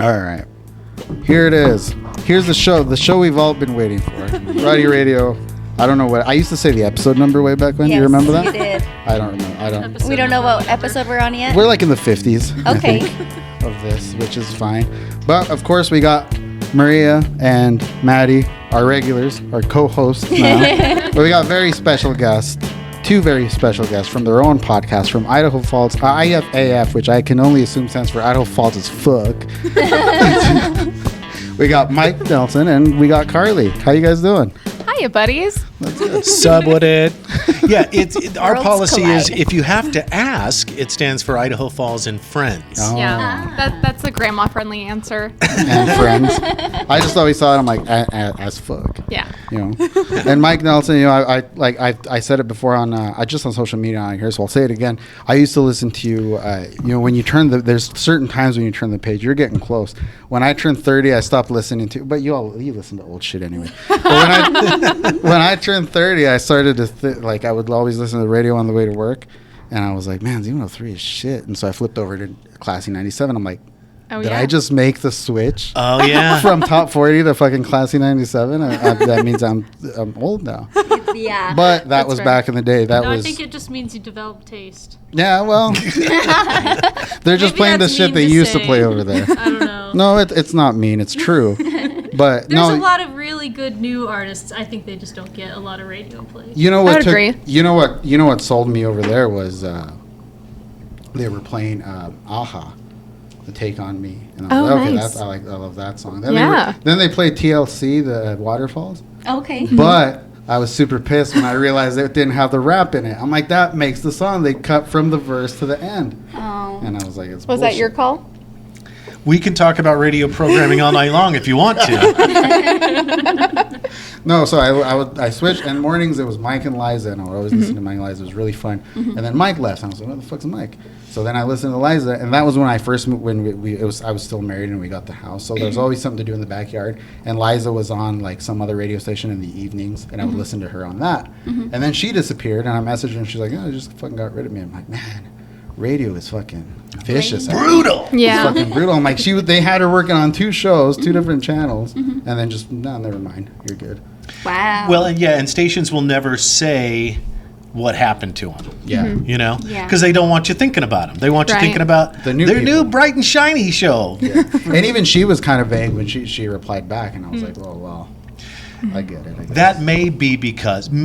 All right. Here it is. Here's the show. The show we've all been waiting for. Roddy Radio. I don't know what. I used to say the episode number way back when. Yes, do you remember that? You did. I don't remember. We don't know what episode we're on yet? We're like in the 50s. Okay. I think, of this, which is fine. But of course, we got Maria and Madi, our regulars, our co-hosts now. But we got very special guests. Two very special guests from their own podcast from Idaho Falls, IFAF, which I can only assume stands for Idaho Falls As Fuck. We got Mike Nelson and we got Karley. How you guys doing? Hiya, buddies. Sub what it? Yeah, our Worlds policy collide. is if you have to ask, it stands for Idaho Falls And Friends. Oh. Yeah, that's a grandma-friendly answer. And friends. I just always thought I'm like as fuck. Yeah. You know. And Mike Nelson, you know, I said it before on just on social media on here, so I'll say it again. I used to listen to you. You know, when you turn there's certain times when you turn the page, you're getting close. When I turned 30, I stopped listening to. But you listen to old shit anyway. But when I turned 30, I started to I would always listen to the radio on the way to work, and I was like, man, Z103 is shit. And so I flipped over to Classy 97. I'm like, did I just make the switch? Oh yeah. From top 40 to fucking Classy 97? That means I'm old now. Yeah. But that was back in the day. I think it just means you develop taste. Yeah, well, they're just Maybe playing the that's shit mean they to used to say. play over there. I don't know. No, it's not mean. It's true. But There's no, a lot of really good new artists. I think they just don't get a lot of radio plays. you know I what? would agree. You know what sold me over there was they were playing Aha, the Take on Me, and I was Oh, like, okay, nice. I love that song. Then Yeah. then they played TLC, the Waterfalls, Okay. but I was super pissed when I realized it didn't have the rap in it. I'm like, that makes the song. They cut from the verse to the end, Oh. and I was like, it's Was that your bullshit. call? We can talk about radio programming all night long if you want to. No, so I switched, and mornings it was Mike and Liza, and I would always listen to Mike and Liza. It was really fun. And then Mike left, and I was like, "What the fuck's Mike?" So then I listened to Liza, and that was when I first I was still married, and we got the house. So there was always something to do in the backyard. And Liza was on like some other radio station in the evenings, and I would listen to her on that. And then she disappeared, and I messaged her, and she's like, "Oh, they just fucking got rid of me." I'm like, "Man, radio is fucking vicious, Brutal. Yeah. It's fucking brutal." I'm like, they had her working on two shows, two different channels, and then just no, never mind, you're good. Wow. Well, and stations will never say what happened to them. Yeah. You know, Yeah. because they don't want you thinking about them. They want you Right. thinking about The new their people. new bright and shiny show. And even she was kind of vague when she replied back, and I was like, "Oh well, I get it." I guess. That may be because, I'm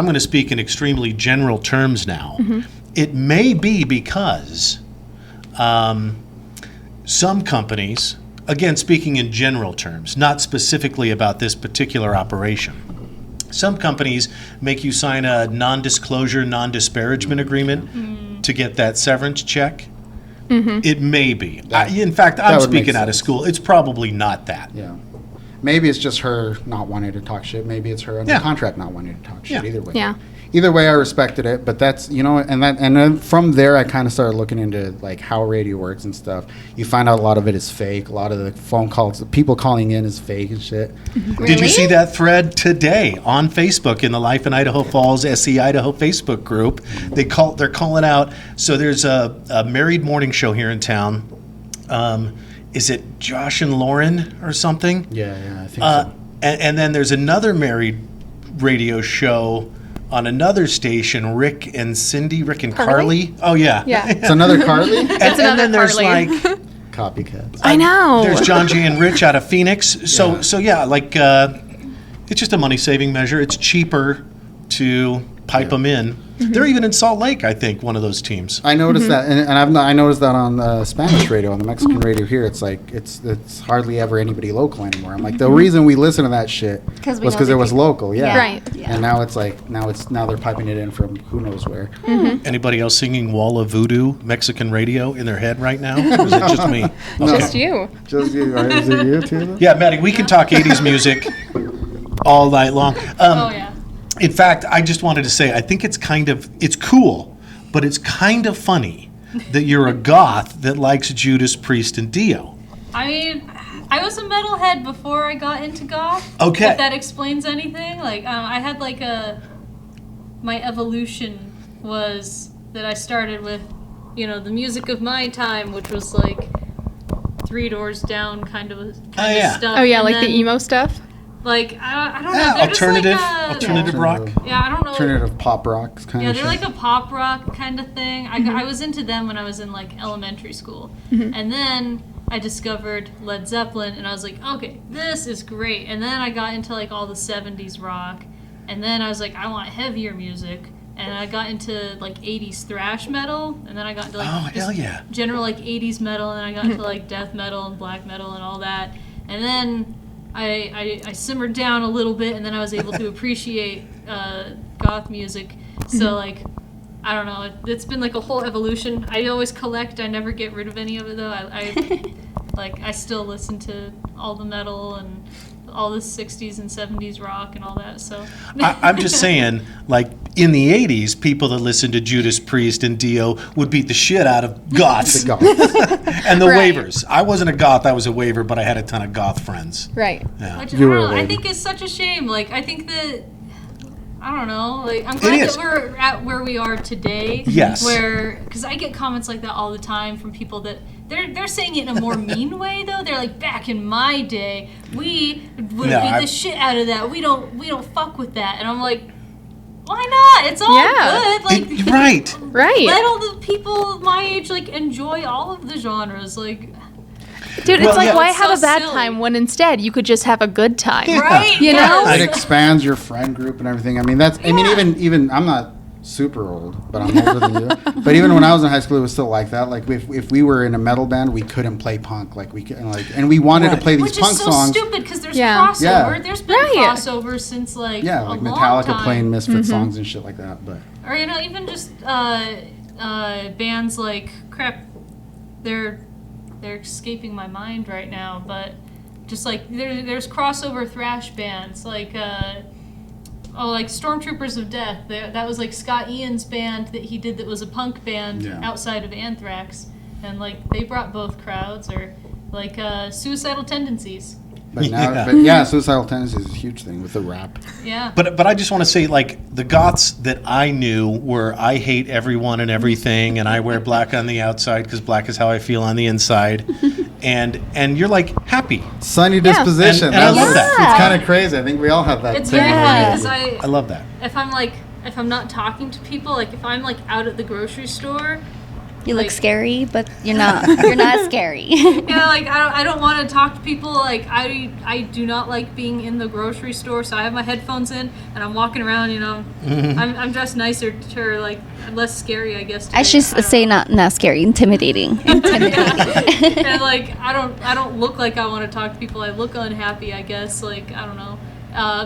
going to speak in extremely general terms now. It may be because some companies, again speaking in general terms, not specifically about this particular operation, some companies make you sign a non-disclosure, non-disparagement agreement to get that severance check. It may be. In fact, I'm would make speaking out of sense. school. It's probably not that. Yeah. Maybe it's just her not wanting to talk shit. Maybe it's her under Yeah. contract not wanting to talk shit. Yeah. Either way. Yeah. Either way, I respected it. But that's and then from there, I kind of started looking into like how radio works and stuff. You find out a lot of it is fake. A lot of the phone calls, the people calling in is fake and shit. Did you see that thread today on Facebook in the Life in Idaho Falls SC Idaho Facebook group? They're calling out. So there's a married morning show here in town. Is it Josh and Lauren or something? Yeah, I think so. And then there's another married radio show on another station, Rick and Karley? Karley. Oh yeah. Yeah. It's another Karley? And another then there's Karley. like Copycats. I know. there's John J. and Rich out of Phoenix. So Yeah. so yeah, like it's just a money saving measure. It's cheaper to pipe them in. They're even in Salt Lake, I think, one of those teams. I noticed that, and I noticed that on Spanish radio, on the Mexican radio here. It's like it's hardly ever anybody local anymore. I'm like, the reason we listen to that shit 'Cause we was know because the it was people. local, yeah. Right. Yeah. And now it's like now they're piping it in from who knows where. Anybody else singing Wall of Voodoo Mexican radio in their head right now? Or is it just me? Just you. Just you, is it you too? Yeah, Maddie, we can talk 80s music all night long. Oh yeah. In fact, I just wanted to say, I think it's cool, but it's kind of funny that you're a goth that likes Judas Priest and Dio. I mean, I was a metalhead before I got into goth. Okay. If that explains anything, like I had like my evolution was that I started with, the music of my time, which was like Three Doors Down kind of yeah. stuff. Oh yeah, And like then, the emo stuff. Like I don't know. Yeah, They're just like alternative rock. Yeah, I don't know. Alternative pop rocks kind Yeah, of they're shit. like a pop rock kind of thing. I was into them when I was in like elementary school, and then I discovered Led Zeppelin, and I was like, okay, this is great. And then I got into like all the '70s rock, and then I was like, I want heavier music, and I got into like '80s thrash metal, and then I got into like Hell yeah. general like '80s metal, and I got into like death metal and black metal and all that, and then I simmered down a little bit, and then I was able to appreciate goth music. So like, I don't know, it's been like a whole evolution. I always collect. I never get rid of any of it though. I still listen to all the metal and all the 60s and 70s rock and all that. So I'm just saying, like, in the 80s, people that listened to Judas Priest and Dio would beat the shit out of goths. The goth. And the Right. waivers. I wasn't a goth, I was a waiver, but I had a ton of goth friends. Right. Yeah. Which, I You don't were a know, I lady. think it's such a shame. Like, I think that, I don't know, like, I'm glad is. that we're at where we are today. Yes. Where, because I get comments like that all the time from people that, they're saying it in a more mean way, though. They're like, back in my day, we would beat the shit out of that. We don't fuck with that. And I'm like, why not? It's all Yeah. good. Like, Right. Right. let all the people my age, like, enjoy all of the genres. Like, Dude, Well, it's like, yeah. why It's have so a bad silly. time when instead you could just have a good time? right? You know? It Yes. expands your friend group and everything. I mean, even I'm not super old, but I'm older than you. But even when I was in high school, it was still like that. Like if we were in a metal band, we couldn't play punk. Like we could, and we wanted to Right. play these Which punk is so songs. stupid because there's Yeah. crossover. Yeah. There's been Right. crossovers since like Yeah, a like long Metallica time. playing Misfit songs and shit like that. But or even just bands like crap. They're escaping my mind right now, but just like there's crossover thrash bands like like Stormtroopers of Death. That was like Scott Ian's band that he did that was a punk band Yeah. outside of Anthrax, and like they brought both crowds. Or like Suicidal Tendencies. but now, Yeah. Suicidal Tendencies is a huge thing with the rap. Yeah. But I just want to say, like, the goths that I knew were I hate everyone and everything, and I wear black on the outside because black is how I feel on the inside, and you're like happy. Sunny disposition. And I love that. It's kind of crazy. I think we all have that. It's thing very in funny our because head. I love that. if I'm not talking to people, like if I'm like out at the grocery store, You look Like- scary, but you're not. You're not scary. yeah, like I don't want to talk to people. Like I do not like being in the grocery store, so I have my headphones in and I'm walking around. You know, I'm dressed nicer to like less scary, I guess. I should say not scary, intimidating. Yeah. And like I don't look like I want to talk to people. I look unhappy, I guess. Like I don't know.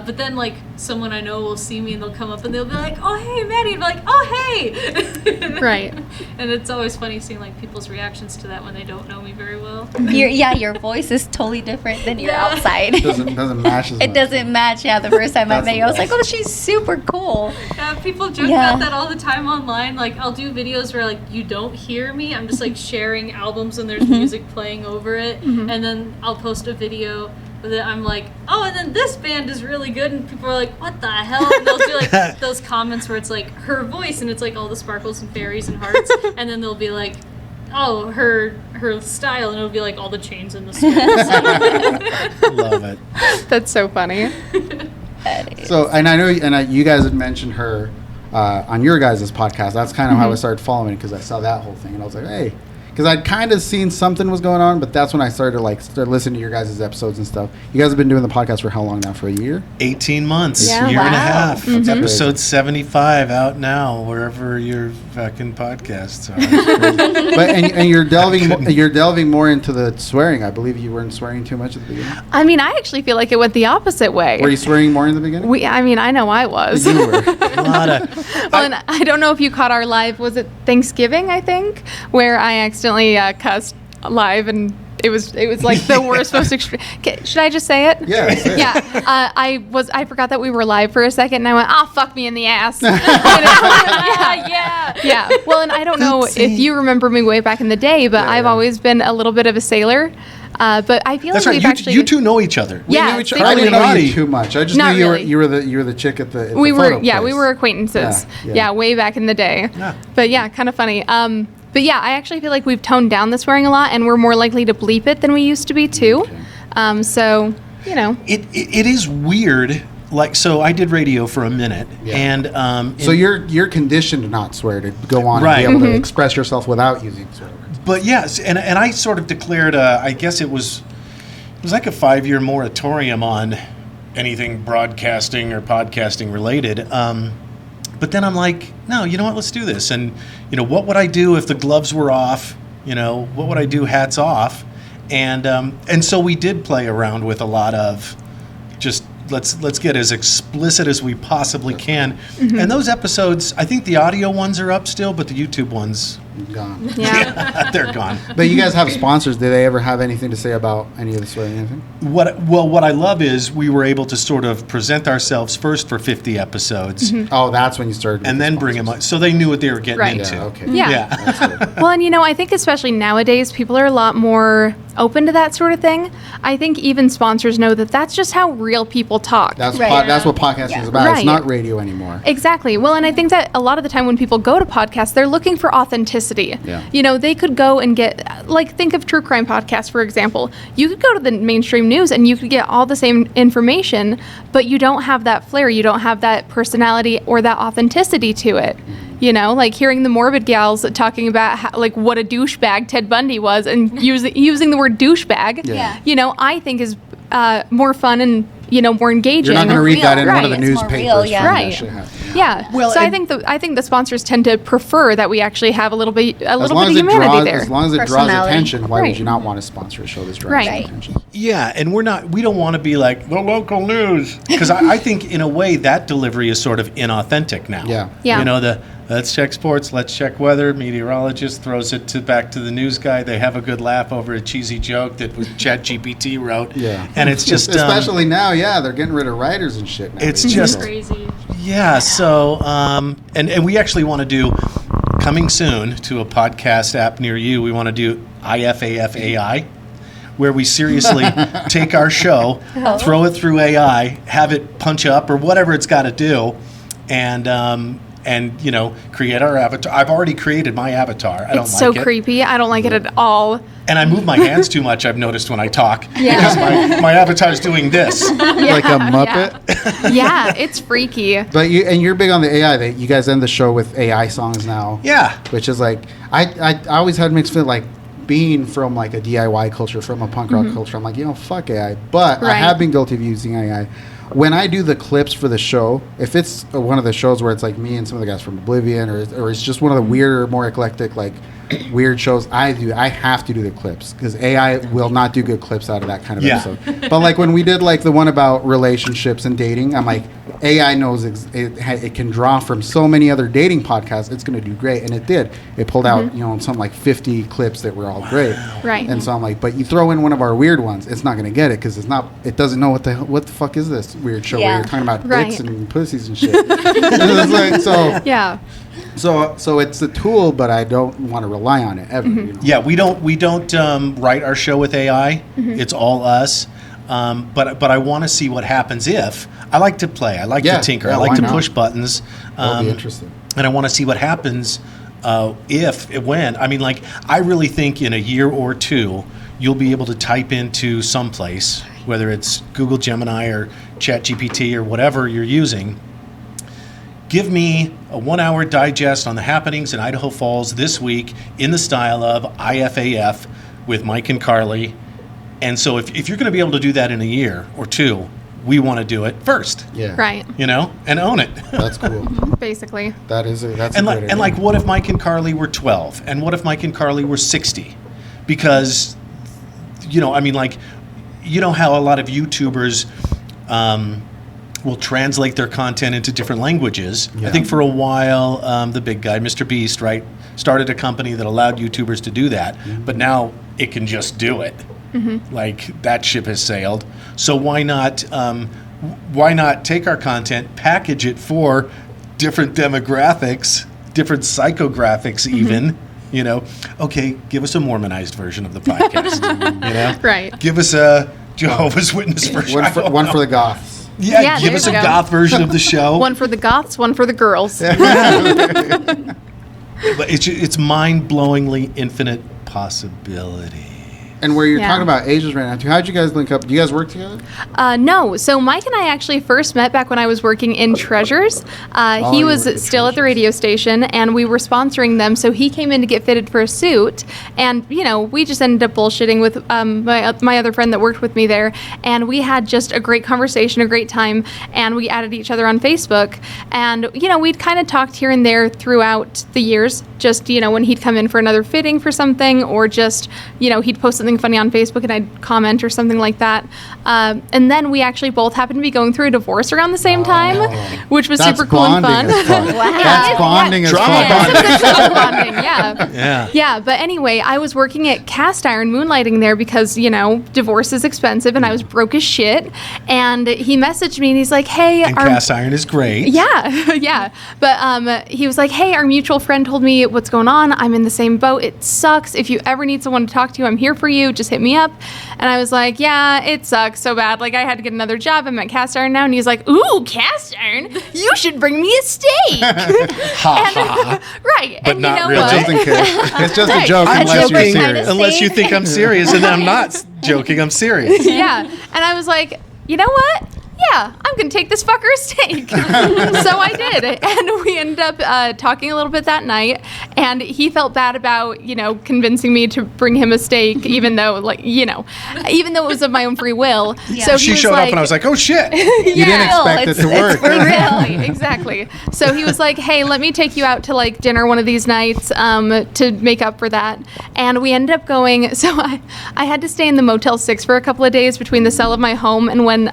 But then like someone I know will see me and they'll come up and they'll be like, "Oh hey, Maddie," and I'm like, "Oh hey." Right. And it's always funny seeing like people's reactions to that when they don't know me very well. Your voice is totally different than your Yeah. outside. doesn't match as much. It doesn't match. Yeah, the first time I That's met the you, I was like, best. "Oh, she's super cool." Yeah, people joke Yeah. about that all the time online. Like, I'll do videos where, like, you don't hear me. I'm just, like, sharing albums and there's music playing over it. And then I'll post a video that I'm like, oh, and then this band is really good. And people are like, what the hell? And they'll do, like, those comments where it's, like, her voice and it's, like, all the sparkles and fairies and hearts. And then they'll be like, oh, her style. And it'll be, like, all the chains and the skulls. Love it. That's so funny. So, and I know, you guys had mentioned her on your guys' podcast. That's kind of how I started following it because I saw that whole thing and I was like, hey, because I'd kind of seen something was going on, but that's when I started listening to your guys' episodes and stuff. You guys have been doing the podcast for how long now? For a year? 18 months, Yeah, year and a wow. half. That's Episode 75 out now, wherever your fucking podcasts are. But and you're delving more into the swearing. I believe you weren't swearing too much at the beginning. I mean, I actually feel like it went the opposite way. Were you swearing more in the beginning? I know I was. You were. A lot of. Well, and I don't know if you caught our live. Was it Thanksgiving? I think where I accidentally cussed live, and it was like the worst, most extreme. Should I just say it? Yeah. say it. Yeah. I forgot that we were live for a second, and I went, "Oh, fuck me in the ass." Yeah. Well, and I don't know if you remember me way back in the day, but I've always been a little bit of a sailor. But I feel That's like right. we've actually You two know each other. Yeah, We knew each they other. I really didn't know Roddy. you too much. I just Not knew you really. were the chick at the we were photo place. we were acquaintances. Yeah, Yeah, way back in the day. Yeah. But yeah, kind of funny. But yeah, I actually feel like we've toned down the swearing a lot, and we're more likely to bleep it than we used to be too. So, you know. It is weird. Like, so I did radio for a minute, and So you're conditioned to not swear, to go on Right. and be able to express yourself without using swear words. but yes, and I sort of declared, I guess it was like a 5-year moratorium on anything broadcasting or podcasting related. But then I'm like, no, you know what? Let's do this. And what would I do if the gloves were off? What would I do? Hats off. And so we did play around with a lot of just let's get as explicit as we possibly can. And those episodes, I think the audio ones are up still, but the YouTube ones, Gone. Yeah. they're gone. But you guys have sponsors. Do they ever have anything to say about any of the swearing? Anything? What I love is we were able to sort of present ourselves first for 50 episodes, Oh, that's when you started. and then bring them up, so they knew what they were getting Right. into. Yeah. Okay. Yeah. Yeah. That's good. Well, and I think especially nowadays, people are a lot more open to that sort of thing. I think even sponsors know that that's just how real people talk. That's Right. that's what podcasting Yeah. is about. Right. It's not radio anymore. Exactly. Well, and I think that a lot of the time when people go to podcasts, they're looking for authenticity. Yeah. They could go and get, like, think of true crime podcasts, for example. You could go to the mainstream news and you could get all the same information, but you don't have that flair. You don't have that personality or that authenticity to it. Like hearing the Morbid Gals talking about how, like, what a douchebag Ted Bundy was, and using the word douchebag, Yeah. I think is more fun and, more engaging. You're not going to read that in one of the Right. It's more newspapers. real, yeah. when that Right. shit happened. Yeah. Well, so and- I think the sponsors tend to prefer that we actually have a little bit of humanity there. As long as it draws Personality. attention, why Right. would you not want to sponsor a show that's drawing Right. attention? Yeah, and we don't want to be like the local news, because I think in a way that delivery is sort of inauthentic now. Yeah. Yeah. The let's check sports, let's check weather. Meteorologist throws it back to the news guy. They have a good laugh over a cheesy joke that was ChatGPT wrote. Yeah. And it's just Especially now, they're getting rid of writers and shit now. It's just- Crazy. yeah. So and we actually want to do, coming soon to a podcast app near you, we want to do IFAF AI, where we seriously take our show, throw it through AI, have it punch up or whatever it's got to do, and create our avatar. I've already created my avatar. I don't It's like so it. creepy. I don't like it at all. And I move my hands too much, I've noticed, when I talk. Because my avatar's doing this. like a Muppet. Yeah, it's freaky. But you're big on the AI. You guys end the show with AI songs now. Yeah. Which is like, I always had mixed feelings, like being from like a DIY culture, from a punk rock culture. I'm like, fuck AI. But I Right. have been guilty of using AI. When I do the clips for the show, if it's one of the shows where it's like me and some of the guys from Oblivion, or it's just one of the weirder, more eclectic, like weird shows, I have to do the clips, because AI will not do good clips out of that kind of Yeah. episode. But like when we did like the one about relationships and dating, I'm like, AI knows it can draw from so many other dating podcasts. It's going to do great, and it did. It pulled out something like 50 clips that were all great. Right. And so I'm like, but you throw in one of our weird ones, it's not going to get it, because it doesn't know what the fuck is this weird show where Yeah. you're talking about Right. dicks and pussies and shit. It's like, Yeah. so it's a tool, but I don't want to rely on it ever. Yeah, we don't write our show with AI. It's all us. But I want to see what happens if. I like to play. I like Yeah, to tinker. yeah, I like why to not? push buttons. That'll be interesting. And I want to see what happens when. I mean, like, I really think in a year or two, you'll be able to type into someplace, whether it's Google Gemini or ChatGPT or whatever you're using, give me a 1-hour digest on the happenings in Idaho Falls this week in the style of IFAF with Mike and Karley. And so if you're going to be able to do that in a year or two, we want to do it first, Yeah. Right. and own it. That's cool. Basically. That's And a great like, idea. and like, what if Mike and Karley were 12? And what if Mike and Karley were 60? Because, I mean, like, how a lot of YouTubers will translate their content into different languages. Yeah. I think for a while, the big guy, Mr. Beast, right, started a company that allowed YouTubers to do that. But now it can just do it. Like, that ship has sailed. So why not take our content, package it for different demographics, different psychographics even, okay, give us a Mormonized version of the podcast, Right. Give us a Jehovah's Witness version. one for the goths. Yeah, give there us you a go. goth version of the show. One for the goths, one for the girls. But it's mind-blowingly infinite possibility. And where you're Yeah. talking about ages right now, too, how'd you guys link up? Do you guys work together? No. So Mike and I actually first met back when I was working in Treasures. He you was worked at still at the radio station, and we were sponsoring them. So he came in to get fitted for a suit, and we just ended up bullshitting with my other friend that worked with me there, and we had just a great conversation, a great time, and we added each other on Facebook, and we'd kind of talked here and there throughout the years. Just when he'd come in for another fitting for something, or just he'd post something funny on Facebook and I'd comment or something like that. And then we actually both happened to be going through a divorce around the same time, which was That's super cool and fun. bonding as fuck. That's bonding as Drama fuck. Bonding, yeah. Yeah. Yeah, but anyway, I was working at Cast Iron moonlighting there because, divorce is expensive and I was broke as shit. And he messaged me and he's like, hey, And cast iron is great. yeah, yeah. But he was like, hey, our mutual friend told me what's going on. I'm in the same boat. It sucks. If you ever need someone to talk to, I'm here for you. Just hit me up. And I was like, yeah, it sucks so bad. Like, I had to get another job. I'm at Cast Iron now. And he's like, ooh, Cast Iron? You should bring me a steak. Ha. Right. But and not you know really. what? Just in case. It's just a Right. joke I'm unless you're joking, serious. unless you think I'm serious, and I'm not joking. I'm serious. Yeah. And I was like, you know what? Yeah, I'm going to take this fucker a steak. So I did. And we ended up talking a little bit that night. And he felt bad about, convincing me to bring him a steak, even though, even though it was of my own free will. Yeah. So She he was showed like, up, and I was like, "Oh shit!" You didn't expect it to work. Exactly. So he was like, hey, let me take you out to dinner one of these nights to make up for that. And we ended up going, so I had to stay in the Motel 6 for a couple of days between the sale of my home and when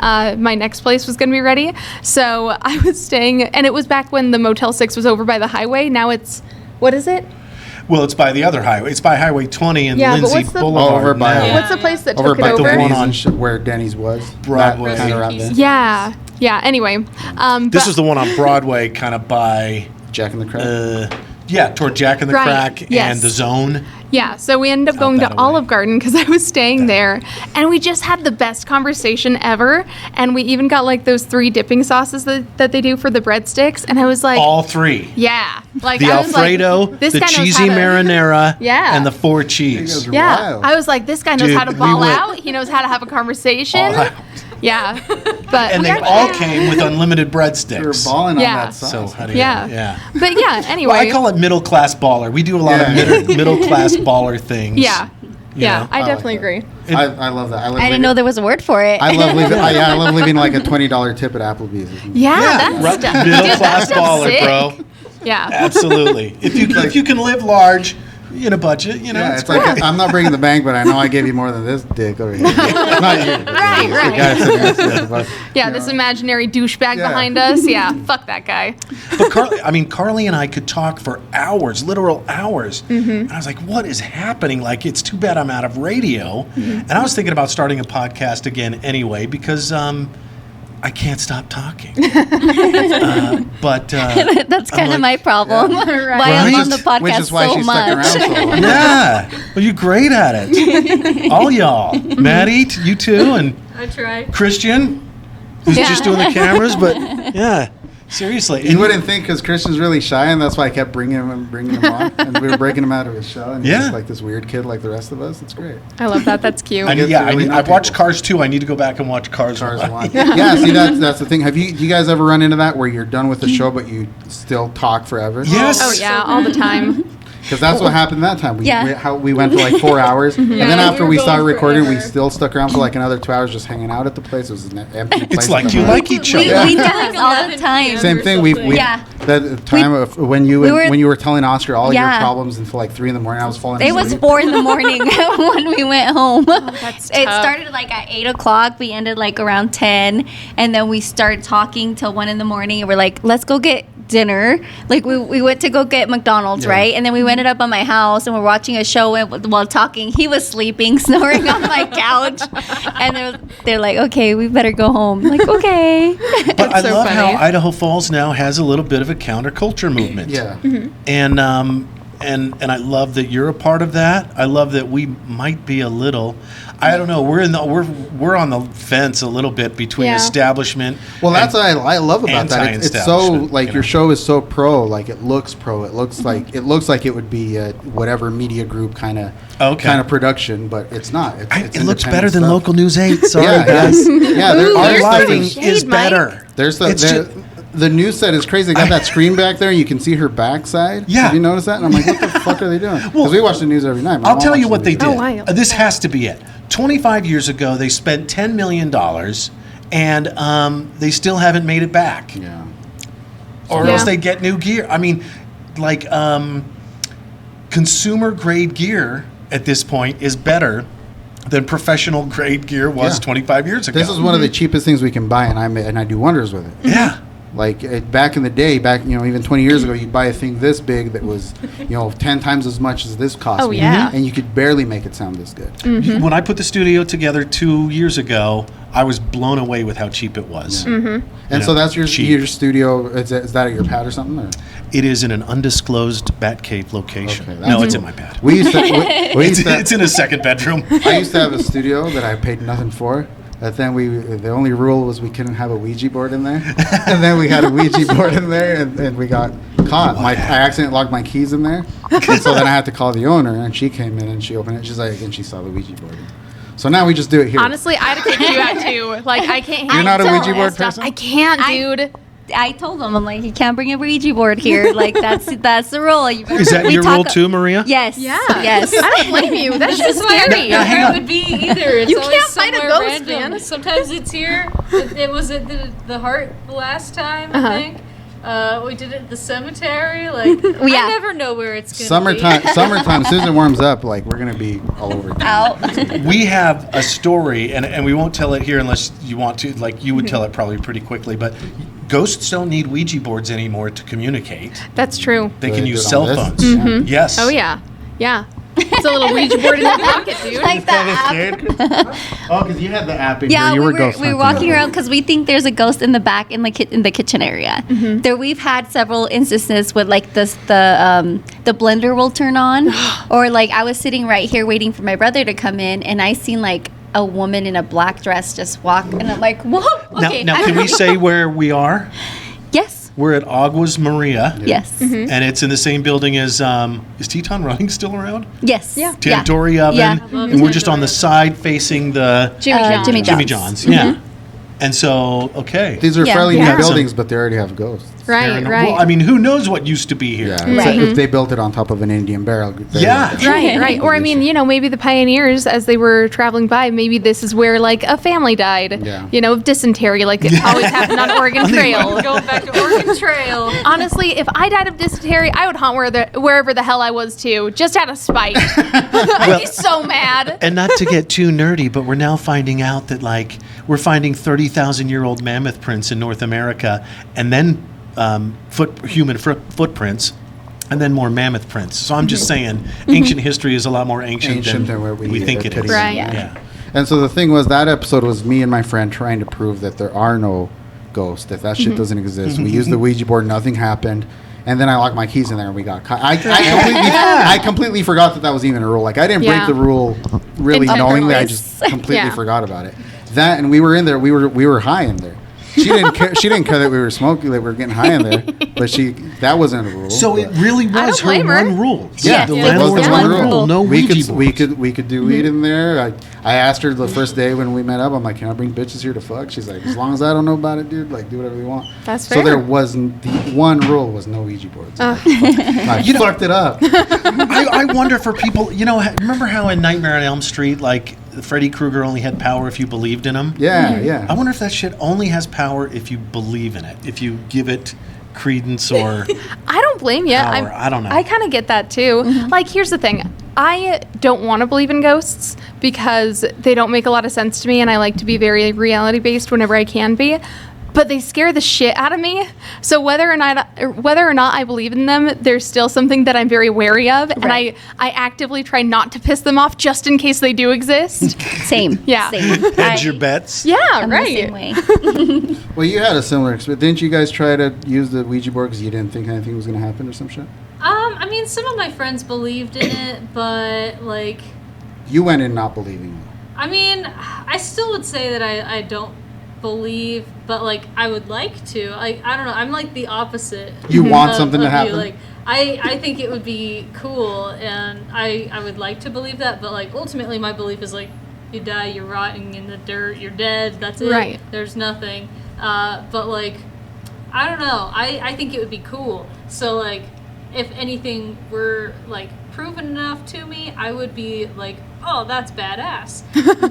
my next place was going to be ready. So I was staying, and it was back when the Motel 6 was over by the highway. Now it's, what is it? Well, it's by the other highway. It's by Highway 20 and Yeah, but Lindsay what's the- Boulevard. Over by- now. Yeah. What's the place that Over took by it the over? one Denny's where Denny's was. Broadway. Kind of around there. Yeah. Yeah. Anyway. This is the one on Broadway, kind of by, Jack in the Crack. toward Jack and the Right, Crack yes. and the Zone. Yeah, so we ended up going that to way. Olive Garden because I was staying there, and we just had the best conversation ever. And we even got those 3 dipping sauces that they do for the breadsticks, and I was like, All 3. yeah, The I was Alfredo, like, this the guy knows cheesy how to- marinara, Yeah. and the 4 cheese. Yeah, Wild. I was like, this guy knows Dude, how to we ball went- out. He knows how to have a conversation. All out. Yeah, but And they all came with unlimited We were breadsticks. balling Yeah. on that sauce. So how do you? Yeah. Yeah. But yeah, anyway. Well, I call it middle class baller. We do a lot Yeah. of middle class baller things. yeah, yeah, know, I I definitely like agree. I love that. I didn't know there was a word for it. I love leaving. I love leaving like a $20 tip at Applebee's. Yeah, Yeah, that's right. Middle class baller, sick. bro. Yeah. Absolutely. If you can live large in a budget, Yeah, it's it's like I'm not bringing the bank, but I know I gave you more than this dick over here. Not you. but Right, the right. guy sitting next to us, but, Yeah, you this know. imaginary douchebag Yeah. behind us. Yeah, fuck that guy. But Karley and I could talk for hours, literal hours. And I was like, what is happening? Like, it's too bad I'm out of radio. And I was thinking about starting a podcast again anyway because I can't stop talking. That's kind of my problem. Why I'm on the podcast Which is why so she stuck around much. so long. Yeah. Well, you're great at it. All y'all. Maddie, you too, and I try. Christian, who's Yeah. just doing the cameras, but yeah, seriously. You wouldn't think because Christian's really shy, and that's why I kept bringing him on, and we were breaking him out of his shell, and he's Yeah. just like this weird kid like the rest of us. It's great. I love that. That's cute. I, get to yeah, really know I've watched people. Cars 2. I need to go back and watch Cars 1. Yeah, see that's the thing. Do you guys ever run into that where you're done with the show but you still talk forever? Yes. Oh yeah, all the time. Because that's what happened that time. Yeah. We went for like 4 hours, and then Yeah, after we we were started going recording, we forever. still stuck around for like another 2 hours just hanging out at the place. It was an empty place. It's like in the you morning. like each We, other. we do Like this all the 11 time. p.m. Same or thing. We something. Yeah. that time of when you were telling Oscar all your Yeah. problems until like 3 in the morning. I was falling It asleep. was 4 in the morning when we went home. that's It tough. started like at 8 o'clock. We ended like around 10. And then we started talking till 1 in the morning. And we're like, let's go get dinner. Like we went to go get McDonald's, Yeah. right? And then we ended up at my house and we're watching a show and while talking. He was sleeping, snoring on my couch. And they're like, okay, we better go home. I'm like, okay. But I so love funny. how Idaho Falls now has a little bit of a counterculture movement. Yeah. And and I love that you're a part of that. I love that we might be a little. I don't know. We're on the fence a little bit between establishment. Well, that's what I love about that. It's so like your show is so pro. Like it looks pro. It looks like it would be a whatever media group kind of production, but it's not. It looks better than Local News 8. Sorry, guys. Yeah, our lighting is better. There's the news set is crazy. They got that screen back there, and you can see her backside. Yeah. Have you noticed that? And I'm like, what the fuck are they doing? Because we watch the news every night. I'll tell you what they did. Oh, wow. This has to be it. 25 years ago, they spent $10 million, and they still haven't made it back. Yeah. Or else they get new gear. I mean, like consumer grade gear at this point is better than professional grade gear was 25 years ago. This is one of the cheapest things we can buy, and I do wonders with it. Yeah. Like back in the day, even 20 years ago, you'd buy a thing this big that was, 10 times as much as this cost. Oh, yeah. And you could barely make it sound this good. Mm-hmm. When I put the studio together 2 years ago, I was blown away with how cheap it was. Mm-hmm. And so that's your studio. Is that at your pad or something? Or? It is in an undisclosed Batcave location. Okay, No, it's in my pad. It's in a second bedroom. I used to have a studio that I paid nothing for. But then the only rule was we couldn't have a Ouija board in there. And then we had a Ouija board in there, and we got caught. I accidentally locked my keys in there. And so then I had to call the owner, and she came in and she opened it. She's like, and she saw the Ouija board. So now we just do it here. Honestly, I'd kick you out too. Like, I can't. You're not a Ouija board person? I can't, dude. I told him, I'm like, you can't bring a Ouija board here. Like, that's the rule. Is that your rule too, Maria? Yes. Yeah. Yes. I don't blame you. That's just scary. Where it would be either. It's You always can't fight a somewhere ghost, random. man. Sometimes it's here. It was at the Heart the last time, I think. We did it at the cemetery. Like, I never know where it's going to be. Summertime, as soon as it warms up, like, we're going to be all over town. Out. We have a story, and we won't tell it here unless you want to. Like, you would tell it probably pretty quickly, but ghosts don't need Ouija boards anymore to communicate. That's true. They Do can they use do it cell on this? phones. Mm-hmm. Yes. Oh, yeah. Yeah. It's a little Ouija board in your pocket, dude. Like that app. Oh, because you had the app in Yeah, here. You we were ghost were hunting. walking around because we think there's a ghost in the back in the kitchen area. There, we've had several instances with like the blender will turn on, or like I was sitting right here waiting for my brother to come in, and I seen like a woman in a black dress just walk, and I'm like, whoa. Okay. Now, can we say where we are? Yes. We're at Aguas Maria. Yes. And it's in the same building as, is Teton Running still around? Yes. Yeah. Tandoori Oven. Yeah. And we're just on the side facing the Jimmy John's. John's. Yeah. And so, okay. These are Yeah. fairly Yeah. new buildings, but they already have ghosts. Right, right. Well, I mean, who knows what used to be here? Yeah. Right. If they built it on top of an Indian barrel. Yeah. Right. Or I mean, maybe the pioneers, as they were traveling by, maybe this is where like a family died. Yeah. Of dysentery, like it always happened on Oregon Trail. Going back to Oregon Trail. Honestly, if I died of dysentery, I would haunt wherever the hell I was too, just out of spite. I'd be so mad. And not to get too nerdy, but we're now finding out that like we're finding 30,000-year-old mammoth prints in North America, and then human footprints, and then more mammoth prints. So I'm just saying, ancient history is a lot more ancient than where we think it is. Right. Yeah. And so the thing was, that episode was me and my friend trying to prove that there are no ghosts, that shit doesn't exist. We used the Ouija board, nothing happened. And then I locked my keys in there and we got caught. I completely forgot that was even a rule. Like, I didn't break the rule really knowingly. I just completely forgot about it. That, and we were in there, we were high in there. She didn't care that we were smoking, that we were getting high in there, but that wasn't a rule. So it really was her blame her. one rule. Yeah, the it was landlord's the one one rule. No Ouija boards. we could do weed in there. I asked her the first day when we met up, I'm like, can I bring bitches here to fuck? She's like, as long as I don't know about it, dude, like, do whatever you want. That's So fair. there wasn't, the one rule was no Ouija boards. I fucked it up. I wonder for people, remember how in Nightmare on Elm Street, like, Freddy Krueger only had power if you believed in him? Yeah. I wonder if that shit only has power if you believe in it, if you give it credence or I don't blame you. power. I don't know. I kind of get that too. Like, here's the thing. I don't want to believe in ghosts because they don't make a lot of sense to me, and I like to be very reality-based whenever I can be. But they scare the shit out of me. So whether or not I believe in them, there's still something that I'm very wary of, and I actively try not to piss them off just in case they do exist. Same. Yeah. Same. Hedge your bets. Yeah, I'm right. the same way. Well, you had a similar experience. Didn't you guys try to use the Ouija board because you didn't think anything was going to happen or some shit? I mean, some of my friends believed in it, but like, You went in not believing. I mean, I still would say that I don't believe, but like I would like to. I don't know. I'm like the opposite. You want of- something to of you. happen? Like I think it would be cool, and I would like to believe that. But like ultimately, my belief is like you die, you're rotting in the dirt, you're dead. That's it. Right. There's nothing. But like I don't know. I think it would be cool. So like if anything were like proven enough to me, I would be like, oh, that's badass.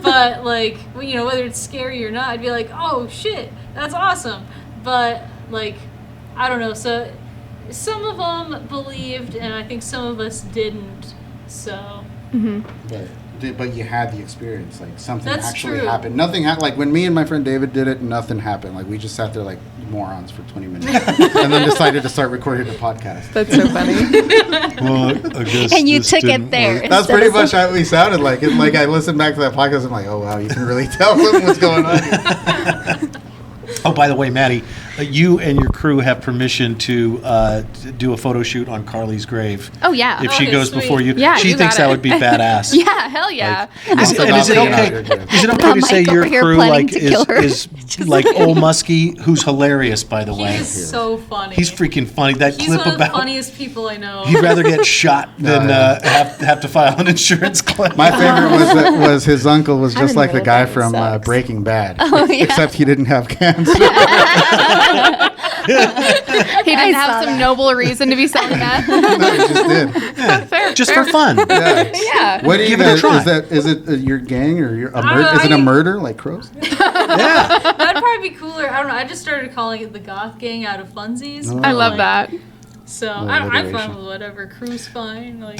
But like, you know, whether it's scary or not, I'd be like, oh shit, that's awesome. But like, I don't know. So some of them believed, and I think some of us didn't. So But you had the experience, like something That's actually true. happened. Nothing happened. Like when me and my friend David did it, nothing happened. Like we just sat there like morons for 20 minutes, and then decided to start recording the podcast. That's so funny. Well, I guess And you this took didn't it there. work. That's Instead pretty of much how we sounded like. It, like I listened back to that podcast, I'm like, oh wow, you can really tell something was going on here. Oh, by the way, Maddie, you and your crew have permission to do a photo shoot on Karley's grave. Oh, yeah. If she Okay, goes sweet. before you. Yeah, she you thinks got that it. would be badass. Yeah, hell yeah. Is it Also okay? not Is it okay Got to say Mike your over here crew planning like to kill her. is like old Muskie, who's hilarious, by the he way. is so funny. He's freaking funny. That He's clip one of the about funniest people I know. he'd rather get shot than have to file an insurance claim. My favorite was his uncle was I just don't like know the guy that from sucks. Breaking Bad, Oh, yeah. except he didn't have cancer. He didn't have saw some that. noble reason to be selling that. No, he just did. Fair, Just fair. for fun. Yeah. Yeah. What do you Give it a guys? try. Is it your gang or your a don't murder? know, Is it a I- murder like crows? Yeah. That'd probably be cooler. I don't know. I just started calling it the Goth Gang out of funsies. Oh. I love Like, that. So Little I'm fine alliteration. with whatever. Crew's fine. Like,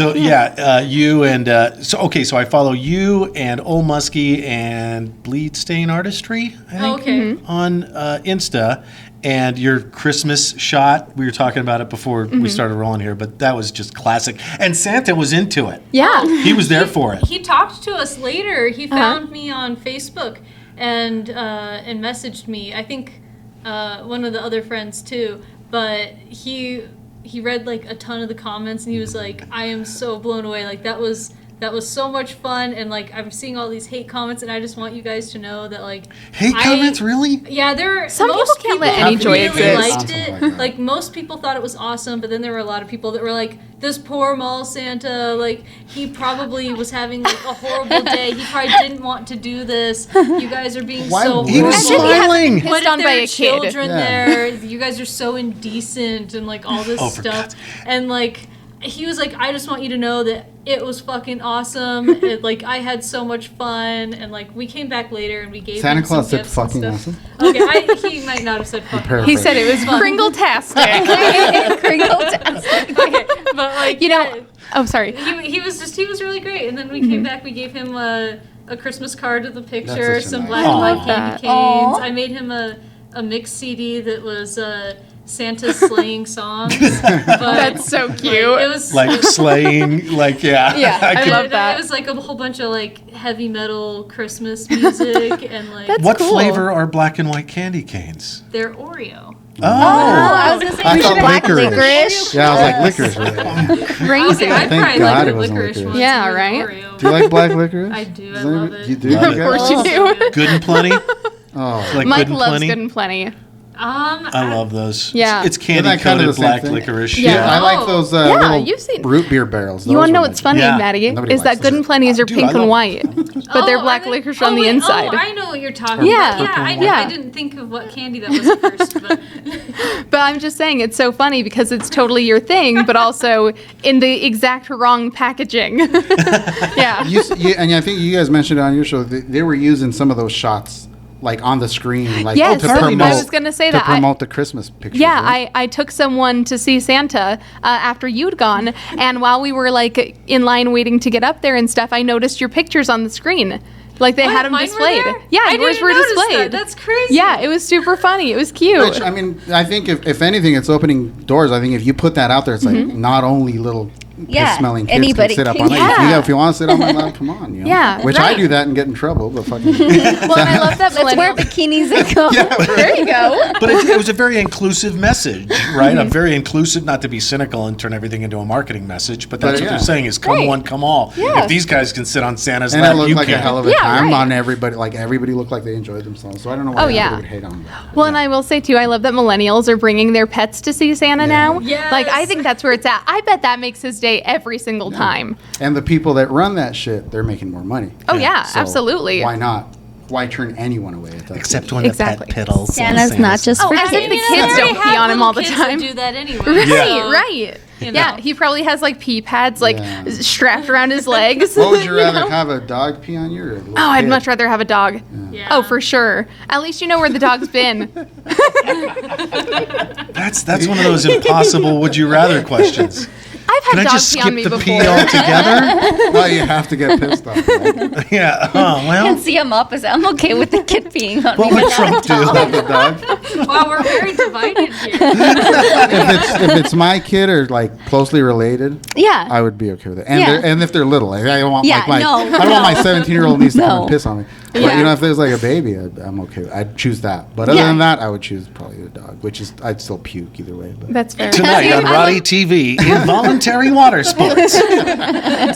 You and so I follow you and Old Muskie and Bleed Stain Artistry, I think, okay. on Insta. And your Christmas shot, we were talking about it before we started rolling here, but that was just classic. And Santa was into it. Yeah. He was there for it. He talked to us later. He found me on Facebook and messaged me. I think one of the other friends too. But he read like a ton of the comments and he was like, "I am so blown away. Like that was so much fun, and like I'm seeing all these hate comments, and I just want you guys to know that like Hate comments, really? Yeah, there. Some most people can't let any joy really exist. liked it. Something like that. Like most people thought it was awesome, but then there were a lot of people that were like, "This poor mall Santa. Like he probably was having like a horrible day. He probably didn't want to do this. You guys are being Why so would- He was Imagine he hasn't smiling. been what pissed if on by there a are kid? children Yeah. there? You guys are so indecent and like all this Oh, for stuff." God's- And like he was like, "I just want you to know that it was fucking awesome. Like I had so much fun." And like we came back later and we gave Santa him some Claus said gifts and fucking stuff. awesome? Okay, he might not have said fucking. paraphrased. He said it was Kringle-tastic. Okay, but like You know, yeah, oh, sorry. he was really great. And then we came back. We gave him a Christmas card with a picture, That's such a some nice black and Aw. white candy That. canes. Aw. I made him a mix CD that was Santa's slaying songs. But That's so like, cute. it was Like slaying, like, yeah. Yeah, I could- love that. It was like a whole bunch of like heavy metal Christmas music and like That's What cool. flavor are black and white candy canes? they're Oreo. Oh, I was gonna say I we thought should black licorice. licorice. Yeah, I was like licorice. Yeah. Crazy. Okay, I Thank probably God like it the wasn't licorice licorice. ones. Yeah, more than right? Oreo. Do you like black licorice? I do. I Does love anybody- it. You do? Love You it. Of guys? course you So do. good. Good and plenty? Oh. Like Mike good and loves plenty? good and plenty. I love those. Yeah. It's Isn't candy that kind of coated the same black thing? licorice. Yeah. I like Oh. those Yeah, little you've seen- root beer barrels. You want to Those know were what's my- funny, Yeah. Maddie? Nobody Is that likes good it. and plenties are Dude, pink I and love- white, but they're Oh, black are they? licorice on Oh, the wait, inside. Oh, I know what you're talking Yeah. about. Yeah, Yeah. I didn't think of what candy that was at first, but But I'm just saying it's so funny because it's totally your thing, but also in the exact wrong packaging. Yeah. And I think you guys mentioned it on your show. They were using some of those shots like on the screen, like Yes, to I promote. was gonna say to that. promote the Christmas pictures. Yeah, right? I took someone to see Santa after you'd gone, and while we were like in line waiting to get up there and stuff, I noticed your pictures on the screen. Like they had them mine were displayed. there? Yeah, I yours didn't were notice displayed. that. That's crazy. Yeah, it was super funny. It was cute. Which, I mean, I think if anything, it's opening doors. I think if you put that out there, it's like not only little Yeah, piss-smelling kids anybody can sit up can- on it. Yeah. If you want to sit on my lap, come on. You know? Yeah, Which I right. do that and get in trouble, but fucking. Well, and I love that Let's wear millennials. bikinis and go. There you go. But it was a very inclusive message, right? A very inclusive, not to be cynical and turn everything into a marketing message, but that's But what yeah. they're saying is come Right. one, come all. Yeah. If these guys can sit on Santa's And lap, it looked you like can. a hell of a Yeah, time right. on everybody. Like everybody looked like they enjoyed themselves. So I don't know why Oh, everybody yeah. would hate on that. Well, and I will say too, I love that millennials are bringing their pets to see Santa now. Yes. Like, I think that's where it's at. I bet that makes his day every single time. And the people that run that shit, they're making more money. Oh yeah, So absolutely. Why not? Why turn anyone away at that? Except when Exactly. the pet piddles. Santa's not just Oh, for as if kids. the kids They don't already pee have on him little all the kids time. that do that anyway. Right, So, right. you Yeah, know. he probably has like pee pads like Yeah. strapped around his legs. What would you rather know? have, a dog pee on you or a little Oh, I'd kid? much rather have a dog. Yeah. Oh, for sure. At least you know where the dog's been. That's one of those impossible would you rather questions. I've Can had I dogs just pee skip on me the before. pee altogether? Well, you have to get pissed off. Right? Yeah. Oh, I well. can see him opposite. I'm okay with the kid peeing on What me. would Trump do? Love the dog. Wow, we're very divided here. If it's my kid or like closely related, Yeah. I would be okay with it. And Yeah. and if they're little, like, I don't want Yeah, like my no, I don't want my no. 17-year-old niece to come No. and piss on me. But Yeah. you know, if there's like a baby, I'm okay. I'd choose that. But other Yeah. than that, I would choose probably the dog, which is I'd still puke either way. But That's fair. Tonight on Roddy TV, involuntary water sports.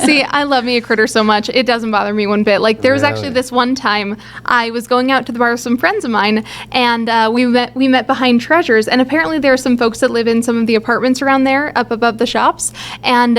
See, I love me a critter so much. It doesn't bother me one bit. Like there was actually Really? this one time I was going out to the bar with some friends of mine, and we met behind Treasures. And apparently there are some folks that live in some of the apartments around there, up above the shops, and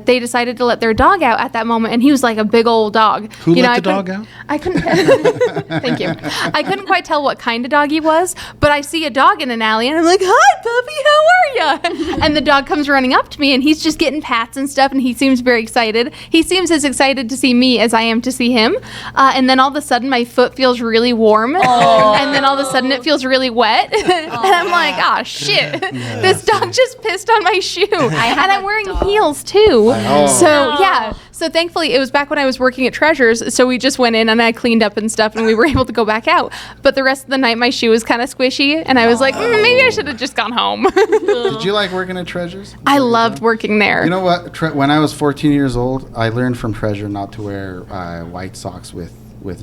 they decided to let their dog out at that moment. And he was like a big old dog. Who let I the dog couldn't- out? I couldn't. Thank you. I couldn't quite tell what kind of dog he was, but I see a dog in an alley, and I'm like, "Hi, puppy, how are you?" And the dog comes running up to me, and he's just getting pats and stuff, and he seems very excited. He seems as excited to see me as I am to see him. And then all of a sudden, my foot feels really warm, and then all of a sudden, it feels really wet, and I'm like, "Ah, shit! This dog just pissed on my shoe." And I'm wearing heels too. know. So yeah. So thankfully, it was back when I was working at Treasures, so we just went in and I cleaned up and stuff, and we were able to go back out. But the rest of the night, my shoe was kind of squishy, and I was like, maybe I should have just gone home. did you like working at Treasures? I loved working there. You know what? When I was 14 years old, I learned from Treasure not to wear white socks with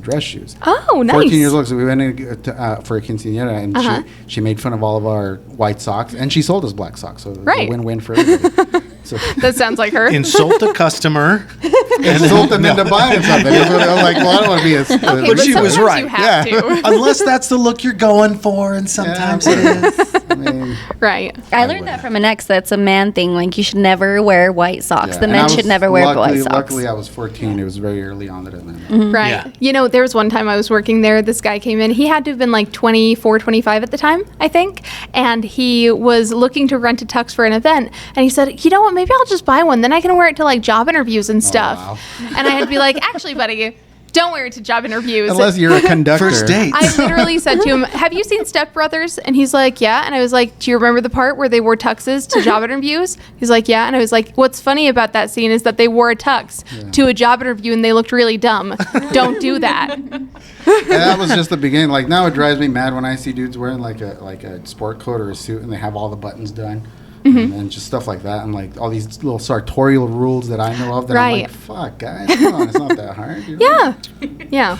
dress shoes. Oh, nice. 14 years old, so we went in for a quinceañera, and she made fun of all of our white socks, and she sold us black socks, so it was Right. a win-win for everybody. So That sounds like her. Insult the customer. insult them into buying something. That's what I was like, well, I don't want to be a... Okay, But but she was sometimes right. You have Yeah. to. Unless that's the look you're going for, and sometimes it is. I mean, Right. I learned that from an ex. That's a man thing. Like you should never wear white socks. yeah. The And men I should was- never wear white socks. Luckily, I was 14. It was very early on that I learned that. Right. Yeah. You know, there was one time I was working there. This guy came in. He had to have been like 24, 25 at the time, I think. And he was looking to rent a tux for an event. And he said, you know what, maybe I'll just buy one. Then I can wear it to like job interviews and stuff. wow. And I had to be like, actually, buddy, don't wear it to job interviews. Unless you're a conductor. First date. I literally said to him, have you seen Step Brothers? And he's like, yeah. And I was like, do you remember the part where they wore tuxes to job interviews? He's like, yeah. And I was like, what's funny about that scene is that they wore a tux to a job interview and they looked really dumb. Don't do that. And that was just the beginning. Like now, it drives me mad when I see dudes wearing like a sport coat or a suit, and they have all the buttons done, and just stuff like that, and like all these little sartorial rules that I know of. That I'm Right. like, fuck, guys, come on, it's not that hard. You know? Yeah. Yeah.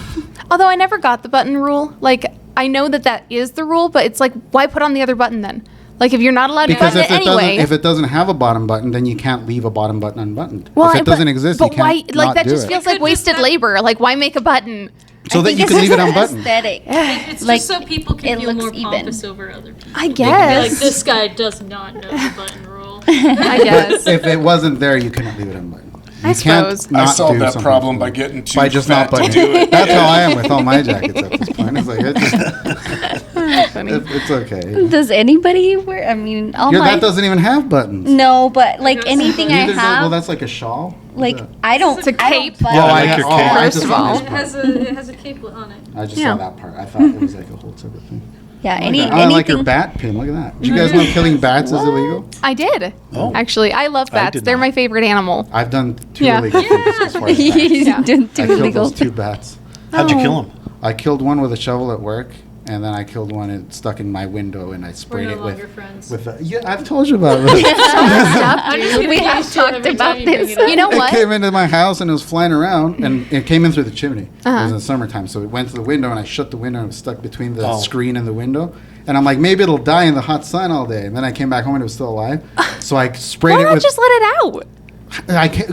Although I never got the button rule. Like, I know that is the rule, but it's like, why put on the other button then? Like, if you're not allowed to Because button it anyway. if it doesn't have a bottom button, then you can't leave a bottom button unbuttoned. well, if it doesn't exist, you but can't why? Like, not that do just it. feels It like could just wasted have- labor. Like, why make a button? so I that think you it's can leave it just unbuttoned. Aesthetic. It's Like, just so people can it feel looks more even. pompous over other people. I They can be guess. like, this guy does not know the button rule. I guess. If it wasn't there, you couldn't leave it unbuttoned. I You can't suppose. not I solved do that something problem cool. by getting too by just fat not to buttoning do it. That's how I am with all my jackets at this point. It's like Funny. it's okay. Does anybody wear? I mean, all Your my. that doesn't even have buttons. No, but like does anything I Neither does- have, well, that's like a shawl. like What's that? I don't. It's a I don't cape. button- Oh, like your cape. I just First of saw all. this part. It has a cape on it. I just Yeah. saw that part. I thought it was like a whole separate thing. Yeah, I any like that. I like your anything. bat pin. Look at that. Did you guys know killing bats is illegal? I did. Oh. Actually, I love I bats. did They're not. my favorite animal. I've done two Yeah. illegal things as far as bats. He's Yeah. doing I too killed illegal. those two bats. How'd you kill him? I killed one with a shovel at work, and then I killed one and stuck in my window, and I We're sprayed no it longer friends. yeah, I've told you about it. We have talked about this. You know It what? came into my house and it was flying around, and it came in through the chimney. It was in the summertime, so it went to the window, and I shut the window, and it was stuck between the screen and the window. And I'm like, maybe it'll die in the hot sun all day. And then I came back home and it was still alive. So I sprayed Why it not with. just let it out?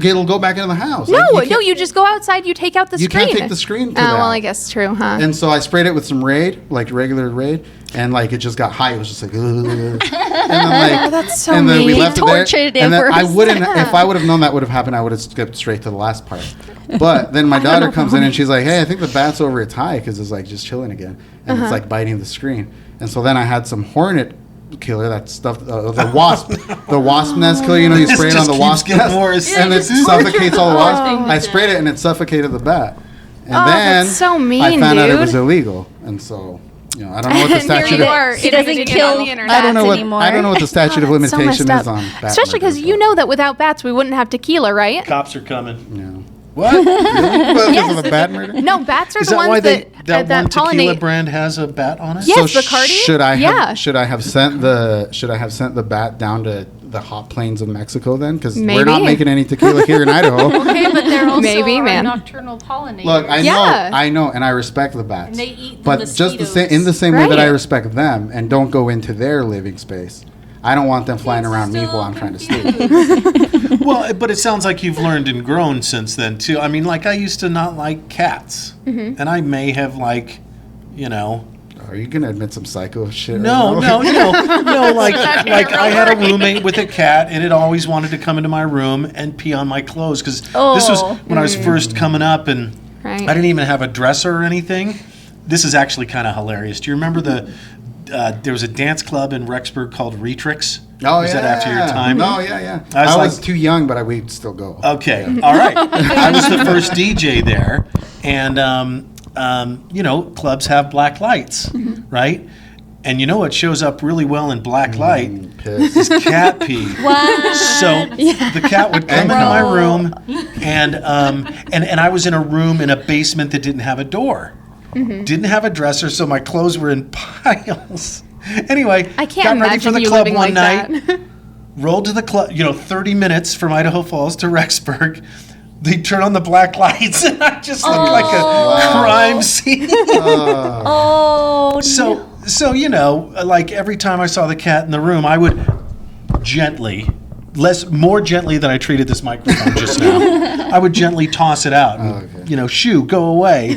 It'll go back into the house. No, Like, you just go outside, you take out the You screen. can't take the screen to Oh, that. well, I guess true, huh? And so I sprayed it with some Raid, like regular Raid, and like it just got high. It was just like, ugh. And then like, that's so and then we mean. left it Tortured there. it And then for I us. wouldn't, if I would have known that would have happened, I would have skipped straight to the last part. But then my daughter comes in and she's like, hey, I think the bat's over its high because it's like just chilling again, and it's like biting the screen. And so then I had some hornet killer, that stuff, the wasp nest killer. You know, you This spray it on just the keeps wasp getting nest, worse. and it just suffocates all the wasps. thing to I death. sprayed it and it suffocated the bat. And Oh, then that's so mean, I found out it dude. was illegal, and so I don't know what the And here statute. you are. He doesn't admitting it kill on the internet. I don't know bats what anymore. I don't know what the statute of Oh, that's so limitation messed is up. on bat Especially because murder, you but, know that without bats, we wouldn't have tequila, right? Cops are coming. Yeah. What? Because of the bat murder? No, bats are Is the that ones why that one tequila pollinate. brand has a bat on it? Yes, Bacardi? Should I have sent the bat down to the hot plains of Mexico then? Because we're not Maybe. making any tequila here in Idaho. Okay, but they're also Maybe, our man. nocturnal pollinators. Look, Yeah. I know, and I respect the bats. And they eat the but just the mosquitoes. same in the same way that I Right. respect them and don't go into their living space. I don't want them flying around me while I'm trying to sleep. Well, but it sounds like you've learned and grown since then too. I mean, like I used to not like cats, and I may have Are you gonna admit some psycho shit? No. right now? No. Like I had a roommate with a cat, and it always wanted to come into my room and pee on my clothes because this was when I was first coming up, and Right. I didn't even have a dresser or anything. This is actually kind of hilarious. Do you remember there was a dance club in Rexburg called Retrix? Oh, Was yeah. that after your time? No, yeah. I was I was like- too young, but we'd still go. Okay, all right. I was the first DJ there, and clubs have black lights, right? And you know what shows up really well in black light Piss. is cat pee. So the cat would come into my room, and I was in a room in a basement that didn't have a door, didn't have a dresser, so my clothes were in piles. Anyway, I can't got ready for imagine the you club living one like night. that. Rolled to the club, 30 minutes from Idaho Falls to Rexburg. They turn on the black lights, and I just look like a crime scene. Oh, So like every time I saw the cat in the room, I would gently, more gently than I treated this microphone just now, I would gently toss it out. And, shoo, go away.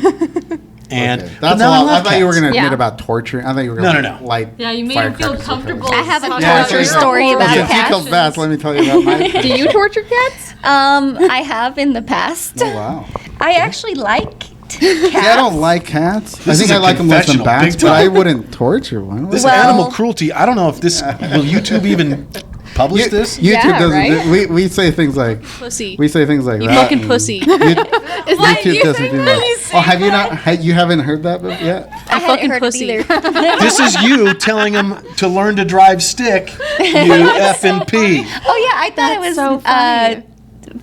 And Okay. but That's now all. I love thought you were cats. going to admit Yeah. about torture. I thought you were No, going no, to no. light. Yeah, you made him feel firecrackers comfortable. with her. I have a talking Yeah, torture okay. story about Okay, cats. Tickle's bats. Let me tell you about my. Do you torture cats? I have in the past. Oh, wow. I actually like cats. Yeah, I don't like cats. I This think is I a like them less than confessional, bats, big but I time. wouldn't torture one. This Well- animal cruelty, I don't know if this, will YouTube even publish this? YouTube Yeah, doesn't. right? We say things like Pussy. we say things like You that. fucking and pussy. YouTube doesn't do that. Oh, have you not? You haven't heard that yet? I hadn't fucking heard pussy. it either. This is you telling him to learn to drive stick, you effing P. Oh yeah, I thought it was so funny.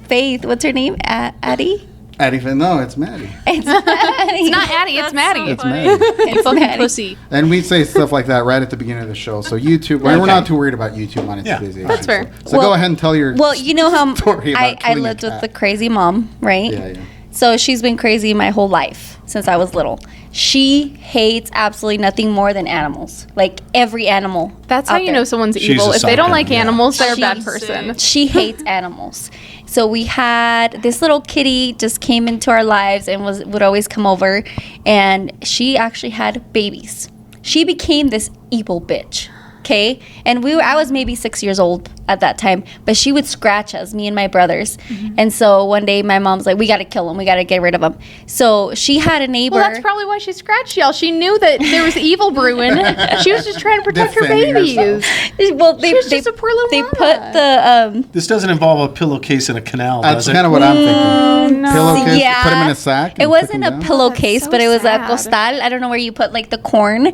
Faith. What's her name? Addie. Addie, no, it's Maddie. It's Addie. It's not Addie, it's Maddie. It's Maddie. You fucking Maddie. pussy. And we say stuff like that right at the beginning of the show. So YouTube, we're not too worried about YouTube on Yeah. today's age. That's fair. So Well- go ahead and tell your. Well, you know how Story about I killing a lived with cat. the crazy mom, right? Yeah. So she's been crazy my whole life since I was little. She hates absolutely nothing more than animals. Like every animal. That's how out you there. know someone's She's evil. a If they don't psycho, like yeah. animals, they're a She's bad person. She hates animals. So we had this little kitty just came into our lives and would always come over, and she actually had babies. She became this evil bitch. Okay, and I was maybe 6 years old at that time, but she would scratch us, me and my brothers. And so one day my mom's like, we got to kill him, we got to get rid of him. So she had a neighbor. Well, that's probably why she scratched y'all. She knew that there was evil brewing. She was just trying to protect her Defending babies. well, they, She was they, just a poor little they mama. put the This doesn't involve a pillowcase in a canal, That's does it? kind of what I'm thinking. no. Pillowcase, yeah. put them in a sack. It and wasn't put a them down. pillowcase, so but it was sad. a costal. I don't know where you put like the corn.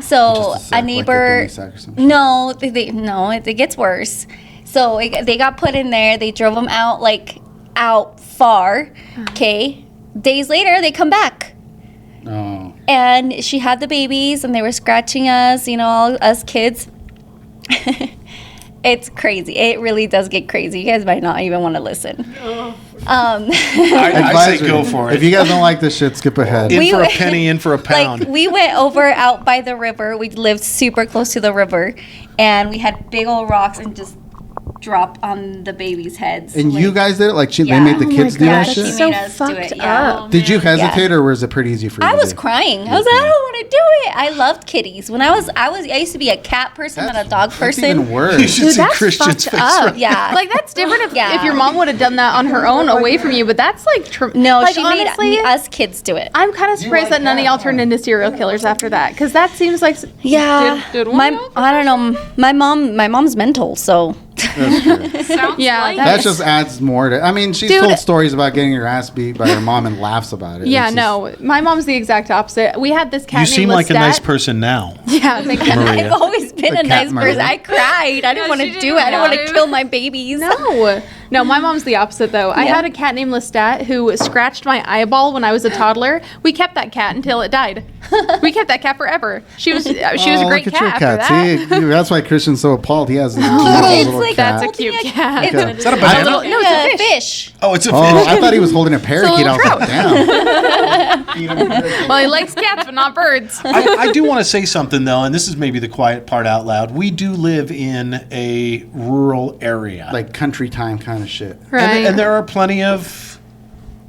So Just a sack, a like a neighbor. guinea sack or something. No, it gets worse. So they got put in there. They drove them out out far. Okay. Days later, they come back. Oh. And she had the babies, and they were scratching us, all us kids. It's crazy. It really does get crazy. You guys might not even want to listen. I say go for it. If you guys don't like this shit, skip ahead. In for a penny, in for a pound. Like, we went over out by the river. We lived super close to the river, and we had big old rocks and just dropped on the babies' heads. And you guys did it? Like, they Yeah. made the kids do that gosh, shit? that's She so made us do fucked it, yeah. up. Did you man. hesitate, or was it pretty easy for you? I to was do? crying. I was like, I don't want to do it. I loved kitties. When I used to be a cat person, not a dog That's person. even worse. You should Dude, see that's Christian's fucked face up. right Yeah. Like, that's different if Yeah. your mom would have done that on her own away from you, but that's like No, like, she honestly, made us kids do it. I'm kind of surprised like that none of y'all cats, turned huh? into serial killers after that, because that seems like Yeah, Did one my of y'all I don't know. My mom's mental, so That's true. Sounds Yeah, like That just adds more to. I mean, she's Dude. told stories about getting her ass beat by her mom and laughs about it. Yeah, It's just- no, my mom's the exact opposite. We had this cat You named seem like a Lestat. nice person now. Yeah, thank you. Maria. I've always been The a nice cat murder. person. I cried. I didn't Yeah, want she to didn't do it. I didn't want want to to. kill my babies. No, my mom's the opposite though. I Yeah. had a cat named Lestat who scratched my eyeball when I was a toddler. We kept that cat until it died. We kept that cat forever. She was a great look cat at your after cat. that. See, that's why Christian's so appalled. He has a cute it's little like cat. That's a cute holding cat. Okay. Is that a It's banana? No, it's a fish. Oh, it's a Oh, fish. I thought he was holding a parakeet. I was trout. like, damn. Well, he likes cats, but not birds. I do want to say something, though, and this is maybe the quiet part out loud. We do live in a rural area. Like country time kind of shit. Right. And there are plenty of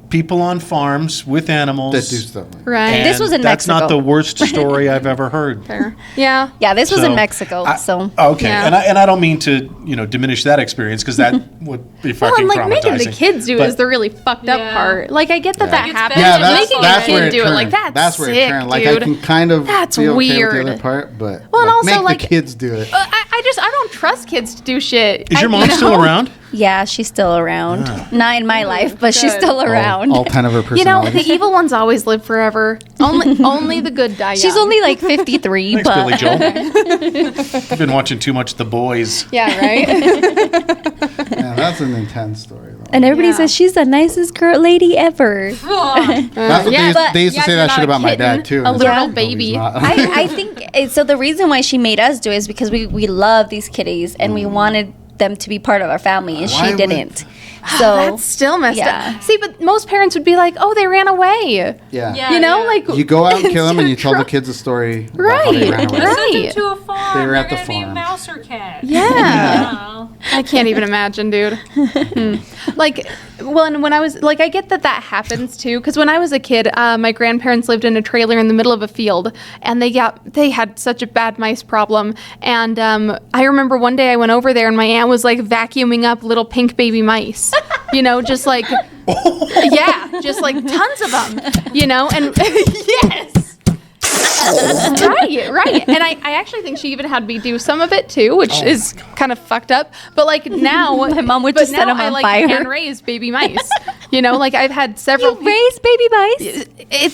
people on farms with animals. That do stuff. Like that. Right. And This was in that's Mexico. not the worst story I've ever heard. Fair. Yeah. Yeah, this was So, in Mexico. So Okay, Yeah. and I don't mean to diminish that experience, because that would be Well, fucking and like making the traumatizing. kids do it But- is the really fucked up Yeah. part. Like, I get that Yeah. that It's happens. bad. Yeah, But that's, making that's a where kid it do turned. it, like, that's where sick, it turned. Like, dude. I can kind of That's be okay with weird. the other part, but Well, and like, also, make like- the kids do it. I don't trust kids to do shit. Is your I- mom you know? still around? yeah, she's still around. Ah. Not in my life, but she's Good. still around. All 10 of her You know, personalities. the evil ones always live forever. Only the good die young. She's only like 53, Thanks, but Billy Joel. I've been watching too much The Boys. Yeah, right? Yeah, that's an intense story, though. and everybody Yeah. says she's the nicest girl lady ever. That's what yeah, they used to say you're that not shit a about my kitten, dad, too. a And it's literal like, no, he's baby. not. I think so. The reason why she made us do it is because we love these kitties and we wanted them to be part of our family, and Why she would- didn't. So That's still messed yeah. up. See, but most parents would be like, "Oh, they ran away." Yeah. Yeah. You know, like You go out and kill them, and you tell the Right. kids a story about how they ran away. Right. Send them to a farm. They were at They're the gonna be farm. a mouse or cat. Yeah. Oh. I can't even imagine, dude. Like, well, and when I was like, I get that happens too, because when I was a kid, my grandparents lived in a trailer in the middle of a field, and they had such a bad mice problem. And I remember one day I went over there, and my aunt was like vacuuming up little pink baby mice, you know, just like, yeah, just like tons of them, you know, and yes. Right. And I actually think she even had me do some of it too, which is kind of fucked up. But like now, My mom would but just set now 'em I on like fire. hand raise baby mice. You know, like I've had several. you raise baby mice.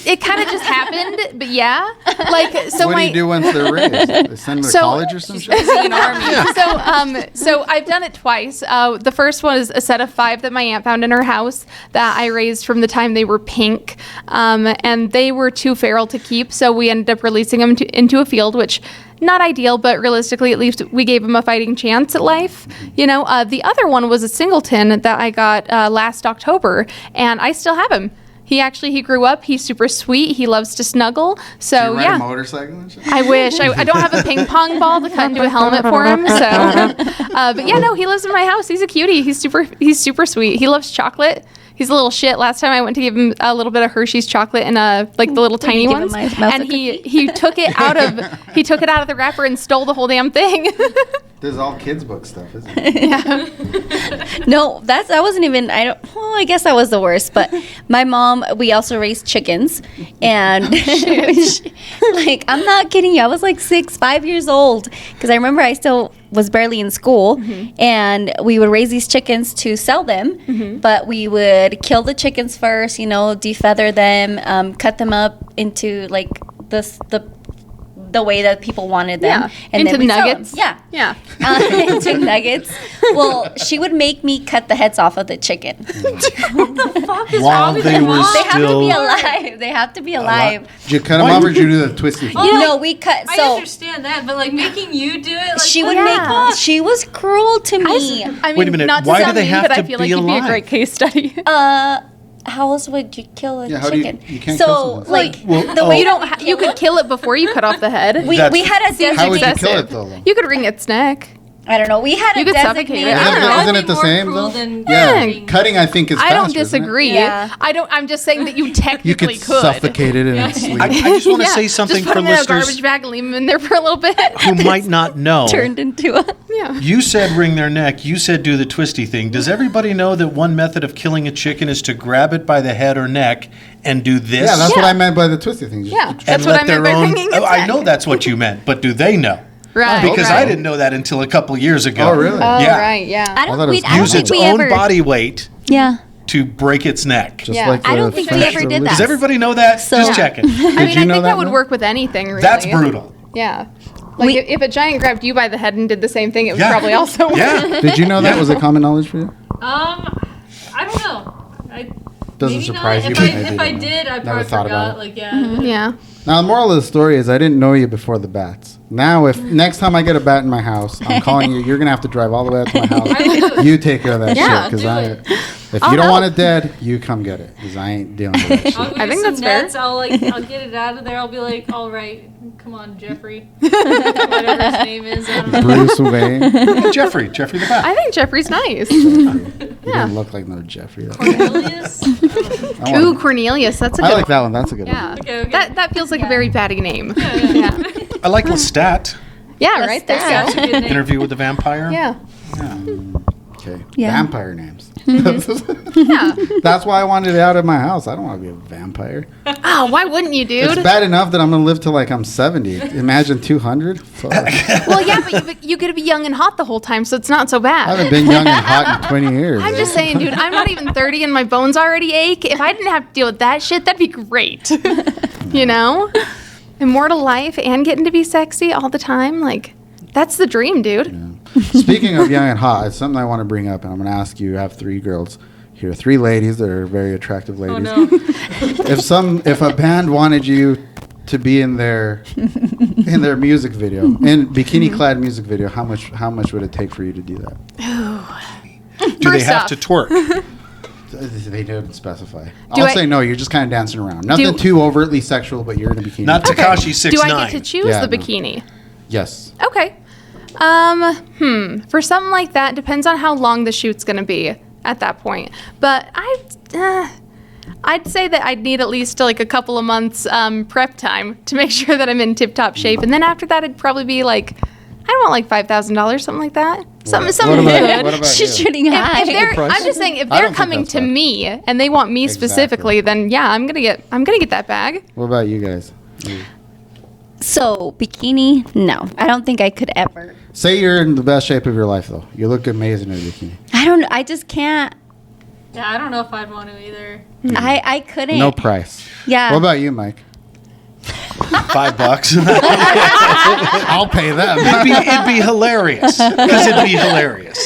It kind of just happened, but yeah. Like so, What do you do once they're raised? They send them to So- college or some shit? So I've done it twice. The first one is a set of 5 that my aunt found in her house that I raised from the time they were pink, and they were too feral to keep. So we ended up releasing them into a field, which not ideal, but realistically, at least we gave them a fighting chance at life. You know, the other one was a singleton that I got last October, and I still have him. He grew up. He's super sweet. He loves to snuggle. So Do you ride yeah. a motorcycle and shit? I wish. I don't have a ping pong ball to cut into a helmet for him. So, but yeah, no, he lives in my house. He's a cutie. He's super sweet. He loves chocolate. He's a little shit. Last time I went to give him a little bit of Hershey's chocolate and like the little tiny give him ones, my mouse and a he took it out of the wrapper and stole the whole damn thing. This is all kids' book stuff, isn't it? No, that wasn't even. I guess that was the worst. But my mom, we also raised chickens, and like I'm not kidding you. I was like 5 years old because I remember I still was barely in school, and we would raise these chickens to sell them. But we would kill the chickens first, defeather them, cut them up into like the the way that people wanted them. Yeah. And Into then we'd sell them. nuggets. Yeah. Yeah. Into nuggets. Well, she would make me cut the heads off of the chicken. What the fuck is While wrong with they your were mom? They have to Still- be alive. They have to be alive. Did you cut them off or did you do the twisty thing? Oh, No, we cut. I So understand that, but like making you do it, like she what would the make. fuck? She was cruel to me. I mean, Wait a minute, not to why do sound they mean, have but I to feel be like you'd be a alive? great case study. How else would you kill a Yeah, how do you- chicken? you can't kill so someone. like Well, the oh. way You don't. You could kill it before you cut off the head. we That's- had a How would you designated. kill it though? You could wring its neck. I don't know. We had You a could suffocate designated. it. I don't know. That'd Isn't be it the more same cruel though? than Yeah, cutting. cutting I think is I faster. don't isn't it? disagree. Yeah. I don't. I'm just saying that you technically You could suffocate it in its sleep. I just want to Yeah, say something just put for them in a listeners garbage bag and leave them in there for a little bit. who might not know. Turned into a. Yeah. You said wring their neck. You said do the twisty thing. Does everybody know that one method of killing a chicken is to grab it by the head or neck and do this? Yeah, that's what Yeah. I meant by the twisty thing. Yeah. and That's what let I meant their by own. wringing its Oh, I neck. know that's what you meant, but do they know? Right. Because right. I didn't know that until a couple years ago. Oh, really? Oh, Yeah. right. Yeah. I I don't. thought it was I don't Use think its we own ever. body weight Yeah. to break its neck. Just Yeah. like I the don't think we French ever did Revolution. that. Does everybody know that? So- Just checking. I mean, you I know think that, that would Mel? work with anything. Really. That's brutal. Yeah. Like We- if a giant grabbed you by the head and did the same thing, it would Yeah. probably also work. Yeah. Did you know that was a common knowledge for you? I don't know. I Doesn't maybe surprise not. you, If but I, maybe if I not. did, I Never probably thought about forgot. it. Like yeah. Yeah. Now, the moral of the story is I didn't know you before the bats. Now, if next time I get a bat in my house, I'm calling you. You're gonna have to drive all the way up to my house. You take care of that Yeah, shit, because do I. it. If I'll you don't help. want it dead, you come get it, because I ain't dealing with that shit. I'll go I get think some that's fair. nets. I'll get it out of there. I'll be like, all right, come on, Jeffrey, whatever his name is. I don't know. Bruce Wayne. Jeffrey the bat. I think Jeffrey's nice. You Yeah. don't look like no Jeffrey. Cornelius. I want- Ooh, Cornelius. That's a good I like that one. That's a good Yeah. one. Okay, okay. That feels like Yeah. a very batty name. Yeah. I like Lestat. Yeah, That's right there. that. That's a good name. Interview with the Vampire. Yeah. Okay. Yeah. Vampire names. Yeah. That's why I wanted it out of my house. I don't want to be a vampire. Oh, why wouldn't you, It's dude? bad enough that I'm going to live till like I'm 70. Imagine 200. Fuck. Well, yeah, but you get to be young and hot the whole time, so it's not so I bad. haven't been young and hot in 20 years. I'm just saying, dude, I'm not even 30 and my bones already ache. If I didn't have to deal with that shit, that'd be great. You know? Immortal life and getting to be sexy all the time. Like, that's the dream, dude. Speaking of young and hot, it's something I want to bring up, and I'm going to ask you. I have 3 girls here, 3 ladies that are very attractive ladies. Oh no. If a band wanted you to be in their music video, in bikini clad music video, how much would it take for you to do that? Do they First have off- to twerk? They didn't specify. Do I'll I- say no. You're just kind of dancing around. Nothing Do- too overtly sexual, but you're in a bikini. Not Tekashi 6ix9ine. Do I get to choose Yeah, the no. bikini? Yes. Okay. For something like that, depends on how long the shoot's going to be at that point. But I'd say that I'd need at least like a couple of months prep time to make sure that I'm in tip-top shape. And then after that, it'd probably be like, I don't want like $5,000, something like that. Something What good. about, what about She's you? shooting high. If they're, price? I'm just saying, if I they're don't think coming that's to bad. me and they want me Exactly. specifically, then yeah, I'm gonna get that bag. What about you guys? So bikini? No, I don't think I could ever. Say you're in the best shape of your life, though. You look amazing in a bikini. I don't. I just can't. Yeah, I don't know if I'd want to either. I couldn't. No price. Yeah. What about you, Mike? $5. I'll pay them. It'd be hilarious. Because it'd be hilarious.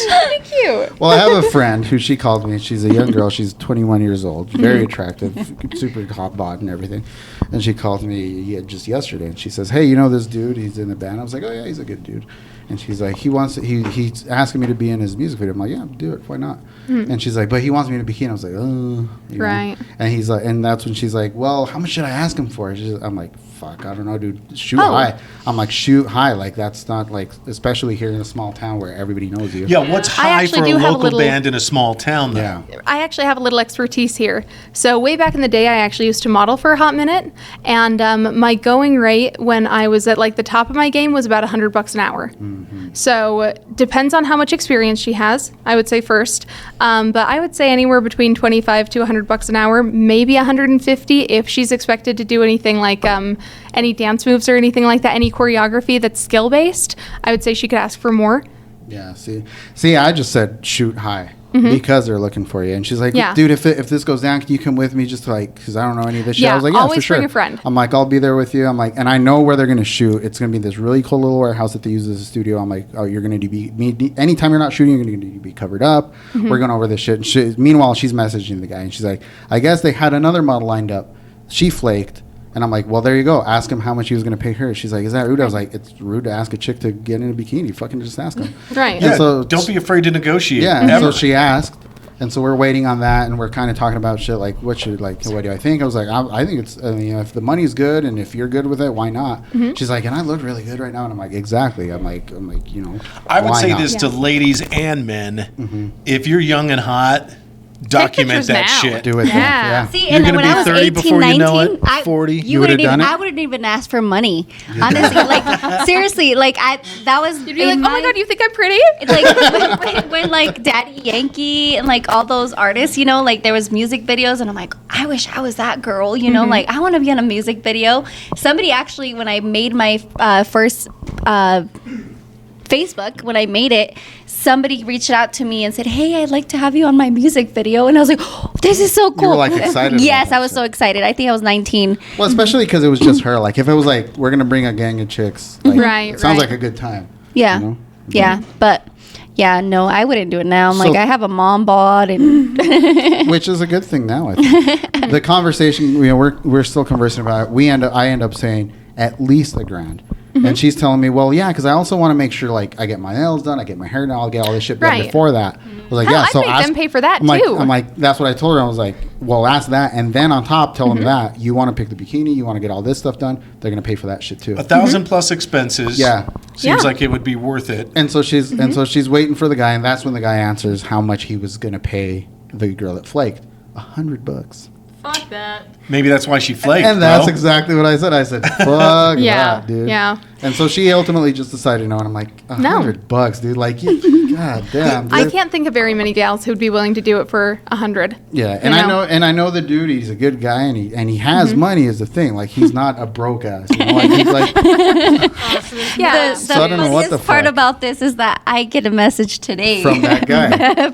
Cute. Well, I have a friend who she called me. She's a young girl. She's 21 years old. Very attractive, super hot bod and everything. And she called me just yesterday, and she says, "Hey, you know this dude? He's in the band." I was like, "Oh yeah, he's a good dude." And she's like, he's asking me to be in his music video. I'm like, "Yeah, do it. Why not?" And she's like, "But he wants me in a bikini." I was like, "Oh, you know." Right. And he's like, and that's when she's like, "Well, how much should I ask him for?" I'm like, "Fuck, I don't know, dude. Shoot Oh. high." I'm like, "Shoot high. Like that's not like, especially here in a small town where everybody knows you." Yeah, what's I high actually for a do have a local little- band in a small town, though? Yeah. I actually have a little expertise here. So way back in the day, I actually used to model for a hot minute, and my going rate when I was at like the top of my game was about $100 an hour. So depends on how much experience she has. I would say first, but I would say anywhere between $25 to $100 an hour, maybe 150 if she's expected to do anything like any dance moves or anything like that, any choreography that's skill based. I would say she could ask for more. Yeah, see, I just said shoot high. because they're looking for you. And she's like, dude, if this goes down, can you come with me just to like, because I don't know any of this shit. I was like, yeah, always for sure. bring a friend. I'm like, I'll be there with you. I'm like, and I know where they're going to shoot. It's going to be this really cool little warehouse that they use as a studio. I'm like, oh, you're going to be, anytime you're not shooting, you're going to be covered up. We're going over this shit. And meanwhile, she's messaging the guy and she's like, I guess they had another model lined up. She flaked. And I'm like, well, there you go. Ask him how much he was going to pay her. She's like, is that rude? I was like, it's rude to ask a chick to get in a bikini. Fucking just ask him. Right. Yeah, so don't be afraid to negotiate. Yeah, and so she asked. And so we're waiting on that, and we're kind of talking about shit like, what do I think? I was like, I think it's, if the money's good and if you're good with it, why not? She's like, and I look really good right now. And I'm like, exactly. I'm like, I would say not? this to ladies and men. If you're young and hot, document pictures that now. shit. Do it. Yeah. See, You're and then gonna when be I was 30 18, before 19, you know it, 40. You would've done it? I wouldn't even ask for money. Honestly, like seriously, like that was. You'd be like, oh my God, you think I'm pretty? Like when like Daddy Yankee and like all those artists, like there was music videos, and I'm like, I wish I was that girl, like I want to be in a music video. Somebody actually, when I made my first Facebook, when I made it, somebody reached out to me and said, hey, I'd like to have you on my music video. And I was like, oh, this is so cool. You were like excited. Yes, about I was so excited. I think I was 19. Well, especially because it was just her. Like if it was like, we're going to bring a gang of chicks. Like, Right, it sounds right. like a good time. Yeah. Yeah. But yeah, no, I wouldn't do it now. I'm like, I have a mom bod, and which is a good thing now, I think. The conversation, we're still conversing about it. I end up saying at least $1,000. And she's telling me, well, yeah, because I also want to make sure, like, I get my nails done, I get my hair done, I'll get all this shit done before that. I was like, Hell, yeah, I'd so make them pay for that, I'm too. I'm like, that's what I told her. I was like, well, ask that, and then on top, tell them that you want to pick the bikini, you want to get all this stuff done. They're gonna pay for that shit too. 1,000 plus expenses. Yeah. Seems like it would be worth it. And so she's waiting for the guy, and that's when the guy answers how much he was gonna pay the girl that flaked. $100. Fuck that. Maybe that's why she flaked. And that's bro. exactly what I said. I said, fuck Yeah, that, dude. yeah. And so she ultimately just decided no, and I'm like, $100, dude. Like, god damn. Dude. I can't think of very many gals who'd be willing to do it for $100. Yeah, and I know the dude. He's a good guy, and he has money is the thing. Like he's not a broke ass. Like he's like, Yeah. The So I don't know what the funniest part fuck. about this is that I get a message today from that guy.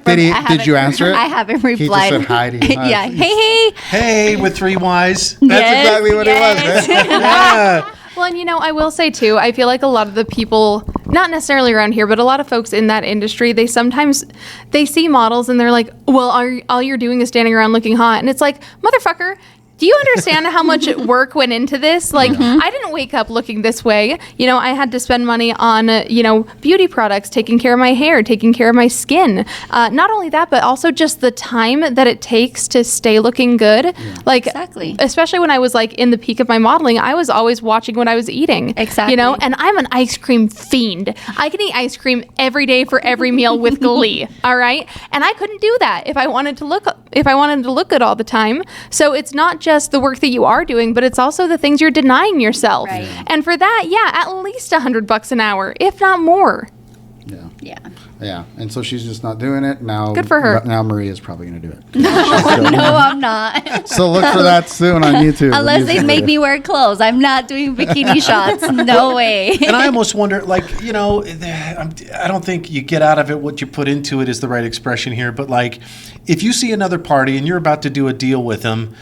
Did you answer it? I haven't He just replied. said hi to you. Hi. Yeah. Hey. Hey, with 3 Ys. That's Yes, exactly what yes. it was, man. Yeah. Well, and I will say too, I feel like a lot of the people, not necessarily around here, but a lot of folks in that industry, they see models and they're like, well, all you're doing is standing around looking hot. And it's like, motherfucker, do you understand how much work went into this? Like, I didn't wake up looking this way. I had to spend money on, beauty products, taking care of my hair, taking care of my skin. Not only that, but also just the time that it takes to stay looking good. Yeah. Like, Exactly. Especially when I was like in the peak of my modeling, I was always watching what I was eating. Exactly. And I'm an ice cream fiend. I can eat ice cream every day for every meal with glee. All right. And I couldn't do that if I wanted to look good all the time. So it's not just the work that you are doing, but it's also the things you're denying yourself. Right. And for that, at least $100 an hour, if not more. Yeah. Yeah, and so she's just not doing it now. Good for her. Now Maria's probably gonna do it. No, I'm not. So look for that soon on YouTube. Unless they make me wear clothes, I'm not doing bikini shots. No way. And I almost wonder, like, I don't think you get out of it what you put into it is the right expression here. But like, if you see another party and you're about to do a deal with them,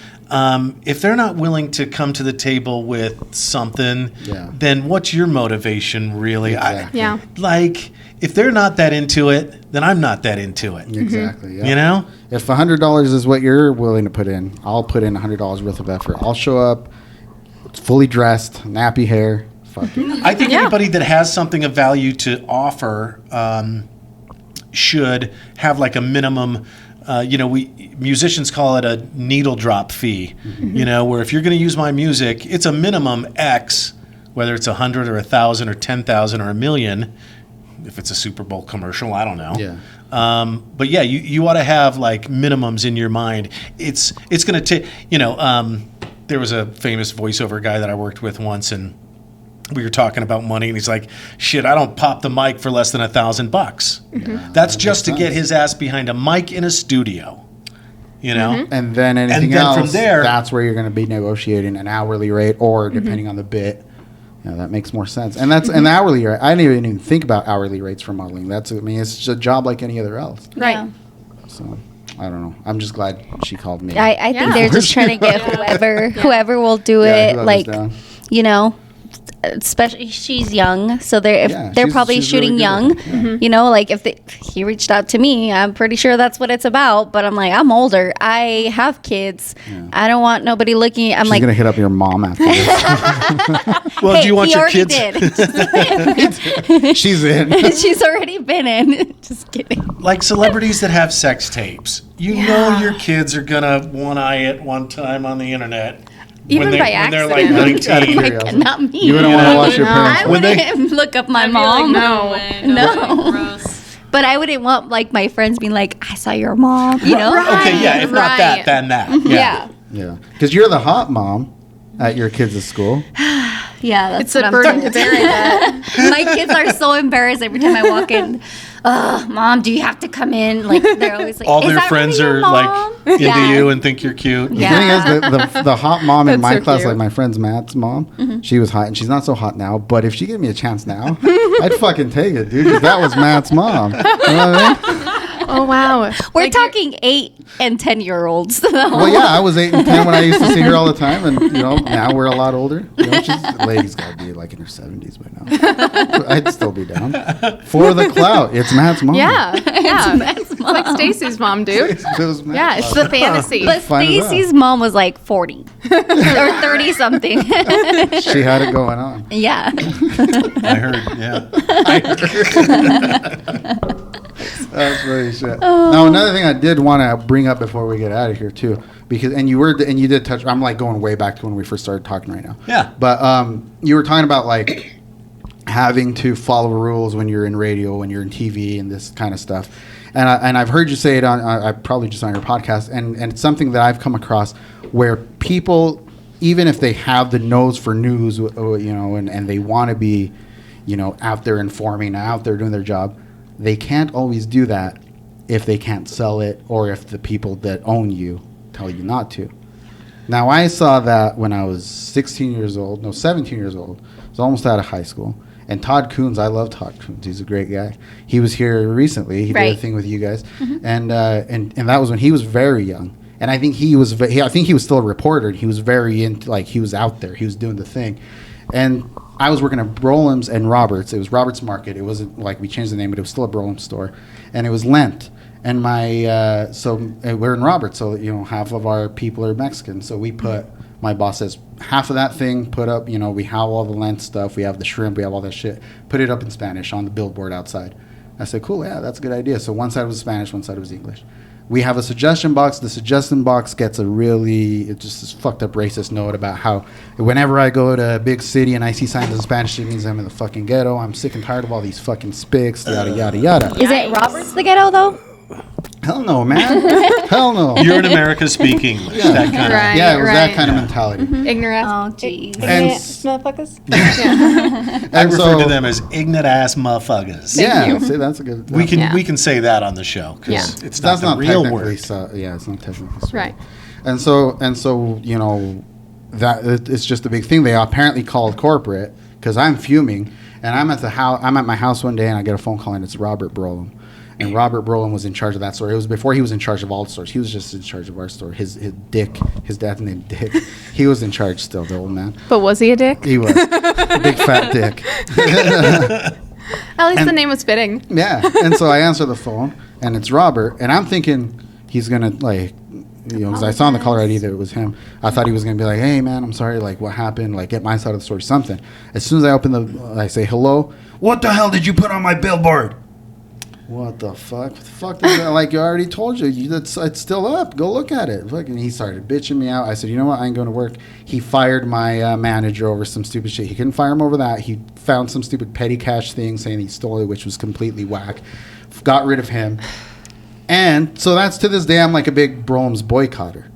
if they're not willing to come to the table with something, then what's your motivation really? Exactly. If they're not that into it, then I'm not that into it. Exactly. Yeah. You know? If $100 is what you're willing to put in, I'll put in $100 worth of effort. I'll show up fully dressed, nappy hair. Fuck it. I think anybody that has something of value to offer should have like a minimum. Musicians call it a needle drop fee. Where if you're going to use my music, it's a minimum X, whether it's 100 or 1,000 or 10,000 or 1,000,000. If it's a Super Bowl commercial, I don't know. Yeah. But yeah, you ought to have like minimums in your mind. It's going to take. There was a famous voiceover guy that I worked with once, and we were talking about money, and he's like, "Shit, I don't pop the mic for less than $1,000. Yeah, That's that just to makes get sense. his ass behind a mic in a studio." And then anything then else, from there, that's where you're going to be negotiating an hourly rate, or depending on the bit. Yeah, that makes more sense. And that's an hourly rate. I didn't even think about hourly rates for modeling. It's just a job like any other else. Right. Yeah. So I don't know. I'm just glad she called me. I think Yeah. they're just trying to get whoever will do Yeah, it. whoever's Like, down. you know, especially she's young, so they're she's probably really shooting good young. at it. Yeah. You know, like if he reached out to me, I'm pretty sure that's what it's about. But I'm like, I'm older. I have kids. Yeah. I don't want nobody looking. I'm She's like, gonna hit up your mom after this. Well, hey, do you want he your already kids? did. She's in. She's already been in. Just kidding. Like celebrities that have sex tapes. You know your kids are gonna one eye it one time on the internet. Even by when they're like accident. 19. Curiosity. Not me. You wouldn't want to watch your No. parents. I When they- wouldn't look up my I'd be like, mom. no way. No. Way, gross. But I wouldn't want like my friends being like, I saw your mom. You know? Okay, yeah, if not that, Right. then that. Yeah. Yeah, because you're the hot mom at your kids' school. Yeah, that's It's a what I'm burden to told. bear that. My kids are so embarrassed every time I walk in. Mom, do you have to come in? Like they're always like, All "Is their that friends really are your mom?" like into Yeah. you and think you're cute. Yeah. The thing is, the hot mom in That's my so class, cute. like my friend's Matt's mom, Mm-hmm. she was hot, and she's not so hot now. But if she gave me a chance now, I'd fucking take it, dude. 'Cause that was Matt's mom. You know what I mean? Oh wow. We're Like, you're- talking 8 and 10-year-olds. Well, yeah, I was 8 and 10 when I used to see her all the time, and now we're a lot older. Lady's got to be like in her 70s by now. I'd still be down for the clout. It's Matt's mom. Yeah. Yeah. Matt's It's like Stacy's mom, dude. It was Matt's Yeah, it's mom. the fantasy. But Fine as Stacy's mom was like 40 or 30 something. She had it going on. Yeah. I heard, yeah. I heard. That's really shit. Now, another thing I did want to bring up before we get out of here too, because you did touch. I'm like going way back to when we first started talking right now. Yeah. But you were talking about like having to follow rules when you're in radio, when you're in TV, and this kind of stuff. And I've heard you say it on I probably just on your podcast, and it's something that I've come across where people, even if they have the nose for news, and they want to be, out there informing, out there doing their job, they can't always do that if they can't sell it or if the people that own you tell you not to. Now, I saw that when I was 17 years old. I was almost out of high school. And Todd Coons, I love Todd Coons. He's a great guy. He was here recently. He did a Right. thing with you guys. And that was when he was very young. And I think he was still a reporter. And he was very into, like, he was out there. He was doing the thing. And I was working at Brolam's and Roberts. It was Roberts Market. It wasn't like we changed the name, but it was still a Brolam store. And it was Lent. And we're in Roberts, so half of our people are Mexican. So we put, my boss says, half of that thing put up, we have all the Lent stuff, we have the shrimp, we have all that shit. Put it up in Spanish on the billboard outside. I said, cool, yeah, that's a good idea. So one side was Spanish, one side was English. We have a suggestion box. The suggestion box gets it's just this fucked up racist note about how whenever I go to a big city and I see signs in Spanish, it means I'm in the fucking ghetto. I'm sick and tired of all these fucking spics, yada, yada, yada. Is it Roberts the ghetto though? Hell no, man. Hell no. You're in America, speak English. Yeah. That kind Right. Yeah, it was that right. kind of mentality. Ignorant. Oh, jeez. And motherfuckers. I and refer so, to them as ignorant ass motherfuckers. yeah, you. see, that's a good. We can Yeah. we can say that on the show because Yeah. it's not That's the not real technically word. so. Yeah, it's not technically so. Right. And so that it's just a big thing. They apparently called corporate because I'm fuming, and I'm at my house one day, and I get a phone call, and it's Robert Brolam. And Robert Brolam was in charge of that store. It was before he was in charge of all the stores. He was just in charge of our store. His dad's named Dick. He was in charge still, the old man. But was he a dick? He was. Big fat dick. At least And- the name was fitting. Yeah. And so I answer the phone, and it's Robert, and I'm thinking he's going to, because I saw on the caller ID that it was him. I thought he was going to be like, hey, man, I'm sorry, like, what happened? Like, get my side of the story, something. As soon as I say, hello, what the hell did you put on my billboard? What the fuck? What the fuck is that? Like, you already told you. It's still up. Go look at it. Fucking, he started bitching me out. I said, you know what? I ain't going to work. He fired my manager over some stupid shit. He couldn't fire him over that. He found some stupid petty cash thing saying he stole it, which was completely whack. Got rid of him. And so that's to this day, I'm like a big Brolam's boycotter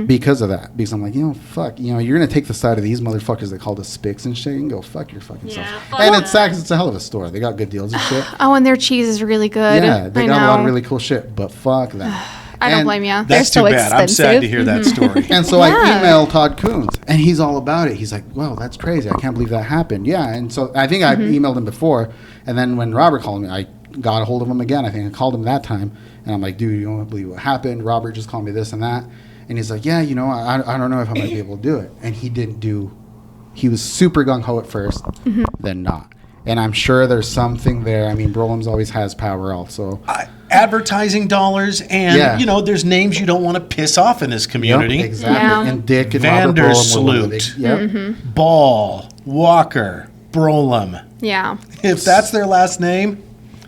because of that. Because I'm like, fuck, you're going to take the side of these motherfuckers that called us spics and shit. You can go fuck your fucking Yeah, self. fuck And that. it's a hell of a store. They got good deals and shit. Oh, and their cheese is really good. Yeah, they I got a know. lot of really cool shit, but fuck that. I don't And- blame you. That's so too bad. I'm sad expensive. to hear that story. And so Yeah. I emailed Todd Coons, and he's all about it. He's like, wow, that's crazy. I can't believe that happened. Yeah, and so I think I emailed him before, and then when Robert called me, I got a hold of him again. I think I called him that time, and I'm like, dude, you don't believe what happened. Robert just called me this and that. And he's like, yeah, you know, I don't know if I'm going to be able to do it. And he was super gung-ho at first, then not. And I'm sure there's something there. I mean, Brolem's always has power also. Advertising dollars, and, you know, there's names you don't want to piss off in this community. Yep, exactly. Yeah. And Dick and Robert Brolem were one of the big, Vandersloot, Ball, Walker, Brolem. Yeah. If that's their last name,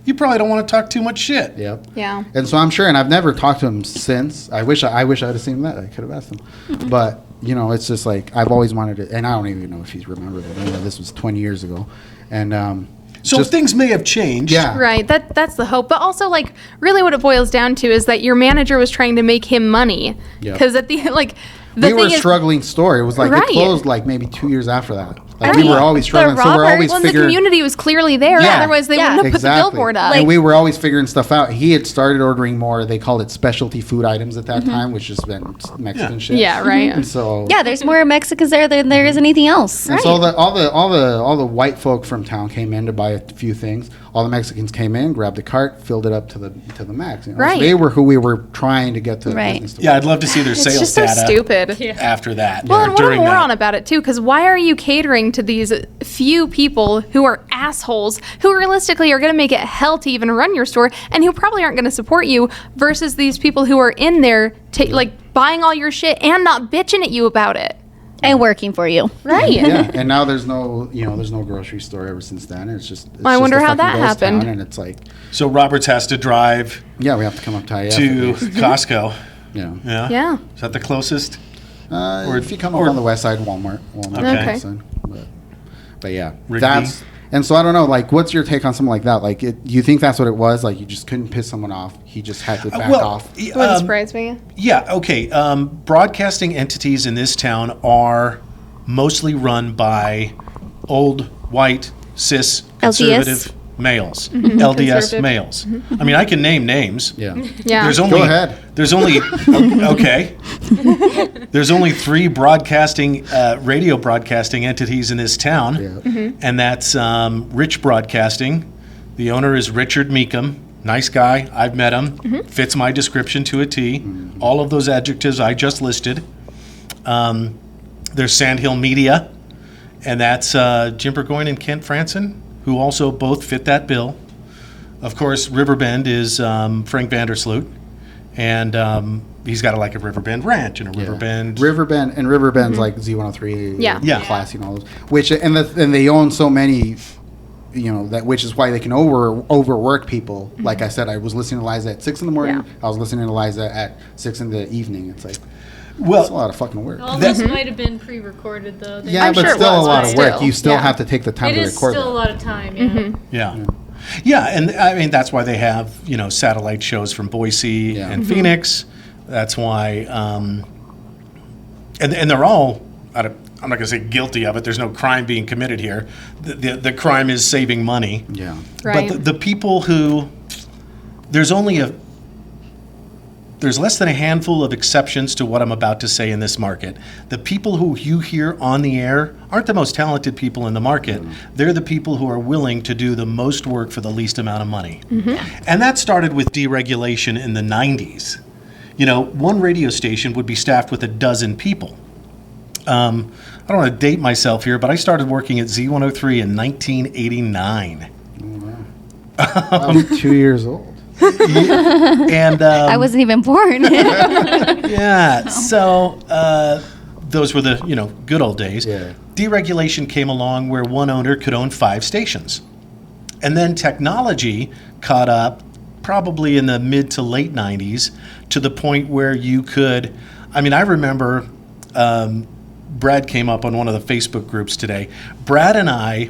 you probably don't want to talk too much shit. Yep. Yeah. And so I'm sure, and I've never talked to him since. I wish I'd have seen that. I could have asked him. But, you know, it's just like, I've always wanted to, and I don't even know if he's remembered it. You know, this was 20 years ago. And, so things may have changed. Yeah. Right. That's the hope. But also, like, really what it boils down to is that your manager was trying to make him money. Yep. Because at the, like, we were a struggling store. It was like, Right. it closed like maybe 2 years after that. Like, Right. we were always struggling. So we're always well, the figuring. community was clearly there. Yeah. Otherwise, they wouldn't have put the billboard up. And we were always figuring stuff out. He had started ordering more. They called it specialty food items at that time, which just meant Mexican shit. Yeah, right. And so Yeah, there's more Mexicans there than there is anything else. And so all the white folk from town came in to buy a few things. All the Mexicans came in, grabbed the cart, filled it up to the max. You know? Right. So they were who we were trying to get to. Right. Business to Yeah, I'd love to see their It's sales just so data stupid. after that. Well, or and what a during moron that. about it, too, because why are you catering to these few people who are assholes, who realistically are going to make it hell to even run your store, and who probably aren't going to support you, versus these people who are in there, like, buying all your shit and not bitching at you about it. And working for you. Right. Yeah, and now there's no grocery store ever since then. It's just. I just wonder a how fucking that ghost happened. town, and it's like, So Roberts has to drive yeah, we have to come up to IF. to Costco. Yeah. Yeah. Yeah. Is that the closest? Or if you come up on the west side, Walmart. Okay. West side. But yeah, Rigby. and so I don't know. Like, what's your take on something like that? Like, you think that's what it was? Like, you just couldn't piss someone off. He just had to back off. Wouldn't surprise me. Yeah, okay. Broadcasting entities in this town are mostly run by old, white, cis, conservative males. LDS Conservative. males. I mean, I can name names. Yeah. Yeah. There's only, Go ahead. There's only, okay. There's only 3 radio broadcasting entities in this town. Yeah. And that's Rich Broadcasting. The owner is Richard Meekum. Nice guy. I've met him. Fits my description to a T. All of those adjectives I just listed. There's Sandhill Media, and that's Jim Burgoyne and Kent Franson, who also both fit that bill. Of course, Riverbend is Frank Vandersloot, and he's got a Riverbend Ranch and a Riverbend. Riverbend's like Z103, Yeah. Classy and all those. Which and they own so many, you know, that which is why they can overwork people. Like I said, I was listening to Liza at 6 in the morning. Yeah. I was listening to Liza at 6 in the evening. It's like, Well, that's a lot of fucking work. All this might have been pre-recorded though. Yeah, I'm but sure it still was, a lot but of work. still, You still yeah. have to take the time It to is record still that. a lot of time. Yeah. Yeah, and I mean that's why they have satellite shows from Boise and Phoenix. That's why, and they're all. I'm not going to say guilty of it. There's no crime being committed here. The crime is saving money. Yeah. Right. But the people who there's less than a handful of exceptions to what I'm about to say in this market. The people who you hear on the air aren't the most talented people in the market. They're the people who are willing to do the most work for the least amount of money. And that started with deregulation in the 90s. You know, one radio station would be staffed with 12 people. I don't want to date myself here, but I started working at Z103 in 1989. I was 2 years old. And I wasn't even born. yeah, so those were the good old days. Yeah. Deregulation came along where one owner could own 5 stations, and then technology caught up probably in the mid to late 90s to the point where you could. I mean, I remember Brad came up on one of the Facebook groups today. Brad and I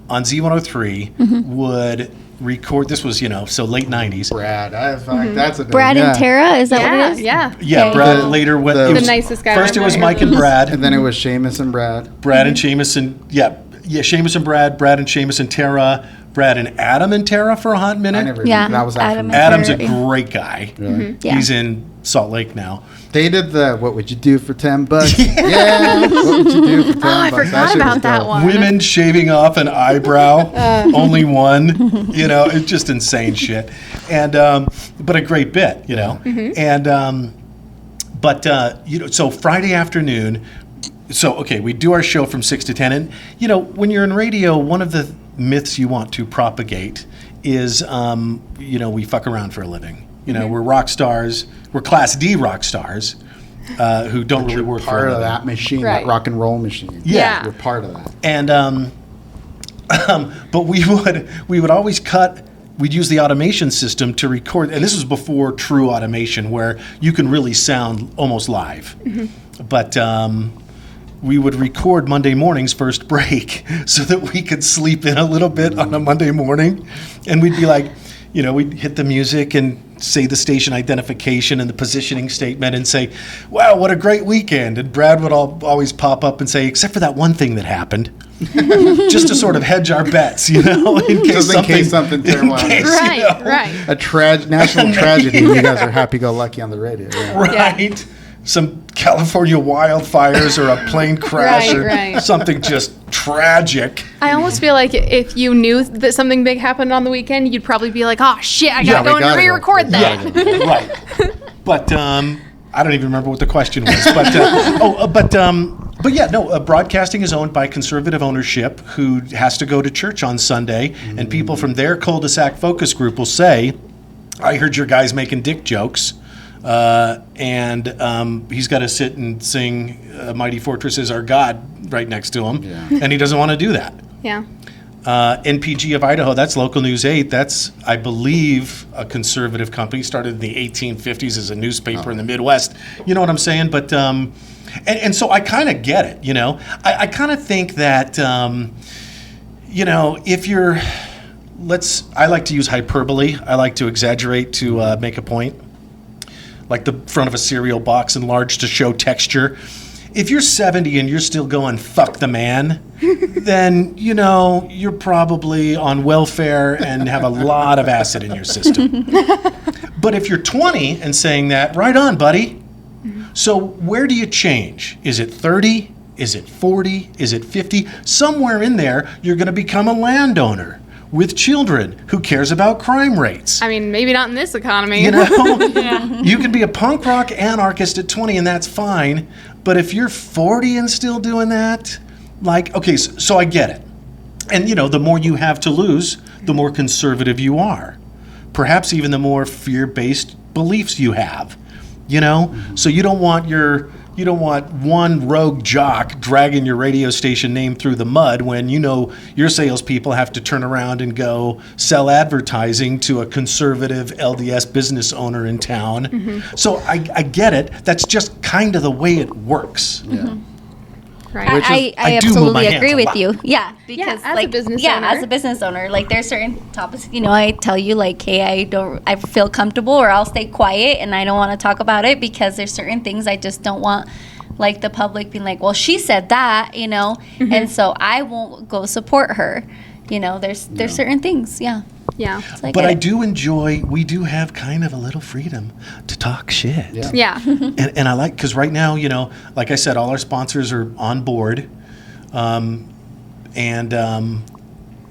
on Z103 would record. This was so late 90s. Brad, that's a name. Brad Yeah. and Tara, is that what Yeah, it is? yeah. Yeah, Okay. Brad later went. The it was- nicest guy First, it I've was ever Mike heard. and Brad. And then it was Seamus and Brad. Brad and Seamus and Seamus and Brad and Seamus and Tara, Brad and Tara for a hot minute. I never. Yeah, That was after Adam me. and Adam's a Tara. great guy. Really? Yeah. He's in Salt Lake now. They did the "What would you do for $10?" Yeah, what would you do for $10? I forgot shit was about that dope. one. Women shaving off an eyebrow, only one. You know, it's just insane shit. And but a great bit, you know. And but you know, so Friday afternoon. So okay, we do our show from 6 to 10, and you know, when you're in radio, one of the myths you want to propagate is, you know, we fuck around for a living. You know, we're rock stars. We're Class D rock stars who don't really work for a Part of living. that machine, Right. that rock and roll machine. Yeah. You're part of that. And but we would always cut. We'd use the automation system to record, and this was before true automation, where you can really sound almost live. But we would record Monday morning's first break so that we could sleep in a little bit on a Monday morning, and we'd be like, you know, we'd hit the music and say the station identification and the positioning statement and say, wow, what a great weekend. And Brad would always pop up and say, except for that one thing that happened. Just to sort of hedge our bets, you know, in case something terrible happens. Right, right. A national tragedy, and you guys are happy-go-lucky on the radio. Yeah. Right. Some California wildfires or a plane crash Right, or right. something just tragic. I almost feel like if you knew that something big happened on the weekend, you'd probably be like, oh shit, I gotta we go and gotta go. re-record We that. gotta go. Right. But I don't even remember what the question was. But yeah, no, broadcasting is owned by conservative ownership who has to go to church on Sunday, and people from their cul-de-sac focus group will say, I heard your guys making dick jokes. And he's got to sit and sing Mighty Fortress is Our God right next to him. Yeah. And he doesn't want to do that. Yeah. NPG of Idaho, that's Local News 8. That's, I believe, a conservative company. Started in the 1850s as a newspaper in the Midwest. You know what I'm saying? But, and so I kind of get it, you know. I kind of think that, you know, if you're, I like to use hyperbole. I like to exaggerate to make a point. Like the front of a cereal box enlarged to show texture. If you're 70 and you're still going, fuck the man, then, you know, you're probably on welfare and have a lot of acid in your system. But if you're 20 and saying that, right on, buddy. So where do you change? Is it 30? Is it 40? Is it 50? Somewhere in there, you're going to become a landowner with children who cares about crime rates. I mean, maybe not in this economy. You know, you can be a punk rock anarchist at 20 and that's fine. But if you're 40 and still doing that, like, okay, so I get it. And, you know, the more you have to lose, the more conservative you are. Perhaps even the more fear-based beliefs you have, you know? So you don't want one rogue jock dragging your radio station name through the mud when you know your salespeople have to turn around and go sell advertising to a conservative LDS business owner in town. So I get it. That's just kind of the way it works. Yeah. Right. I I do move my absolutely hands agree a with lot. you. Yeah, because as a like business yeah, owner. as a business owner, like there's certain topics, you know, I tell you like, hey, I feel comfortable or I'll stay quiet and I don't want to talk about it because there's certain things I just don't want like the public being like, well, she said that, you know, and so I won't go support her. You know, there's certain things, yeah. Yeah. So But get I it. do enjoy, we do have kind of a little freedom to talk shit. Yeah. Yeah. And I like, because right now, you know, like I said, all our sponsors are on board. And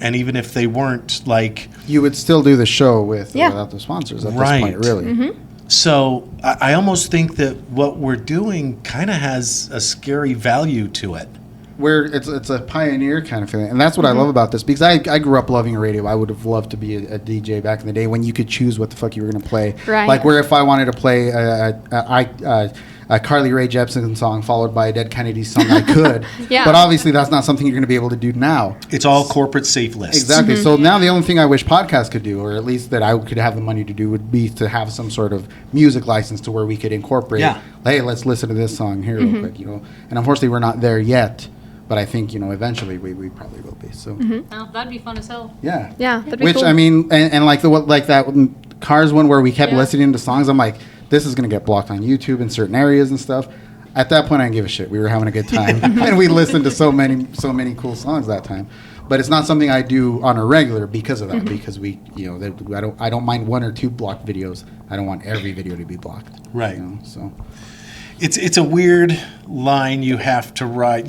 even if they weren't, like, You would still do the show with or Yeah. without the sponsors at Right. this point, really. so I almost think that what we're doing kind of has a scary value to it. Where it's a pioneer kind of feeling, and that's what I love about this, because I grew up loving radio. I would have loved to be a DJ back in the day when you could choose what the fuck you were going to play. Right. Like where if I wanted to play a Carly Rae Jepsen song followed by a Dead Kennedys song, I could. Yeah. But obviously that's not something you're going to be able to do now. It's all corporate safe lists. Exactly. So now the only thing I wish podcasts could do, or at least that I could have the money to do, would be to have some sort of music license to where we could incorporate. Yeah. Hey, let's listen to this song here real quick, you know. And unfortunately, we're not there yet. But I think, you know, eventually we probably will be. So Oh, that'd be fun as hell. yeah. Yeah. That'd be Which cool. I mean, and like that Cars one where we kept Yeah. listening to songs. I'm like, this is gonna get blocked on YouTube in certain areas and stuff. At that point, I didn't give a shit. We were having a good time, and we listened to so many cool songs that time. But it's not something I do on a regular because of that. Because we, I don't mind 1 or 2 blocked videos. I don't want every video to be blocked. Right. So It's a weird line you have to write.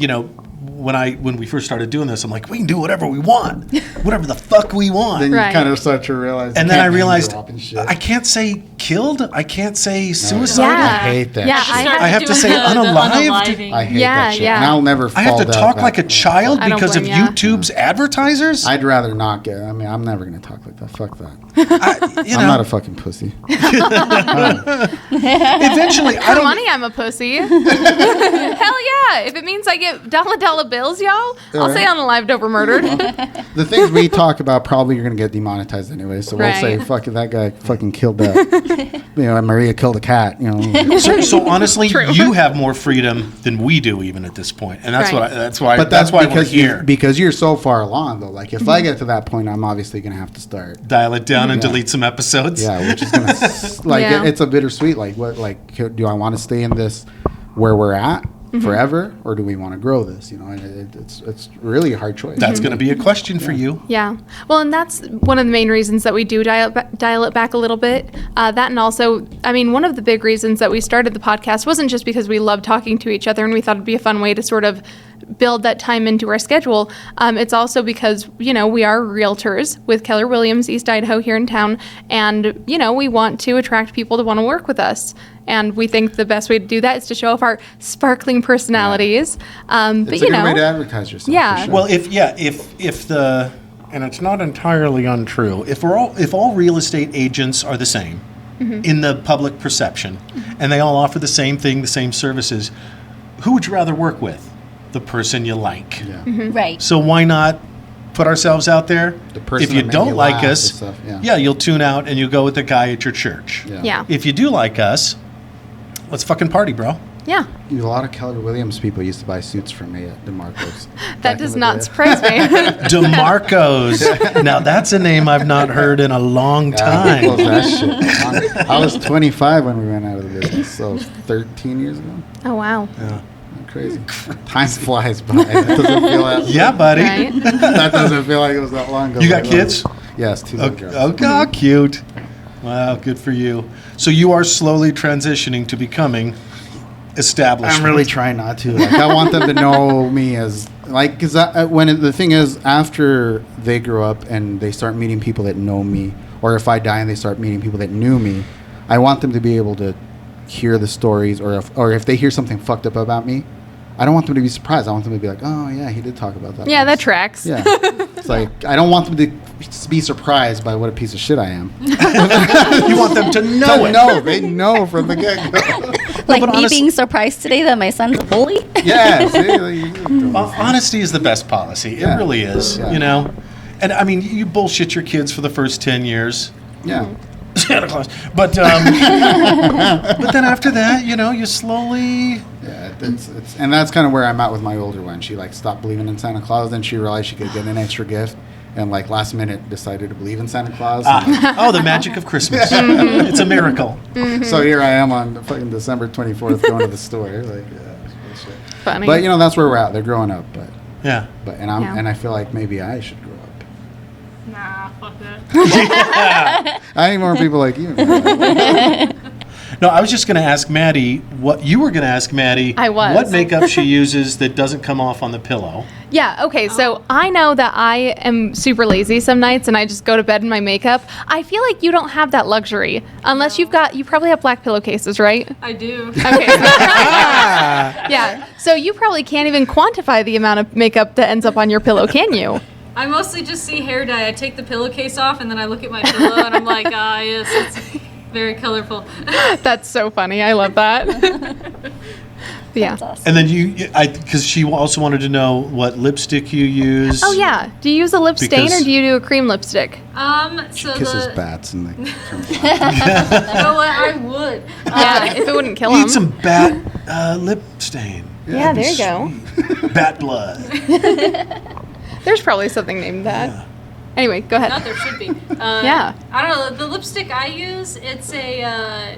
When we first started doing this, I'm like, we can do whatever we want, whatever the fuck we want. then you Right. kind of start to realize. And you then I can't name realized drop and shit. I can't say killed. I can't say suicidal. Yeah. I hate that. Yeah, shit. I have to say unalived. I hate Yeah, that shit. yeah. And I'll never fall I have to that talk back. like a child I don't because of blame ya. YouTube's advertisers. I'd rather not get. I mean, I'm never gonna talk like that. Fuck that. I'm not a fucking pussy. Eventually, I For don't. money, I'm a pussy. Hell yeah! If it means I get dollar bills, y'all, I'll say unalived over murdered. The things we talk about probably you're gonna get demonetized anyway. So we'll say, Right. "Fuck it, that guy fucking killed that." Maria killed a cat. So honestly, you have more freedom than we do, even at this point, and that's Right. what. That's why. But that's why I want to because hear. because you're so far along though. Like if I get to that point, I'm obviously gonna have to start. Dial it down and Yeah. delete some episodes. Yeah, which is gonna Yeah. it's a bittersweet. Like what? Like do I want to stay in this where we're at forever, or do we want to grow this? It's really a hard choice. That's going to be a question for you. Yeah. Well, and that's one of the main reasons that we do dial it back a little bit. That and also, I mean, one of the big reasons that we started the podcast wasn't just because we love talking to each other and we thought it'd be a fun way to sort of build that time into our schedule. It's also because, we are realtors with Keller Williams, East Idaho here in town. And, we want to attract people to want to work with us. And we think the best way to do that is to show off our sparkling personalities. But, It's a good way to advertise yourself. Yeah. For sure. Well, if the and it's not entirely untrue. If all real estate agents are the same in the public perception, and they all offer the same thing, the same services, who would you rather work with? The person you like. Yeah. Right. So why not put ourselves out there? The person if you that made don't you like laugh and us, stuff, yeah. you'll tune out and you'll go with the guy at your church. Yeah. If you do like us, let's fucking party, bro. Yeah. A lot of Keller Williams people used to buy suits from me at DeMarco's. That does not surprise me. DeMarco's. Now that's a name I've not heard in a long Close time. that shit. I was 25 when we went out of the business, so 13 years ago. Oh, wow. Crazy. Time flies by. That doesn't feel that. Yeah, buddy. Right? That doesn't feel like it was that long ago. You got Like, kids? Yes, 2 little Okay, girls. okay, how cute. Wow, good for you. So you are slowly transitioning to becoming established. I'm really trying not to. Like, I want them to know me as because the thing is, after they grow up and they start meeting people that know me, or if I die and they start meeting people that knew me, I want them to be able to hear the stories, or if they hear something fucked up about me, I don't want them to be surprised. I want them to be like, oh yeah, he did talk about that. Yeah, once." that tracks. Yeah, it's like I don't want them to be surprised by what a piece of shit I am. You want them to know it. No, they know from the get go. Like but me honest- being surprised today that my son's a bully. Yeah, see, Honesty is the best policy. It Yeah. really is, Yeah. And I mean, you bullshit your kids for the first 10 years. yeah. Santa Claus. But but then after that, you slowly. Yeah, it's and that's kind of where I'm at with my older one. She stopped believing in Santa Claus, then she realized she could get an extra gift, and last minute decided to believe in Santa Claus. Oh, the magic of Christmas. It's a miracle. So here I am on fucking December 24th going to the store. Bullshit. Funny. But that's where we're at. They're growing up, Yeah. and Yeah. I feel like maybe I should grow up. Nah, fuck that. I need more people like you. No, I was just going to ask Maddie what you were going to ask Maddie. I was. What makeup she uses that doesn't come off on the pillow. Yeah, okay, so I know that I am super lazy some nights and I just go to bed in my makeup. I feel like you don't have that luxury unless you probably have black pillowcases, right? I do. Okay. Yeah, so you probably can't even quantify the amount of makeup that ends up on your pillow, can you? I mostly just see hair dye. I take the pillowcase off and then I look at my pillow and I'm like, yes, it's very colorful. That's so funny. I love that. Yeah. That's awesome. And then because she also wanted to know what lipstick you use. Oh, yeah. Do you use a lip stain or Because- do you do a cream lipstick? So Kisses the bats and you know what, I would. Yeah, if it wouldn't kill Need them. some bat lip stain. Yeah, there you go. Bat blood. There's probably something named that. Anyway, go ahead. Not there should be. Yeah. I don't know. The lipstick I use, it's a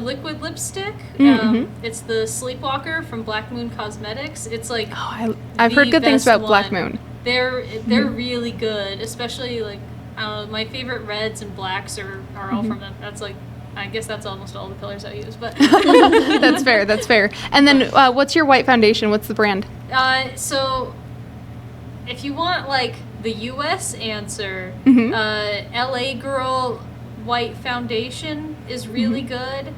liquid lipstick. It's the Sleepwalker from Black Moon Cosmetics. It's like I've heard the good things best about Black one. Moon. they're really good, especially like my favorite reds and blacks are all from them. That's like, I guess that's almost all the colors I use, but That's fair. And then what's your white foundation? What's the brand? so if you want like the US answer, LA Girl white foundation is really good.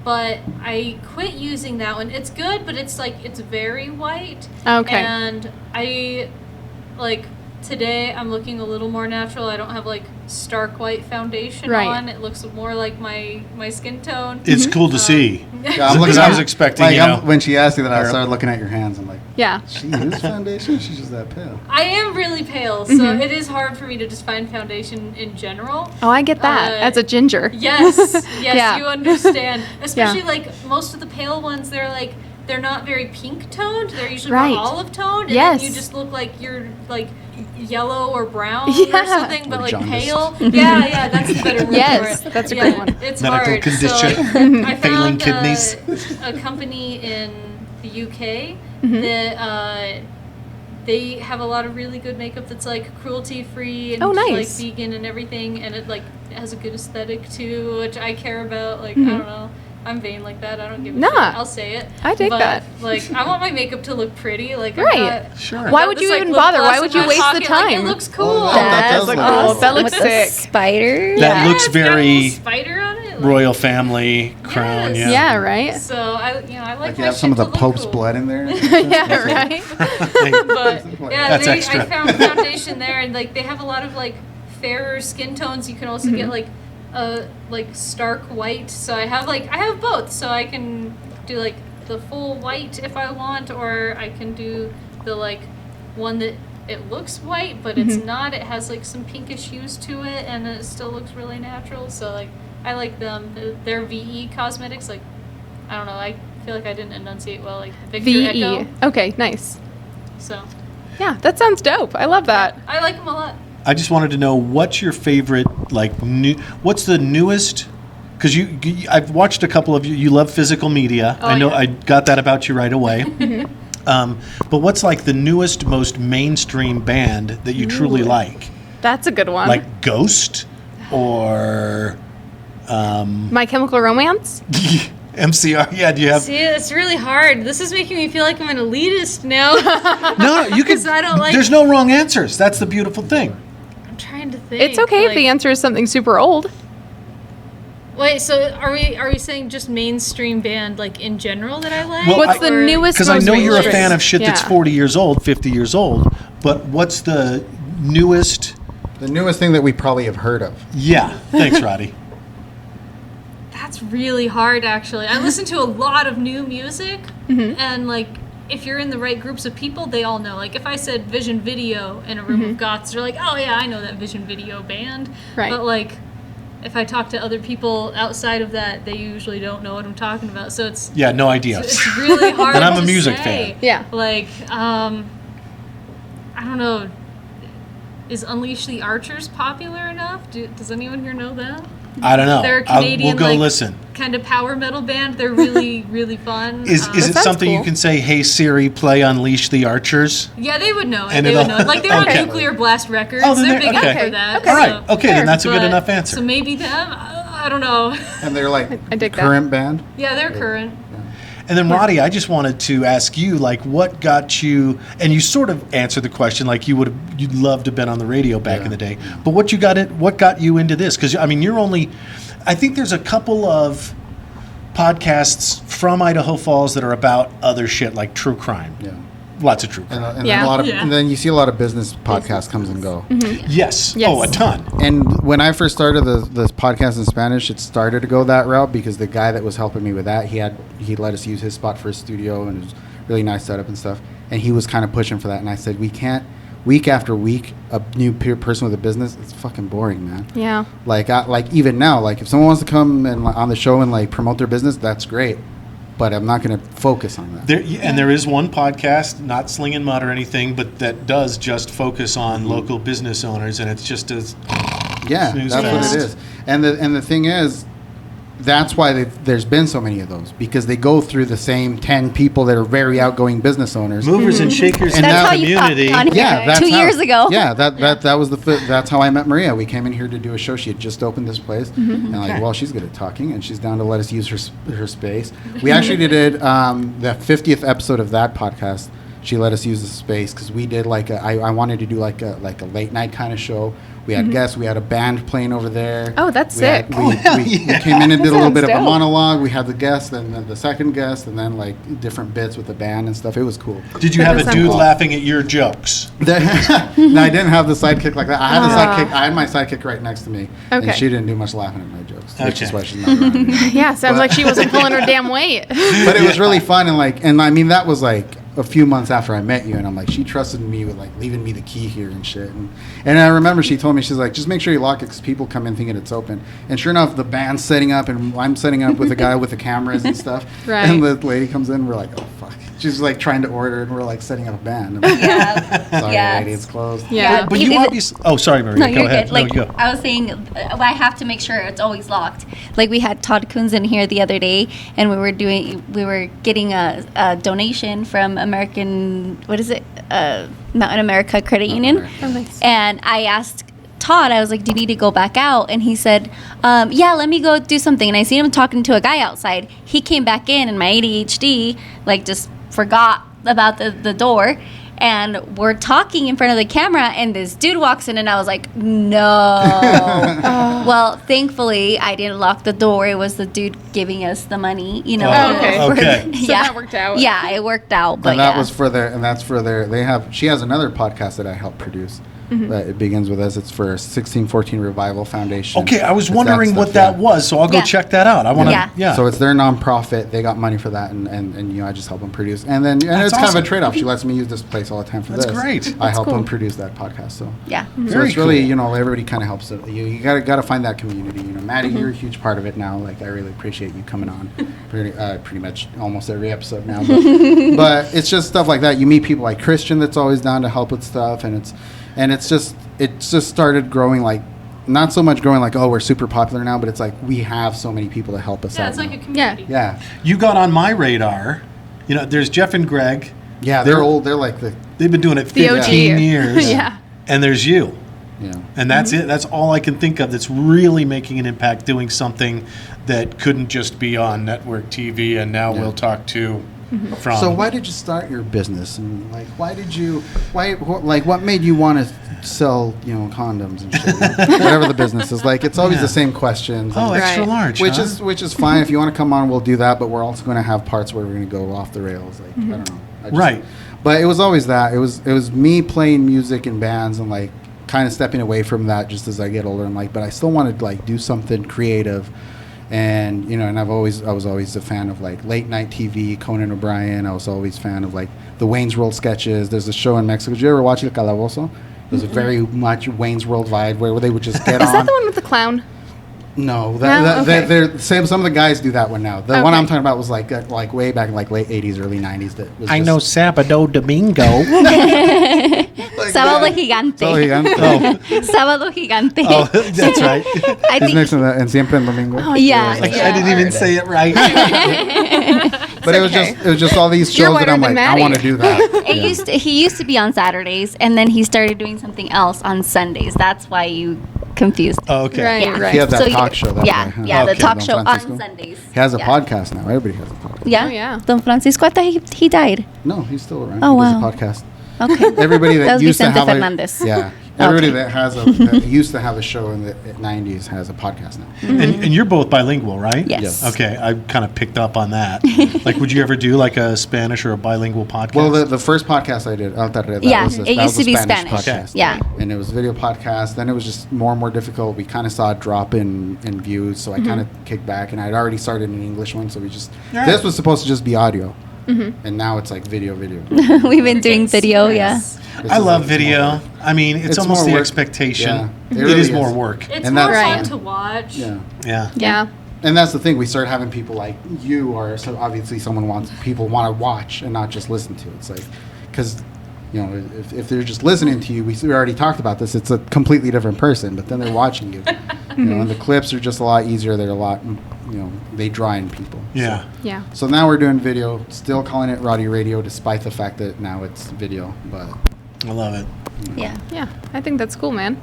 But I quit using that one. It's good, but it's like, it's very white. Okay. And I, like, today I'm looking a little more natural. I don't have, like, stark white foundation on. It looks more like my skin tone. It's cool to see. Yeah, I'm Because I was expecting, when she asked me that, I started looking at your hands. I'm like, Yeah. she uses foundation? She's just that pale. I am really pale, so it is hard for me to just find foundation in general. Oh, I get that. As a ginger. Yes, Yeah. you understand. Especially like most of the pale ones, they're not very pink toned. They're usually Right. more olive toned, and Yes. then you just look like you're like yellow or brown Yeah. or something, but Or like jaundiced. pale. Yeah, that's the better word Yes, for it. that's a great one. It's Medical hard. condition. So I Failing found kidneys. a company in the UK that they have a lot of really good makeup that's like cruelty free and Oh, nice. like vegan and everything, and it like has a good aesthetic too, which I care about. Like I don't know, I'm vain like that. I don't give a Nah. shit. I'll say it. I dig But, that. Like I want my makeup to look pretty. Like Right. I've got, Sure. I've Why got would this, you like, even lip bother? gloss Why in would you my waste the pocket, like, time? it looks cool. Oh, that does look cool. That looks With a sick. spider. That Yeah, looks it's got a little very spider on it. Like, royal family crown, Yes. Yeah, right? So I like Like my you have some of shit the to look Pope's cool. blood in there. Yeah, right? But yeah, That's I extra. found foundation there, and like they have a lot of like fairer skin tones. You can also get like like stark white. So I have both. So I can do like the full white if I want, or I can do the like one that it looks white but it's not. It has like some pinkish hues to it, and it still looks really natural. So like I like them. They're VE Cosmetics. Like I don't know. I feel like I didn't enunciate well. Like Victor VE. Echo. Okay, nice. So Yeah, that sounds dope. I love that. I like them a lot. I just wanted to know what's your favorite, like, what's the newest? Because I've watched a couple of you. You love physical media. Oh, I know yeah. I got that about you right away. But what's like the newest, most mainstream band that you truly like? That's a good one. Like Ghost or My Chemical Romance? MCR? Yeah, do you have? See, it's really hard. This is making me feel like I'm an elitist now. No, you can. 'Cause I don't like- There's no wrong answers. That's the beautiful thing. I'm trying to think. It's okay if the like- answer is something super old. Wait, so are we saying just mainstream band like in general that I like? Well, What's the Or- newest? Because I most know you're a mainstream? fan of shit that's Yeah. 40 years old, 50 years old. But what's the newest? The newest thing that we probably have heard of. Yeah. Thanks, Roddy. That's really hard, actually. I listen to a lot of new music, and like, if you're in the right groups of people, they all know. Like, if I said Vision Video in a room of goths, they're like, "Oh yeah, I know that Vision Video band." Right. But like, if I talk to other people outside of that, they usually don't know what I'm talking about. So it's Yeah, no idea. it's really hard. And I'm a to music say. fan. Yeah. Like, I don't know. Is Unleash the Archers popular enough? Does anyone here know them? I don't know. They're a We'll Canadian, go like, listen. kind of power metal band. They're really, really fun. Is it sounds something you cool. can say, "Hey Siri, play Unleash the Archers"? Yeah, they would know it. And They would it'll- know it. Like, they're Okay. on Nuclear Blast Records. Oh, then they're they're- big okay. enough for that. Okay. All right. so- Okay, then that's a good but- enough answer. So maybe them? I don't know. And they're like I dig that. current band. Yeah, they're current. And then, Roddy, I just wanted to ask you, like, what got you? And you sort of answered the question, like you'd love to have been on the radio back in the day. But what got you into this? Because I mean, I think there's a couple of podcasts from Idaho Falls that are about other shit, like true crime. Yeah. Lots of true crime. And Yeah. then a lot of, Yeah. and then you see a lot of business podcasts comes and go. Yes. Yes. Oh, a ton. And when I first started the podcast in Spanish, it started to go that route because the guy that was helping me with that, he let us use his spot for his studio, and it was really nice setup and stuff. And he was kind of pushing for that, and I said, we can't, week after week, a new person with a business, it's fucking boring, man. Yeah. Like even now, like if someone wants to come and on the show and like promote their business, that's great. But I'm not going to focus on that. There is one podcast, not Slinging Mud or anything, but that does just focus on local business owners, and it's just as Yeah, snooze that's fest. what it is. And the thing is, that's why there's been so many of those, because they go through the same 10 people that are very outgoing business owners. Movers and shakers in That's the how you community. popped on here. Yeah, that's 2 how- years ago. Yeah, that was that's how I met Maria. We came in here to do a show. She had just opened this place, and like, well, she's good at talking, and she's down to let us use her space. We actually did the 50th episode of that podcast. She let us use the space because we did I wanted to do like a late night kind of show. We had guests. We had a band playing over there. Oh, that's We had- sick. we came in and did a little sounds bit of a dope. monologue. We had the guest, and then the second guest, and then like different bits with the band and stuff. It was cool. Did you That have does a sound dude cool. laughing at your jokes? No, I didn't have the sidekick like that. I had the sidekick. I had my sidekick right next to me, Okay. and she didn't do much laughing at my jokes, which is Okay. why she's not around anymore. Yeah, sounds like she wasn't pulling her damn weight. But it was really fun, and I mean that was like a few months after I met you, and I'm like, she trusted me with like leaving me the key here and shit, and I remember she told me, she's like, just make sure you lock it because people come in thinking it's open, and sure enough, the band's setting up, and I'm setting up with a guy with the cameras and stuff, Right. and the lady comes in, and we're like, oh fuck, she's like trying to order, and we're like setting up a band. I'm like, Yeah. sorry, Yeah. lady, it's closed. Yeah. But you obviously. Oh, sorry, Maria. No, Go you're ahead. good. Like no, you go. I was saying, I have to make sure it's always locked. Like we had Todd Coons in here the other day, and we were getting a donation from Mountain America Credit Union, America. Oh, nice. and I asked Todd, I was like, do you need to go back out? And he said, yeah, let me go do something. And I seen him talking to a guy outside. He came back in, and my ADHD like just forgot about the door. And we're talking in front of the camera, and this dude walks in, and I was like, no. Well, thankfully, I didn't lock the door. It was the dude giving us the money, you know. Oh, okay. okay. So that worked out. Yeah, it worked out. But And that yeah. was for their, and that's for their, she has another podcast that I helped produce. It begins with us. It's for 1614 Revival Foundation. Okay, I was It's wondering stuff, what that yeah. was, so I'll go Yeah. check that out. I want to. Yeah. Yeah. So it's their nonprofit. They got money for that, and you know, I just help them produce. And then That's it's kind of awesome. a trade-off. She lets me use this place all the time for That's this. great. I help cool. them produce that podcast. So Yeah. so Very it's really, cool. you know, everybody kind of helps it. You gotta find that community. You know, Maddie, you're a huge part of it now. Like, I really appreciate you coming on, pretty much almost every episode now. But it's just stuff like that. You meet people like Christian that's always down to help with stuff, and it's just started growing, like not so much growing like, oh, we're super popular now, but it's like we have so many people to help us Yeah, out. it's like now. a community. Yeah. You got on my radar. You know, there's Jeff and Greg. Yeah, they're old. They're like They've been doing it The OG. 15 years. Yeah. And there's you. yeah. And that's it. That's all I can think of that's really making an impact, doing something that couldn't just be on network TV, and now Yeah. we'll talk to from. So why did you start your business, and like what made you want to sell, you know, condoms and shit, whatever the business is? Like, it's always Yeah. the same questions. Oh, and- extra Right. large. which huh? is fine. If you want to come on, we'll do that. But we're also going to have parts where we're going to go off the rails. Like, I don't know. Right. But it was always that. It was me playing music in bands and like kind of stepping away from that just as I get older. I'm like, but I still wanted to like do something creative. And you know, and I was always a fan of like late night TV, Conan O'Brien. I was always a fan of like the Wayne's World sketches. There's a show in Mexico. Did you ever watch El Calabozo? It was a very much Wayne's World vibe where they would just get Is on. that the one with the clown? No, No? Okay. they're some of the guys do that one now. The one Okay. I'm talking about was like way back in like late 80s, early 90s. That was I just, know Sábado Domingo. like Sábado that. Gigante. Oh, gigante. Sábado Gigante. Oh, that's right. I He's think. next to that, and siempre en domingo. Yeah. Like, yeah. I didn't even say it right. But it was just all these You're shows that I'm whiter like, than I Maddie. want to do that. He used to be on Saturdays, and then he started doing something else on Sundays. That's why you confused. Oh, okay. Right, Yeah. right. He had that So talk show. That's yeah, why, huh? yeah, the Okay. talk Don show Francisco. on Sundays. He has a Yeah. podcast now. Everybody has a podcast. Yeah. Oh, yeah. Don Francisco, I thought he died. No, he's still around. Oh, he does wow. a podcast. Okay. Everybody that, That was used Vicente to have Fernandez. yeah. Everybody Okay. that used to have a show in the 90s has a podcast now. And you're both bilingual, right? Yes. Yes. Okay, I kind of picked up on that. Like, would you ever do like a Spanish or a bilingual podcast? Well, the first podcast I did, that Yeah, was it used to be Spanish. podcast. Yeah. And it was a video podcast. Then it was just more and more difficult. We kind of saw a drop in views, so I kind of kicked back. And I'd already started an English one, so Yeah. this was supposed to just be audio. And now it's like video. We've been doing video, yeah. This I is love like video. more work. I mean, it's It's almost more the work. expectation. Yeah, it It really is is. more work. It's And more that's- fun Right. to watch. Yeah. Yeah. Yeah. And that's the thing. We start having people like you, or so obviously people want to watch and not just listen to. It's like, because, you know, if they're just listening to you, we already talked about this. It's a completely different person, but then they're watching you. You know, and the clips are just a lot easier. They're a lot they draw in people. Yeah. Yeah. So now we're doing video, still calling it Roddy Radio, despite the fact that now it's video. But I love it. Yeah. Yeah. I think that's cool, man.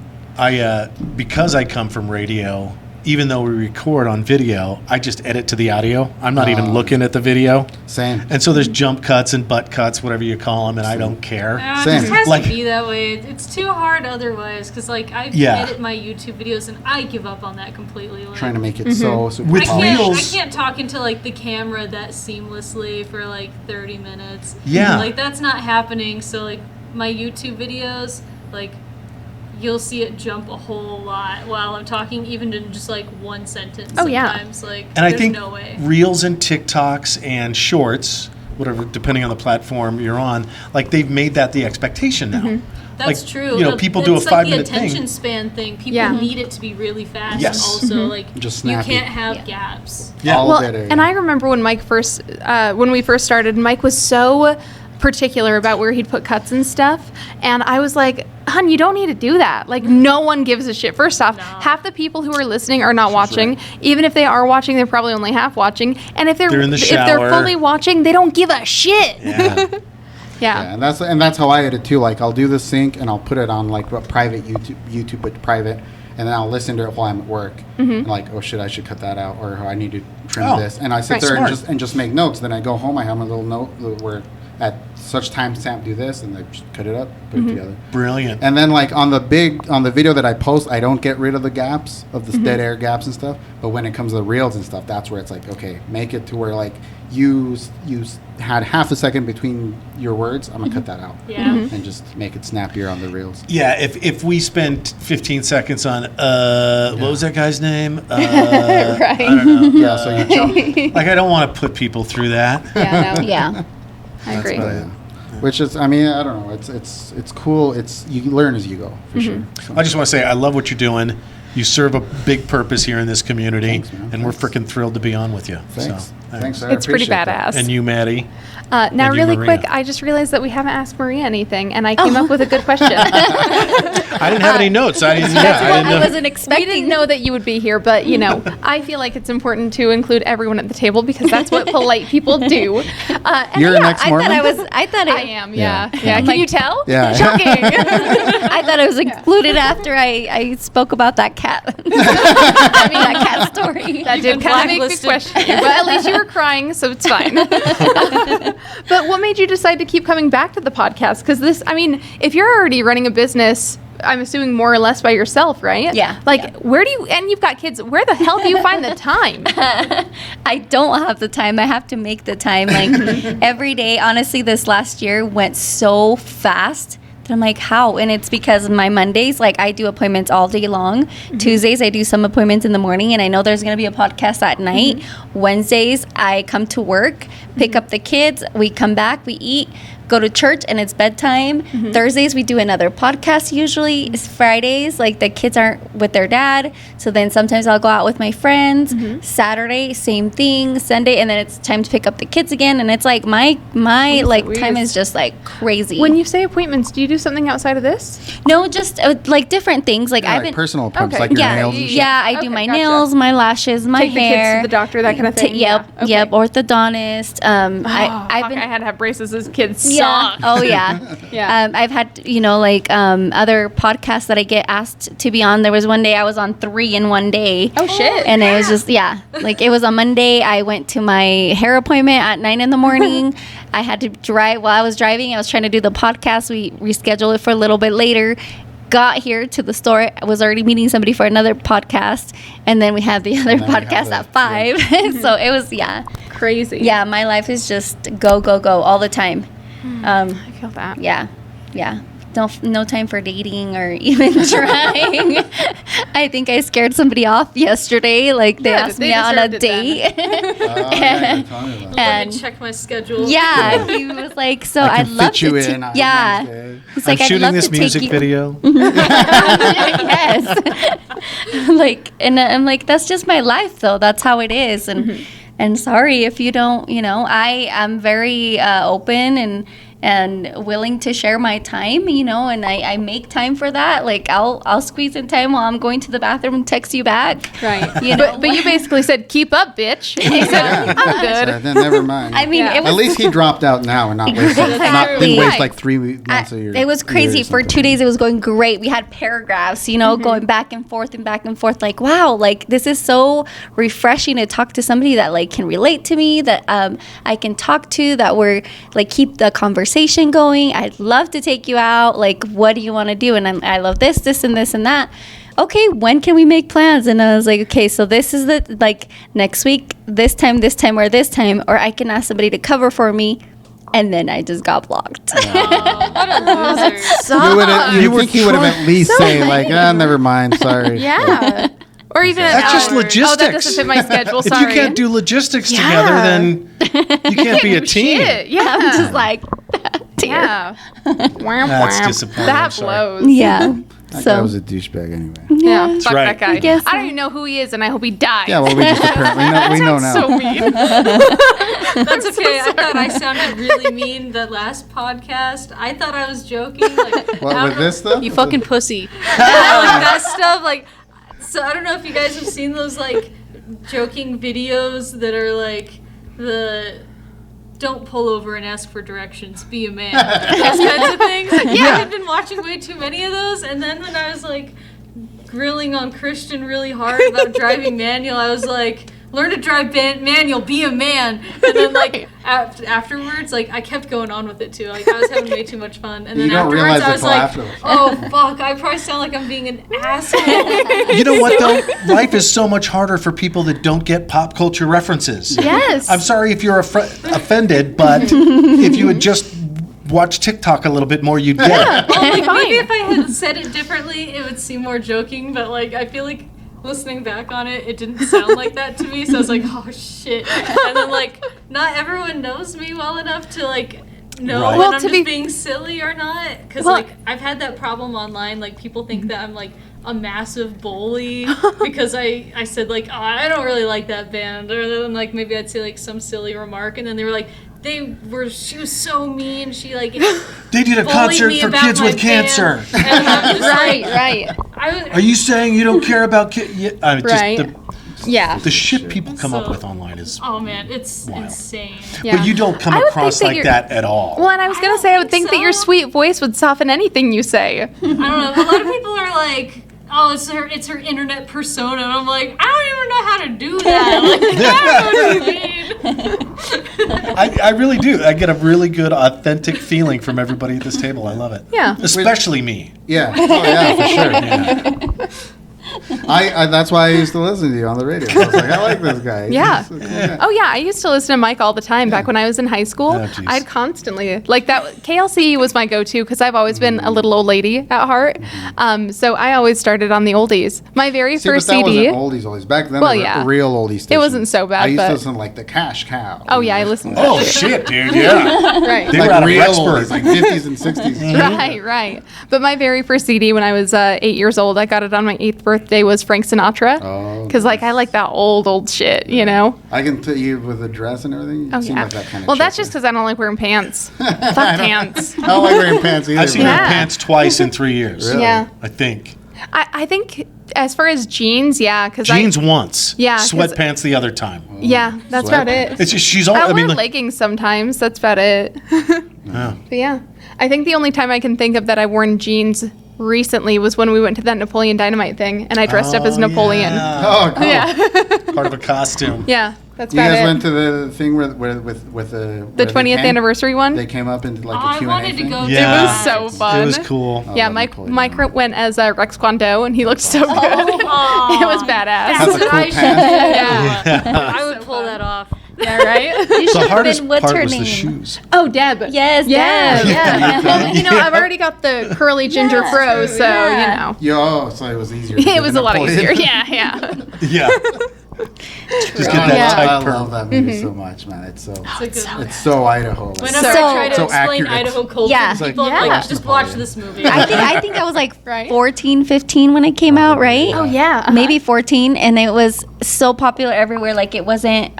Because I come from radio, even though we record on video, I just edit to the audio. I'm not even looking at the video. same. And so there's jump cuts and butt cuts, whatever you call them, and I don't care. It Same. just has Like- to be that way. It's too hard otherwise, because like I Yeah. edit my YouTube videos and I give up on that completely. Like, Trying to make it so super With I polished. Reels- can't talk into like the camera that seamlessly for like 30 minutes. Yeah. Like that's not happening. So like my YouTube videos, like you'll see it jump a whole lot while I'm talking, even in just like one sentence. Oh, yeah. Sometimes, like And I there's think no way. Reels and TikToks and Shorts, whatever, depending on the platform you're on, like they've made that the expectation now. That's like, true. You know, people do a It's like 5-minute the attention thing. span thing. People Yeah. need it to be really fast. Yes. And also, like Just you snappy. can't have Yeah. gaps. Yeah. All Well, dead area. and I remember when Mike when we first started, Mike was so particular about where he'd put cuts and stuff, and I was like, "Hun, you don't need to do that. Like, no one gives a shit." First off, No. half the people who are listening are not watching. right. Even if they are watching, they're probably only half watching. And if They're in the if they're shower. fully watching, they don't give a shit. Yeah. Yeah, and that's how I edit too. Like I'll do the sync and I'll put it on like a private YouTube, but private, and then I'll listen to it while I'm at work. And like, oh shit, I should cut that out, or I need to trim Oh, this. And I sit right. there Smart. and just make notes. Then I go home, I have my little note where at such time stamp do this, and I just cut it up, put it together. Brilliant. And then like on the video that I post, I don't get rid of the gaps of the dead air gaps and stuff. But when it comes to the reels and stuff, that's where it's like, okay, make it to where like you had half a second between your words. I'm gonna cut that out. Yeah. And just make it snappier on the reels. Yeah, if we spend 15 seconds on what was that guy's name? I don't know. Yeah, so you jump. Like I don't want to put people through that. Yeah, no, Yeah. I agree. But, yeah. Which is, I mean, I don't know. It's cool. It's you learn as you go for sure. So, I just want to say I love what you're doing. You serve a big purpose here in this community, Thanks, man. and we're Thanks. freaking thrilled to be on with you. thanks. So, Thanks. I It's pretty appreciate that. badass. And you, Maddie. Now, And you, really Maria. quick, I just realized that we haven't asked Maria anything, and I came up with a good question. I didn't have any notes. I didn't. Yeah, I didn't I know. wasn't We expecting. didn't know that you would be here, but I feel like it's important to include everyone at the table because that's what polite people do. And You're yeah, next I Mormon. thought I am, yeah. Yeah. Yeah, can you tell? Yeah. Shocking. I thought it was included after I spoke about that cat. I mean that cat story. That did been kind of make me blacklisted. question you, but at least you were crying, so it's fine. But what made you decide to keep coming back to the podcast? Because if you're already running a business, I'm assuming more or less by yourself, right? Yeah, Like, yeah. where do you, and you've got kids, where the hell do you find the time? I don't have the time. I have to make the time. Like every day, honestly, this last year went so fast that I'm like, how? And it's because my Mondays, like I do appointments all day long. Tuesdays, I do some appointments in the morning, and I know there's going to be a podcast at night. Wednesdays, I come to work, pick up the kids, we come back, we eat, go to church, and it's bedtime. Thursdays, we do another podcast usually. It's Fridays, like the kids aren't with their dad. So then sometimes I'll go out with my friends. Saturday, same thing. Sunday, and then it's time to pick up the kids again. And it's like my like time is just like crazy. When you say appointments, do you do something outside of this? No, just like different things. Like Yeah, I've like been personal appointments, Okay. like your yeah, nails and shit. yeah. I do Okay, my gotcha. nails, my lashes, my Take the hair. kids to the doctor, that kind of thing? Yep, Yeah. yep. Okay. Orthodontist. I've been. I had to have braces as kids. Yeah. Suck. Oh yeah. Yeah. I've had other podcasts that I get asked to be on. There was one day I was on 3 in one day. Oh, shit. And it was just like it was on Monday. I went to my hair appointment at 9 in the morning. I had to drive while I was driving. I was trying to do the podcast. We rescheduled it for a little bit later. Got here to the store. I was already meeting somebody for another podcast, and then we had the other then we have podcast the- at 5. So it was Crazy. yeah. My life is just go go go all the time. I feel that. Yeah. No time for dating or even trying. I think I scared somebody off yesterday. Like they Good, asked they me out on a deserved it then. date. Oh, yeah, you told me about that. Let And- me check my schedule. Yeah, he was like, so I I'd can love fit you to. in on Yeah, Wednesday. he's I'm like, I'd shooting love this to take music you. video. Yes. Like, and I'm like, that's just my life, though. That's how it is. And sorry if you don't. I am very open and willing to share my time, you know, and I make time for that. Like I'll squeeze in time while I'm going to the bathroom and text you back. Right. You know, But you basically said, keep up, bitch. And he said, I'm good. So then never mind. I mean, Yeah. it was At least he dropped out now and not wasted, not Exactly. didn't waste Right. like 3 months a year. it was crazy. For 2 days, it was going great. We had paragraphs, you know, going back and forth and back and forth. Like, wow, like this is so refreshing to talk to somebody that like can relate to me, that I can talk to, that we're like keep the conversation going. I'd love to take you out. Like, what do you want to do? And I love this, and this, and that. Okay, when can we make plans? And I was like, okay, so this is the like next week, this time, or I can ask somebody to cover for me. And then I just got blocked. Oh, what a loser. You would think he would have at least say like, never mind, sorry. Yeah. Or even an That's just hour. logistics. Oh, that doesn't fit my schedule. If Sorry. you can't do logistics Yeah. together, then you can't be a team. Shit. Yeah. I'm just like, dear. Yeah. That's disappointing. I'm That sorry. blows. Yeah. That guy was a douchebag anyway. Yeah. Fuck right. that guy. I guess I don't so. even know who he is, and I hope he dies. Yeah, well, we just apparently know now. So mean. That's okay. I thought I sounded really mean the last podcast. I thought I was joking. Like, What, with this stuff? You fucking pussy. Like that stuff. Like, so I don't know if you guys have seen those like joking videos that are like the don't pull over and ask for directions, be a man. Those kinds of things. Yeah. I've been watching way too many of those. And then when I was like grilling on Christian really hard about driving manual, I was like, learn to drive manual, be a man. And then like afterwards, like I kept going on with it too. Like I was having way too much fun. And then You don't afterwards realize I it was till like, afterwards. oh fuck, I probably sound like I'm being an asshole. You know what though? Life is so much harder for people that don't get pop culture references. Yes. I'm sorry if you're offended, but if you would just watch TikTok a little bit more, you'd get it. Well, like, Fine. maybe if I had said it differently, it would seem more joking. But like, I feel like listening back on it, it didn't sound like that to me. So I was like, oh shit. And then like, not everyone knows me well enough to like know Right. when Well, I'm to just be- being silly or not. Because Well- like, I've had that problem online. Like, people think that I'm like a massive bully because I said like, oh, I don't really like that band, or then like maybe I'd say like some silly remark, and then they were like, she was so mean. She like They did a bullied concert me for about kids my with cancer. band. And I'm just Right, like, right. Are you saying you don't care about kids? Yeah, Right. Yeah. The shit people come up So- with online is. oh man, it's Wild. insane. Yeah. But you don't come I would across think that like you're- that at all. Well, and I was going to say, I would think that your so. sweet voice would soften anything you say. I don't know. A lot of people are like, oh, it's her internet persona, and I'm like, I don't even know how to do that. Like, I don't know what you mean. I really do. I get a really good, authentic feeling from everybody at this table. I love it. Yeah. Especially me. Yeah. Oh, yeah, for sure. I that's why I used to listen to you on the radio. I was like, I like this guy. Yeah. He's a cool guy. Oh yeah, I used to listen to Mike all the time back when I was in high school. Oh, geez. I'd constantly like that. KLC was my go-to because I've always been a little old lady at heart. So I always started on the oldies. My very See, first but that CD. wasn't oldies. Back then, Well, they were yeah. real oldies stations. wasn't so bad, I used but- to listen to like the Cash Cow. Oh yeah, I listened. To Oh, shit, dude. Yeah. Right. They Like were out of real Rexburg. oldies, like 50s and 60s. Right, right. But my very first CD when I was 8 years old, I got it on my 8th birthday, was Frank Sinatra. Oh, Because like I like that old shit, you know. I can tell you with the dress and everything. You Oh seem yeah. like that kind of Well, that's chick. just because I don't like wearing pants. Fuck pants. I don't like wearing pants either. I've seen but- Yeah. her pants twice in 3 years. Really? Yeah. I think. I think as far as jeans, yeah, because Jeans once. Yeah, 'cause- Sweatpants the other time. Yeah, that's about Sweatpants. it. It's just, she's all, I I wear mean, like, leggings sometimes. That's about it. yeah. But yeah, I think the only time I can think of that I've worn jeans recently was when we went to that Napoleon Dynamite thing, and I dressed up as Napoleon. Yeah. Oh, cool. Yeah, Part of a costume. yeah, that's You about guys it. went to the thing with The 20th anniversary one. They came up into like Oh, a I Q&A wanted to thing? go. Yeah. It was so fun. It was cool. Yeah, love Mike Napoleon Mike Dynamite. went as Rex Kwon Do, and he looked so good. Aw. It was badass. Has a cool I should pants. Yeah. I would pull that off. Yeah, right? You The should have hardest been, what's part her was name? the shoes. Oh, Deb. Yes, Yeah, Deb. yeah. Well, you know, I've already got the curly ginger Yes, fro, so, yeah. you know. Yo, so it was easier. to It do was than a lot Napoleon. easier. Yeah, yeah. Yeah. Just get that Yeah. tight I perm. love that movie so much, man. It's so It's a good one. it's so Idaho. Like, Whenever So- I try to so explain accurate. Idaho culture Yeah. to people, It's I'm like, like, just watch Napoleon. this movie. I think I was like Right. 14, 15 when it came out, right? Oh, yeah. Maybe 14, and it was so popular everywhere. Like it wasn't,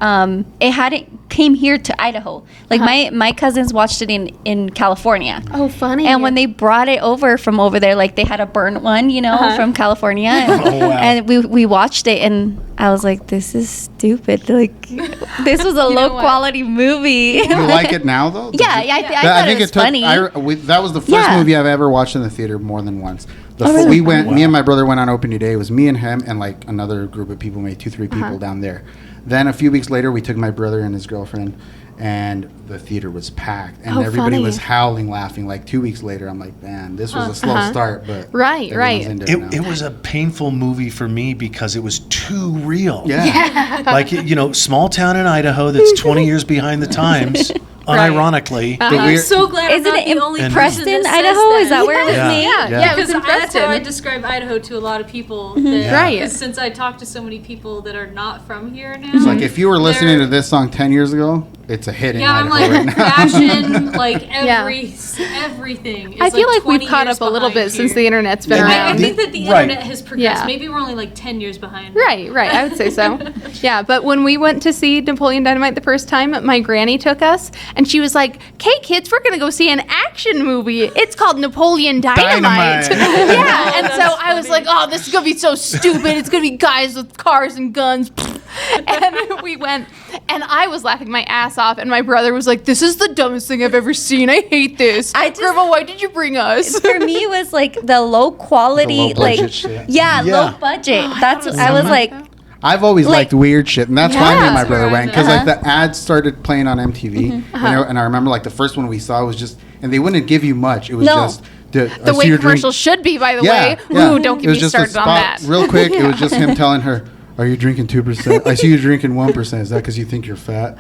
it hadn't came here to Idaho. Like my cousins watched it in California. Oh, funny. And when they brought it over from over there, like they had a burnt one, from California, and we watched it, and I was like, this is stupid. Like, this was a low quality movie. You like it now though? I thought it was funny. That was the first movie I've ever watched in the theater more than once. We went. Me and my brother went on opening day. It was me and him and like another group of people, maybe 2-3 people down there. Then a few weeks later, we took my brother and his girlfriend, and the theater was packed, and everybody was howling, laughing. Like 2 weeks later, I'm like, man, this was a slow start, but right. It was a painful movie for me because it was too real. Yeah. Like, small town in Idaho that's 20 years behind the times. Unironically. I'm so glad I'm Isn't not it the in only person Preston, that says Idaho? that. Is that where it was made? Yeah, it was in That's how I Preston. describe Idaho to a lot of people. Right. 'cause since I talk to so many people that are not from here now. It's like if you were listening to this song 10 years ago, it's a hit in I'm Idaho like right now. fashion, like everything. Is I feel like 20 we've caught years up a little behind bit since here. the internet's been I around. think that the internet has progressed. Maybe we're only like 10 years behind. Right. I would say so. Yeah, but when we went to see Napoleon Dynamite the first time, my granny took us, and she was like, "Okay, kids, we're gonna go see an action movie. It's called Napoleon Dynamite." Yeah, and so I was like, "Oh, this is gonna be so stupid. It's gonna be guys with cars and guns." And we went, and I was laughing my ass off, and my brother was like, "This is the dumbest thing I've ever seen. I hate this. Grandma, why did you bring us?" For me, it was like the low quality, The low budget shit. low budget. That's what I was like. I've always liked weird shit, and that's why me and my brother went, because Uh-huh. like the ads started playing on MTV, and I remember like the first one we saw was just, and they wouldn't give you much. It was just The way commercials should be, by the way. Ooh, don't get me started on that. Real quick, it was just him telling her, "Are you drinking 2%? I see you drinking 1%. Is that because you think you're fat?"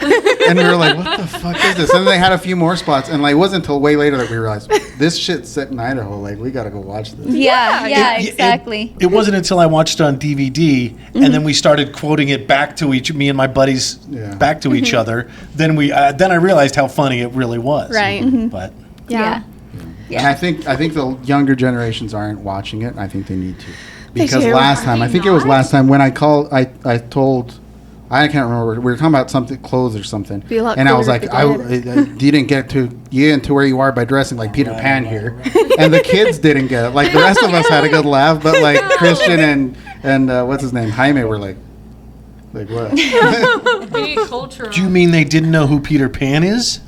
And we were like, "What the fuck is this?" And they had a few more spots, and like it wasn't until way later that we realized this shit's set in Idaho. Like we gotta go watch this. Yeah, exactly. It wasn't until I watched it on DVD, and then we started quoting it back to me and my buddies back to each other. Then I realized how funny it really was. Right. But Yeah. And I think the younger generations aren't watching it. I think they need to. They Because do. last time, I think it was last time when I called, I told, I can't remember, we were talking about something, clothes or something. Be a lot And I was cooler like, if you didn't get to where you are by dressing like Peter Pan here. And the kids didn't get it. Like the rest of us had a good laugh, but like Christian and what's his name, Jaime were like what? We need culture. do you mean they didn't know who Peter Pan is?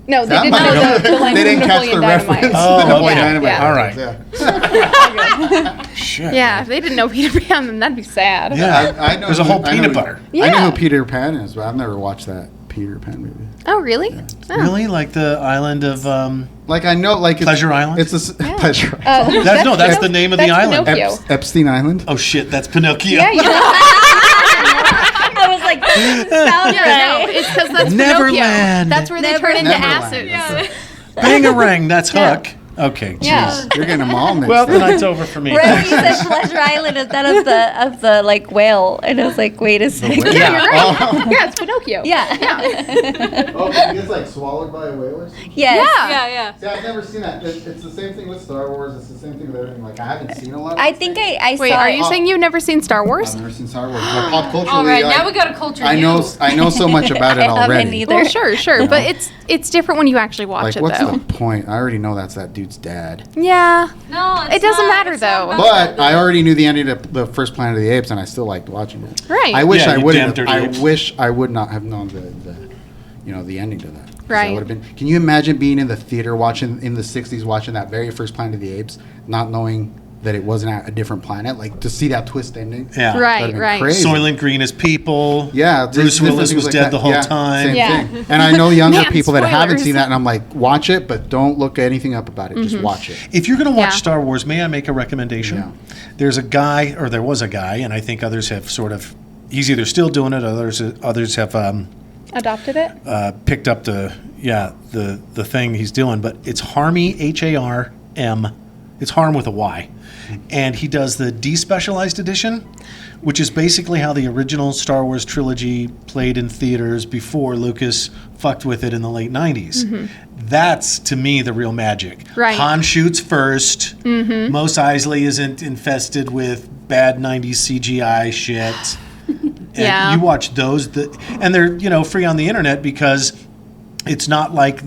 No, they That didn't might know have- the line they didn't catch the Napoleon Dynamite. reference. Oh, Napoleon okay. Dynamite Yeah. All right. Yeah. Shit. Yeah, if they didn't know Peter Pan, then that'd be sad. Yeah. I know There's a who- whole I know peanut who- butter. I know Yeah. who Peter Pan is, but I've never watched that Peter Pan movie. Oh, really? Oh. Really? Like the island of Like I know, like Pleasure Island? It's Pleasure Island. Oh. that's the name of the That's island. Pinocchio. Epstein Island. Oh shit, that's Pinocchio. Yeah, I was like, this sounds no, right. it's because that's Neverland. Pinocchio. That's where they turn into Neverland. acid. Bangarang, that's Hook. Okay, jeez. Yeah. You're getting them all mixed Well, up. tonight's over for me. Right, you said Pleasure Island instead of the like whale, and I was like, wait a second. whale? Yeah, you're right. Oh. Yeah, it's Pinocchio. Yeah. Oh, he gets like swallowed by a whale or something? Yes. Yeah. See, I've never seen that. It's the same thing with Star Wars. It's the same thing with everything. Like, I haven't seen a lot of I these think things. I Wait, saw are it. you saying you've never seen Star Wars? I've never seen Star Wars. Like, pop culturally, All right, now we got to culture I you. know so much about it I haven't already. either. Well, sure, but it's different when you actually watch Like, it, what's though. the point? I already know that's that dude's dad. Yeah. No, it's It doesn't not- matter, it's not though. about But that, I though. already knew the ending of the first Planet of the Apes, and I still liked watching it. Right. I wish Yeah, I you would damn have. dirty I apes. wish I would not have known the ending to that. 'Cause Right. That would have been. Can you imagine being in the theater watching in the '60s, watching that very first Planet of the Apes, not knowing that it wasn't a different planet? Like to see that twist ending. Yeah. Right, That'd been right. crazy. Soylent Green is people. Yeah, just Bruce different Willis things was like dead that. the whole Yeah, time. Same Yeah. thing. And I know younger Man, people that haven't spoilers. seen that, and I'm like, watch it, but don't look anything up about it. Mm-hmm. Just watch it. If you're going to watch Yeah. Star Wars, may I make a recommendation? Yeah. There's a guy, or there was a guy, and I think others have sort of. He's either still doing it, others have Adopted it? picked up the thing he's doing. But it's Harmy, Harm. It's Harm with a Y, and he does the despecialized edition, which is basically how the original Star Wars trilogy played in theaters before Lucas fucked with it in the late 90s. That's, to me, the real magic. Right. Han shoots first. Mos Eisley isn't infested with bad 90s CGI shit. And Yeah. you watch those, and they're, free on the internet because it's not like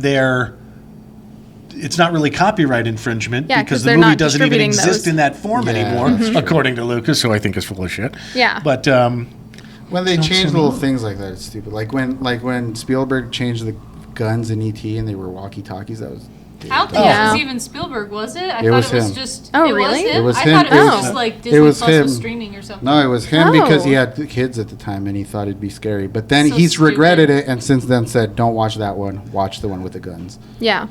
it's not really copyright infringement Yeah, because 'cause the they're movie not doesn't even distributing exist those. in that form anymore, according to Lucas, who I think is full of shit. Yeah. But When they change little things like that, it's stupid. Like when Spielberg changed the guns in E.T. and they were walkie-talkies, that was. I don't think Yeah. it was even Spielberg, was it? I It thought was it was him. just. Oh, it really? Was him? It was I him. thought it It was was- just like it Disney was Plus him. was streaming or something. No, it was him because Oh. he had kids at the time and he thought it'd be scary. But then So he's regretted stupid. it and since then said, "Don't watch that one. Watch the one with the guns." Yeah.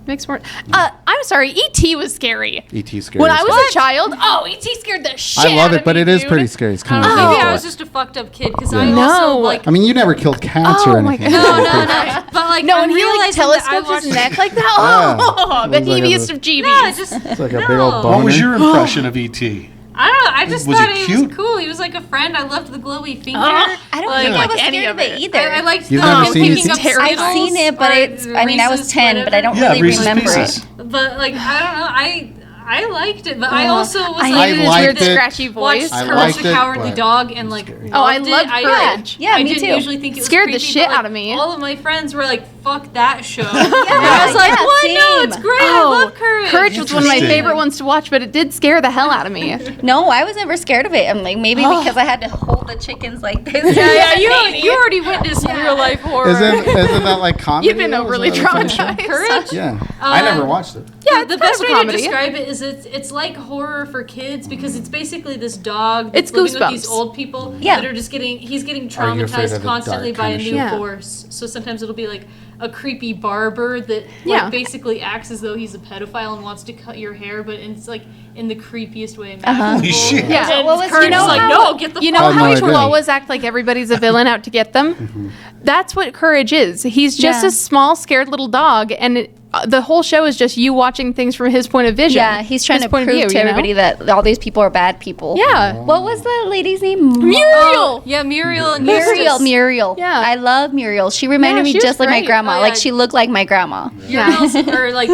Makes more. I'm sorry. E.T. was scary. E.T. scary. When as I fuck. was a child, E.T. scared the shit I love out it, of but me, it is dude. pretty scary. It's I kind don't of know, maybe I cool. was just a fucked up kid because Yeah. I No. also like. I mean, you never killed cats Oh or my anything. God. No. But like, No, I'm and he like realizing that I telescoped watched. his neck like that. Yeah. Oh, It the was like heaviest a- of GBs. No, just. It's like a big old No. what was boner. your impression of E.T.? I don't know. I just Was thought it he Oh, cute? was cool. He was like a friend. I loved the glowy finger. I don't Like, think I was any scared of of it it. either. I liked You've the never seen picking it? up I've I've seen it, but I mean, I was 10, but I don't Yeah, really Reese's remember Pieces. it. But like, I don't know. I liked it, but I also was I like, hated his liked weird it. scratchy voice. watched I Courage liked the it, Cowardly but Dog and like scary. Oh, I loved loved it. Courage. Yeah, I me didn't too. usually think it was Scared the creepy, shit but, like, out of me. All of my friends were like, "Fuck that show." Yeah, I was like, yeah, "What? No, same. it's great. I Oh, love Courage." Courage was one of my Interesting. favorite ones to watch, but it did scare the hell out of me. No, I was never scared of it. I'm like, maybe because I had to hold the chickens like this. Yeah, you already witnessed real life horror. Isn't that like comedy? You've been though? overly Isn't that like funny traumatized. Courage? Yeah, I never watched it. Yeah, The it's best kind way of a to comedy. describe it is it's like horror for kids because it's basically this dog that's It's living with these Goosebumps. old people Yeah. that are just he's getting Are you afraid traumatized of the constantly dark by a kind of new shit? Yeah. force. So sometimes it'll be like a creepy barber that Yeah. basically acts as though he's a pedophile and wants to cut your hair, but it's like in the creepiest way Uh-huh. imaginable. Holy shit. Yeah. And What was- Courage you know is like, how- no, get the You fuck know I how had no idea. chihuahuas act like everybody's a villain out to get them? That's what Courage is. He's just Yeah. a small, scared little dog, and the whole show is just you watching things from his point of vision. Yeah, he's trying His to point prove of view, to you know? everybody that all these people are bad people. Yeah. What was the lady's name? Muriel! Yeah, Muriel and Muriel. Yeah. I love Muriel. She reminded Yeah, me she was just like my great. grandma. Oh, Like yeah. she looked like my grandma. Muriel's or like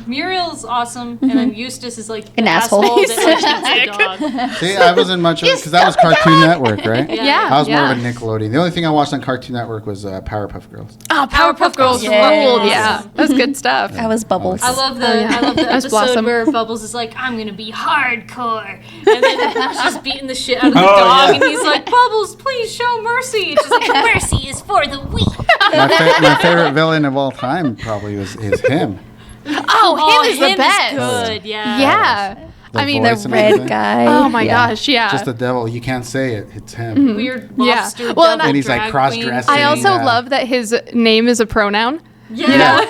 Muriel's awesome, and then Eustace is like An the asshole. that like, eats the dog. See, I wasn't much of it because that was Cartoon Network, right? Yeah. I was more yeah. of a Nickelodeon. The only thing I watched on Cartoon Network was Powerpuff Girls. Oh, Powerpuff Girls Yeah. ruled. Yeah. That was good stuff. I was Bubbles. I love the Oh, yeah. I love the That was episode Blossom. where Bubbles is like, I'm gonna be hardcore, and then she's beating the shit out of the Oh, dog, yeah. and he's like, Bubbles, please show mercy. And she's like, mercy is for the weak. My favorite villain of all time probably is him. Oh, him is the best. good. Yeah. Yeah. The I mean, voice the and red everything. guy. oh my Yeah. gosh, yeah. Just the devil. You can't say it. It's him. Weird Yeah. lobster. Well, and devil And he's, like, drag cross-dressing. I also Yeah. love that his name is a pronoun. queen. Yeah.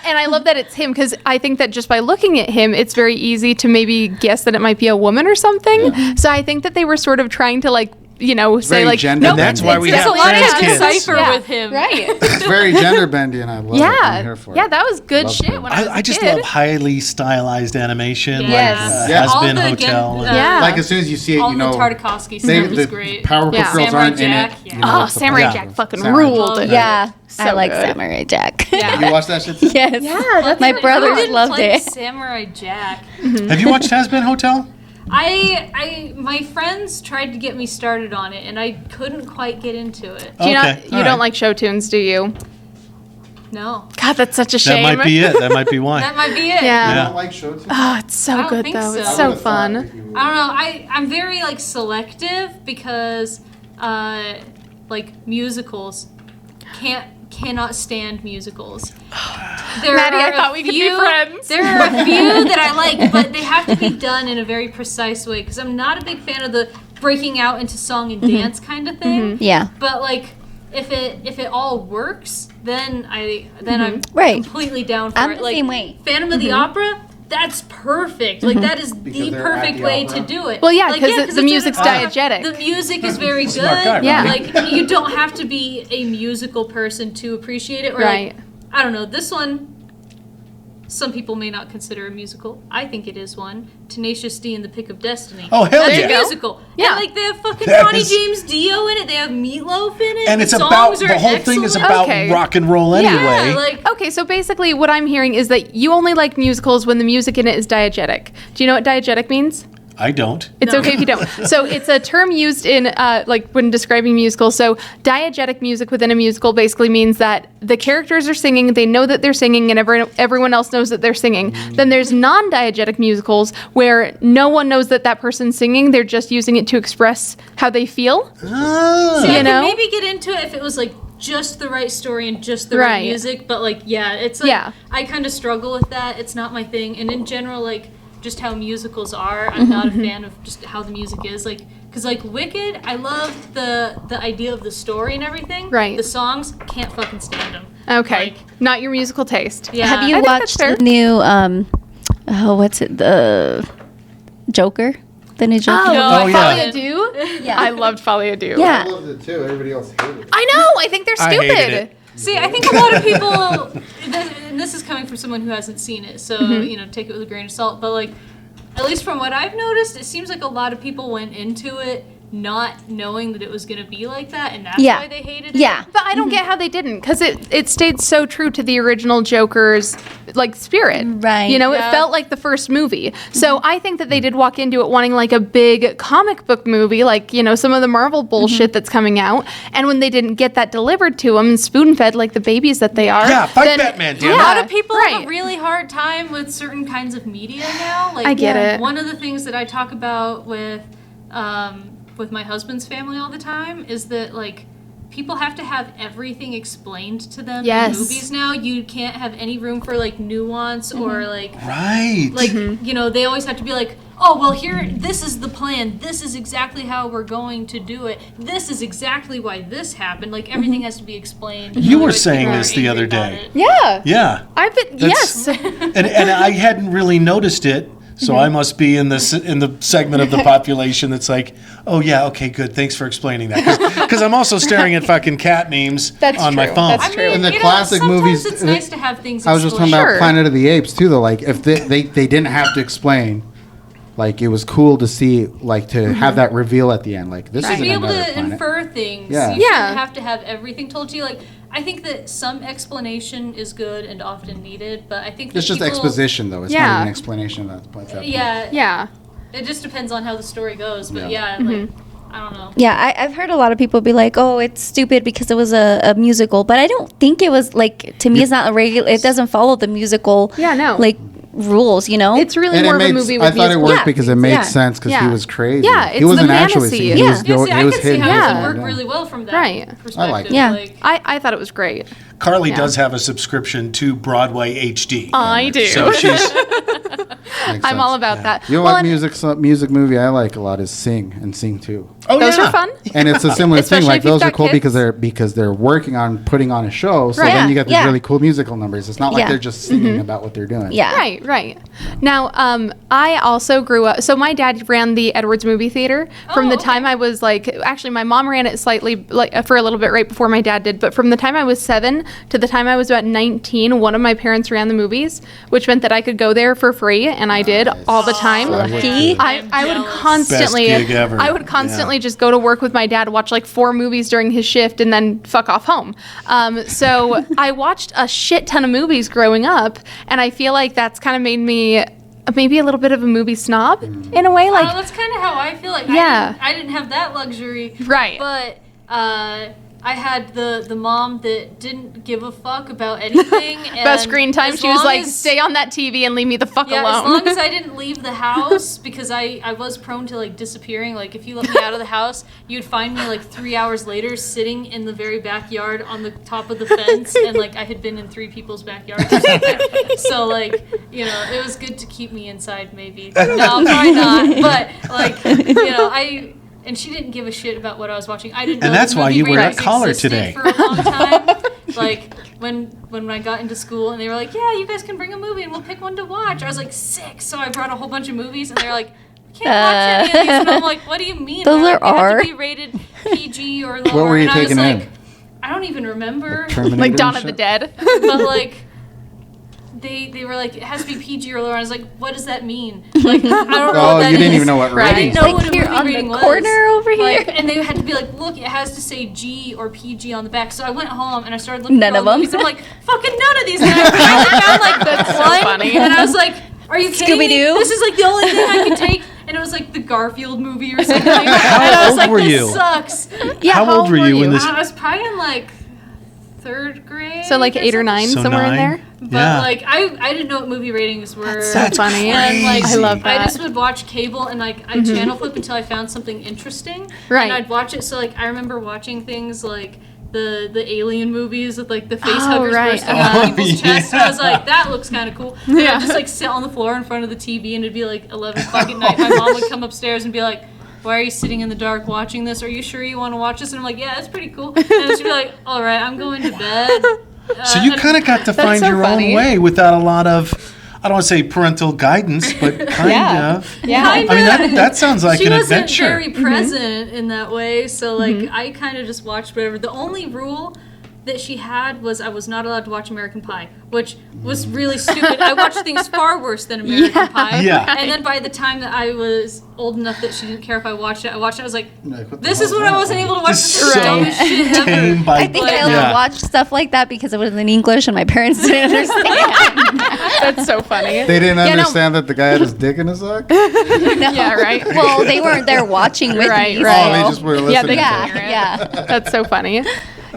And I love that it's him because I think that just by looking at him, it's very easy to maybe guess that it might be a woman or something. So I think that they were sort of trying to say very like, gender And that's why we There's have a lot trans to kids. decipher Yeah. with him. right. It's very gender bendy, and I love it. I'm here for Yeah, it. that was good Love shit it. when I was I a just kid. love highly stylized animation, Yes. like Yeah. Has All Been the Hotel. again, and- Yeah. Like as soon as you see it, All you the know Tartakovsky they, stuff was the great. Powerpuff Yeah. Girls Samurai aren't Jack, in it. yeah. You know, Oh, it's the Samurai part- Jack fucking Samurai ruled. Jack. Yeah, I So like good. Samurai Jack. Yeah. You watch that shit too? Yes. Yeah, My Who brothers didn't loved like it. Samurai Jack. Have you watched Has Been Hotel? My friends tried to get me started on it, and I couldn't quite get into it. Do you Okay, not? You all don't right. like show tunes, do you? No, God, that's such a That shame. might be it. That might be why. that might be it. Yeah. You Yeah. don't like show tunes? Oh, it's so I don't good think though. so. It's I so would've thought fun. that you would. I don't know. I'm very like selective because like musicals cannot stand musicals. There Maddie, I are a thought we could be friends. There are a few that I like, but they have to be done in a very precise way because I'm not a big fan of the breaking out into song and dance kind of thing. Yeah. But like if it all works, then I'm Right. completely down for I'm it. the Like same way. Phantom of the Opera, that's perfect. Like that is Because the they're at perfect the way opera? to do it. Well, yeah, Like, 'cause the it's music's an opera. diegetic. The music is very good. Smart guy, Yeah. Roddy. Like you don't have to be a musical person to appreciate it. Or Right. like, I don't know. This one, some people may not consider a musical. I think it is one. Tenacious D and the Pick of Destiny. Oh, hell That's yeah. a musical. Yeah. And like they have fucking That Ronnie is- James Dio in it. They have Meatloaf in it. And the it's about, songs the are whole thing is excellent. about Okay. rock and roll Yeah, anyway. Yeah, like Okay, so basically what I'm hearing is that you only like musicals when the music in it is diegetic. Do you know what diegetic means? I don't. It's okay if you don't. So it's a term used in like when describing musicals. So diegetic music within a musical basically means that the characters are singing, they know that they're singing, and everyone else knows that they're singing. Then there's non-diegetic musicals where no one knows that that person's singing. They're just using it to express how they feel. See, I You could know? maybe get into it if it was like just the right story and just the right music. But like, yeah, it's like I kind of struggle with that. It's not my thing. And in general, like, just how musicals are, I'm not a fan of just how the music is. Like, because like Wicked, I love the idea of the story and everything. Right. The songs, can't fucking stand them. Okay, Like, not your musical taste. yeah. Have you I think that's watched fair. the new what's it, the Joker, the new Joker? No, Oh, yeah. Folie à Deux? Yeah. I loved Folie à Deux. Yeah. I loved it too. Everybody else hated it. I know. I think they're I stupid. hated it. See, I think a lot of people, and this is coming from someone who hasn't seen it, so, you know, take it with a grain of salt, but like, at least from what I've noticed, it seems like a lot of people went into it not knowing that it was going to be like that, and that's Yeah. why they hated it. Yeah. But I don't get how they didn't, because it stayed so true to the original Joker's like spirit. Right. You know, Yeah. it felt like the first movie. So I think that they did walk into it wanting like a big comic book movie, like, you know, some of the Marvel bullshit that's coming out. And when they didn't get that delivered to them and spoon fed like the babies that they are. Yeah, fight then- Batman, damn A it. lot of people have right. a really hard time with certain kinds of media now. Like, I get it. One of the things that I talk about with my husband's family all the time is that like people have to have everything explained to them Yes. in movies now. You can't have any room for like nuance or like Right. you know, they always have to be like, oh well, here, this is the plan, this is exactly how we're going to do it, this is exactly why this happened. Like everything has to be explained. You were Otherwise saying people are this the angry other about day. it. Yeah. Yeah. I've been, That's- yes. And I hadn't really noticed it, so I must be in the segment of the population that's like, oh yeah, okay, good, thanks for explaining that. Because I'm also staring at fucking cat memes That's on my true. phone. That's I true. mean, In the you classic know, sometimes movies, it's nice to have things I was just talking explained. about Sure. Planet of the Apes too, though. Like if they didn't have to explain, like it was cool to see, like to have that reveal at the end. Like this To isn't be able another to planet. infer things. Yeah. You Yeah. shouldn't have to have everything told to you. Like, I think that some explanation is good and often needed, but I think that It's just people, exposition, though. It's Yeah. not even explanaation at that point. Yeah, Yeah. it just depends on how the story goes. But Yeah. yeah, like, I don't know. Yeah, I've heard a lot of people be like, "Oh, it's stupid because it was a musical," but I don't think it was like. To me, it's not a regular. It doesn't follow the musical. Yeah, no. Like rules, you know. It's really And more it of a made, movie with I thought it musical. worked Yeah. because it made Yeah. sense because Yeah. he was crazy. Yeah, he it's wasn't the actually fantasy. singing. Yeah. He was, Yeah, see, I he was could see hidden. how Yeah. it would work really well from that Right. perspective. I like it. Yeah. Like, I thought it was great. Carley Yeah. does have a subscription to Broadway HD. I do. So she's Makes I'm all sense. about that. You know Well, what and music movie I like a lot is Sing and Sing 2. oh those yeah. are fun. And it's a similar thing. Especially Like if you've those are got cool kids. because they're working on putting on a show. So Right. then you get these Yeah. really cool musical numbers. It's not like Yeah. they're just singing about what they're doing. Yeah. Right. Now, I also grew up. So my dad ran the Edwards movie theater from the okay. time I was like. Actually, my mom ran it slightly like for a little bit right before my dad did. But from the time I was 7 to the time I was about 19, one of my parents ran the movies, which meant that I could go there for free, and I did all the time. Lucky. I would jealous. constantly Best gig ever. I would constantly just go to work with my dad, watch like 4 movies during his shift, and then fuck off home. So I watched a shit ton of movies growing up, and I feel like that's kind of made me maybe a little bit of a movie snob in a way. Like, that's kind of how I feel. Like, Yeah. I didn't have that luxury. Right. But I had the mom that didn't give a fuck about anything. And best screen time. as She was long like, as- "Stay on that TV and leave me the fuck Yeah, alone." as long as I didn't leave the house, because I was prone to like disappearing. Like if you let me out of the house, you'd find me like 3 hours later sitting in the very backyard on the top of the fence, and like I had been in 3 people's backyards or something. So like, you know, it was good to keep me inside maybe. No, probably not. But like, you know, and she didn't give a shit about what I was watching. I didn't know And that's the why movie you wear a ratings collar existed today. for a long time. Like when I got into school and they were like, yeah, you guys can bring a movie and we'll pick one to watch. I was like, sick. So I brought a whole bunch of movies and they're like, we can't watch any of these. And I'm like, what do you mean? Those They're like, are they have R. to be rated PG or lower. What were you and I was taking like, in? I don't even remember. Terminator like and Dawn of the shit? Dead. But like they were like, it has to be PG or lower. And I was like, what does that mean? Like, I don't know Oh, what that you didn't is. even know what Right. I didn't know Like what a here movie on rating the was. corner over here. Like, and they had to be like, look, it has to say G or PG on the back. So I went home and I started looking None for of all the them. movies. I'm like, fucking none of these. And I finally found like That's so one. funny. And I was like, are you kidding me? Scooby-Doo. This is like the only thing I can take. and it was like the Garfield movie or something. How and I was old like, were this you? sucks. Yeah, How old were you when this? I was probably in like 3rd grade. So like 8 or 9, So somewhere 9? in there. But Yeah. like I didn't know what movie ratings were. So funny. And like I love that. I just would watch cable and like I'd channel flip until I found something interesting. Right. And I'd watch it. So like I remember watching things like the alien movies with like the face Oh, huggers right. bursting out Oh, of people's chests. And I was like, that looks kind of cool. And Yeah. I'd just like sit on the floor in front of the TV and it'd be like 11 o'clock at night. My mom would come upstairs and be like, why are you sitting in the dark watching this? Are you sure you want to watch this? And I'm like, yeah, it's pretty cool. And she'd be like, all right, I'm going to bed. So you kind of got to find so your funny. own way without a lot of, I don't want to say parental guidance, but kind of. Yeah. I mean, that sounds like she an wasn't adventure. very present in that way, so like I kind of just watched whatever. The only rule that she had was I was not allowed to watch American Pie, which was really stupid. I watched things far worse than American Pie. Yeah. And then by the time that I was old enough that she didn't care if I watched it, I was like, Like, what the this hell is what I that? wasn't able to watch. Just This is the so dumbest shit ever. tame by I think I only yeah. watched stuff like that because it was in English and my parents didn't understand. That's so funny. They didn't Yeah, no. understand that the guy had his dick in his sock? Yeah, right. Well, they weren't there watching with Right, me. right. Oh, they so- just were listening. Yeah, they to yeah, it. yeah. That's so funny.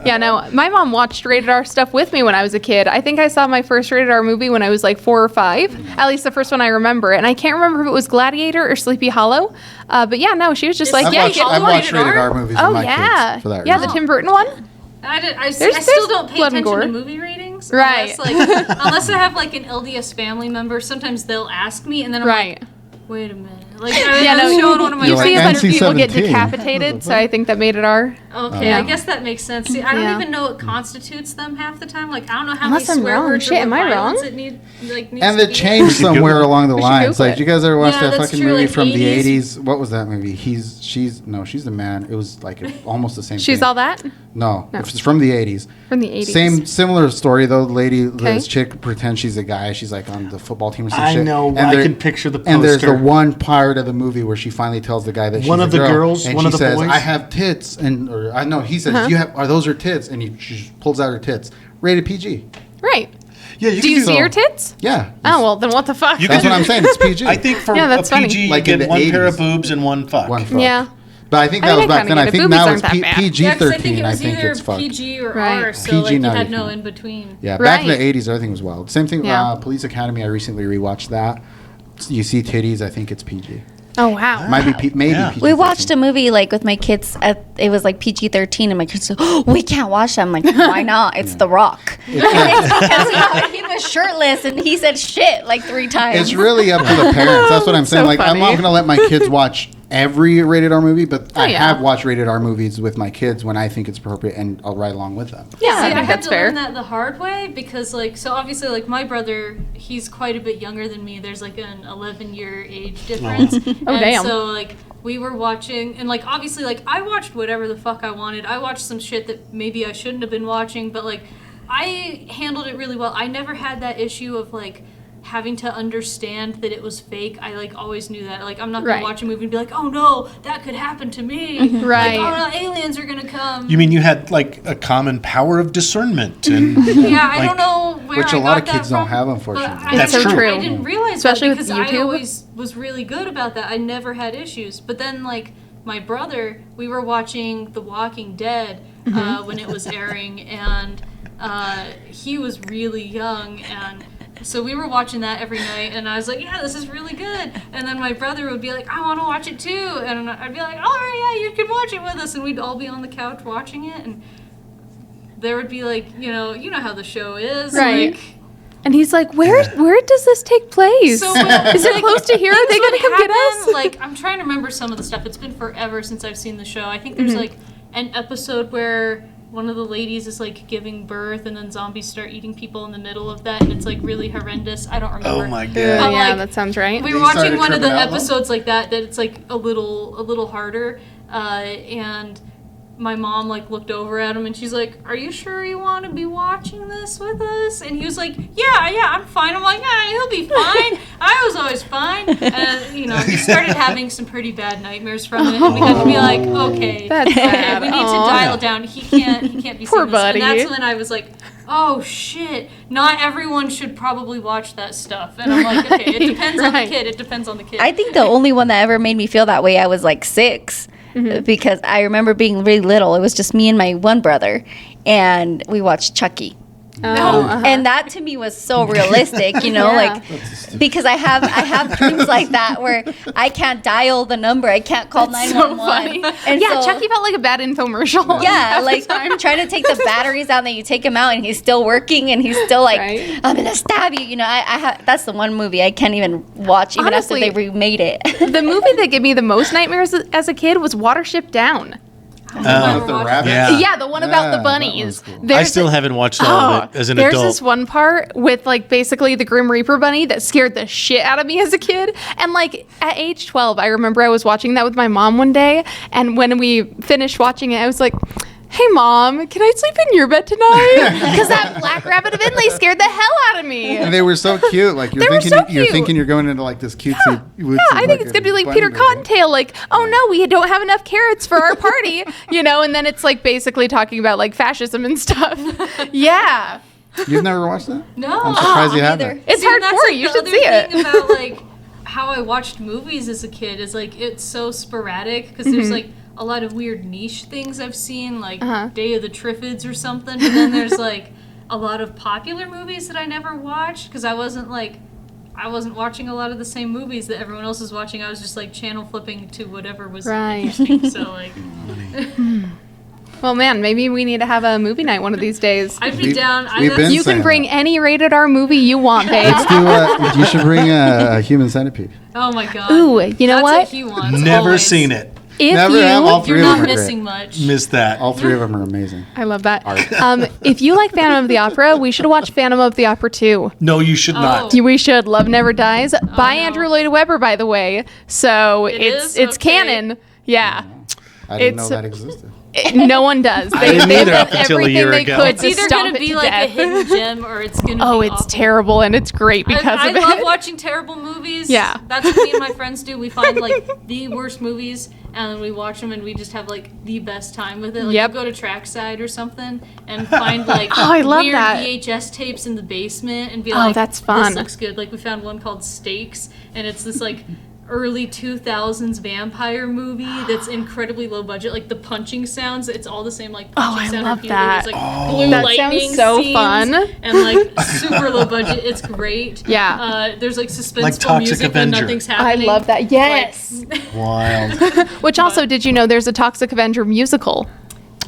Yeah, no, my mom watched rated R stuff with me when I was a kid. I think I saw my first rated R movie when I was like 4 or 5. At least the first one I remember. And I can't remember if it was Gladiator or Sleepy Hollow. But yeah, no, she was just like, I've yeah, watched, get I've one. watched rated R movies Oh, with my yeah. kids for that Yeah, reason. the Tim Burton one? I There's still don't pay blood and attention to gore. movie ratings. Right. Unless I have like an LDS family member, sometimes they'll ask me, and then I'm Right. like, wait a minute. Like, Yeah, I no, was showing one of my you You're see a like, bunch of people get NC-17. decapitated, so I think that made it R. Okay, Yeah. I guess that makes sense. See, I don't Yeah. even know what constitutes them half the time. Like, I don't know how Unless many I'm swear wrong. words Shit, or am what I violence wrong? it needs And to it be. changed should somewhere Google it. along the We should lines. Google Like, it. you guys ever watch Yeah, that that's fucking true, movie like from the 80s? 80s? What was that movie? She's the man. It was like almost the same She's thing. all that? No, No. it's from the 80s. From the 80s. Similar story though. This Okay. chick pretends she's a guy. She's like on the football team or some I shit. know, And I there- can picture the And there's the poster. one part of the movie where she finally tells the guy that she's One of a the girl, girls? and One she of the says, boys? "I have tits," and or I know he says, are those her tits?" And she just pulls out her tits. Rated PG. Right. Yeah, Do you see her tits? Yeah. Oh, well, then what the fuck? You That's can what I'm saying. It's PG. I think for Yeah, a that's funny. PG, Like you in get the one pair of 80s. boobs and one fuck. One fuck. Yeah. But I think I that was think I back kinda then. I get it. think Boobies now aren't it's that bad. PG Yeah, 'cause I think 13. it I was think either it's fucked. PG or Right. R, so PG like you now had you no can. in between. Yeah, back in Right. the 80s, everything was wild. Same thing. Yeah. Police Academy. I recently rewatched that. You see titties. I think it's PG. Oh, wow. Might be maybe Yeah. PG. We watched a movie like with my kids. It was like PG-13, and my kids said, "Oh, we can't watch that." I'm like, "Why not? It's The Rock." And it's because he was shirtless and he said shit like 3 times. It's really up to the parents. That's what I'm saying. So Like, I'm not funny. gonna let my kids watch every rated R movie, but I yeah. have watched rated R movies with my kids when I think it's appropriate, and I'll ride along with them. Yeah, See, I think had that's to fair. learn that the hard way because, like, so obviously, like, my brother, he's quite a bit younger than me. There's like an 11-year age difference. Oh, and damn. So, like, we were watching, and like, obviously, like, I watched whatever the fuck I wanted. I watched some shit that maybe I shouldn't have been watching, but like, I handled it really well. I never had that issue of like having to understand that it was fake. I like always knew that. Like, I'm not gonna Right. watch a movie and be like, oh no, that could happen to me. Right. Like, oh no, aliens are gonna come. You mean you had like a common power of discernment and Yeah, I like- don't know where Which I a lot got of kids that don't from, have, but unfortunately. That's so true. I didn't realize Especially that with because I YouTube. always was really good about that. I never had issues. But then, like, my brother, we were watching The Walking Dead when it was airing, and he was really young, and so we were watching that every night, and I was like, yeah, this is really good. And then my brother would be like, I want to watch it too. And I'd be like, all right, yeah, you can watch it with us. And we'd all be on the couch watching it, and there would be like, you know how the show is. Right. Like, And he's like, where does this take place? so Is it close to here? Are they things going to would come get happen, us? Like, I'm trying to remember some of the stuff. It's been forever since I've seen the show. I think there's like an episode where one of the ladies is like giving birth, and then zombies start eating people in the middle of that, and it's like really horrendous. I don't remember. oh my Yeah, god. But, yeah, like, that sounds right. We were They watching started one of the tripping out, though? episodes like that it's like a little harder, and my mom like looked over at him and she's like, "Are you sure you want to be watching this with us?" And he was like, "Yeah, I'm fine." I'm like, "Yeah, he'll be fine. I was always fine." And he started having some pretty bad nightmares from it, and we had to be like, "Okay, That's okay, sad. we need to Aw. dial down. He can't be Poor seeing this." buddy. And that's when I was like oh shit, not everyone should probably watch that stuff. And I'm like, okay, it depends on the Right. kid. It depends on the kid. I think the only one that ever made me feel that way, I was like 6, because I remember being really little. It was just me and my one brother, and we watched Chucky. And that to me was so realistic, you know, Yeah. like because I have dreams like that where I can't dial the number, I can't call 911. And Yeah, so, Chucky felt like a bad infomercial. yeah, like I'm trying to take the batteries out, and then you take him out, and he's still working, and he's still like, Right. I'm gonna stab you. You know, that's the one movie I can't even watch, even Honestly, after they remade it. The movie that gave me the most nightmares as a kid was Watership Down. With the rabbit. Yeah, the one about Yeah, the that bunnies. one's cool. I still haven't watched all of it as an there's adult. this one part with like basically the Grim Reaper bunny that scared the shit out of me as a kid. And like at age 12, I remember I was watching that with my mom one day. And when we finished watching it, I was like, hey mom, can I sleep in your bed tonight? Because that black rabbit eventually scared the hell out of me. And they were so cute. Like They were so you're cute. thinking you're going into like this cutesy. Yeah, I think it's gonna be like Peter Cottontail, like, oh no, we don't have enough carrots for our party, you know, and then it's like basically talking about like fascism and stuff. Yeah, You've never watched that? No. I'm surprised you neither. haven't. it's See, and hardcore. that's, like, You the should other see it. thing about like how I watched movies as a kid is like it's so sporadic because there's like a lot of weird niche things I've seen, like Day of the Triffids or something, but then there's like a lot of popular movies that I never watched because I wasn't watching a lot of the same movies that everyone else was watching. I was just like channel flipping to whatever was Right. interesting. So like, Well, man, maybe we need to have a movie night one of these days. I'd be We've- down. we've been You can saying bring that. any rated R movie you want, babe. Let's do. You should bring a human centipede. Oh my god. Ooh, you know That's what? he wants. Never always. seen it. If Never have all you, three You're of them not are great. missing much. Missed that. All 3 of them are amazing. I love that. If you like Phantom of the Opera, we should watch Phantom of the Opera 2. No, you should not. We should. Love Never Dies by no. Andrew Lloyd Webber, by the way. So It it's is? Okay. canon. Yeah. I didn't know It's- that existed. No one does. I didn't they've either done up until a everything year they ago. could It's to either stop gonna it be to like a death. hidden gem or it's gonna Oh, be it's awful. terrible and it's great because I of it. love watching terrible movies. Yeah. That's what me and my friends do. We find like the worst movies and then we watch them and we just have like the best time with it. Like Yep. we go to Trackside or something and find like Oh, I love weird that. VHS tapes in the basement and be Oh, like, that's fun. This looks good. Like we found one called Stakes and it's this like early 2000s vampire movie that's incredibly low budget. Like the punching sounds, it's all the same like punching I sound love repeatedly. that. There's like blue That lightning sounds so scenes fun. and like super low budget. It's great. Yeah. There's like suspenseful Like Toxic music when Avenger. nothing's I happening. love that. Yes. Wild. Which also, did you know there's a Toxic Avenger musical?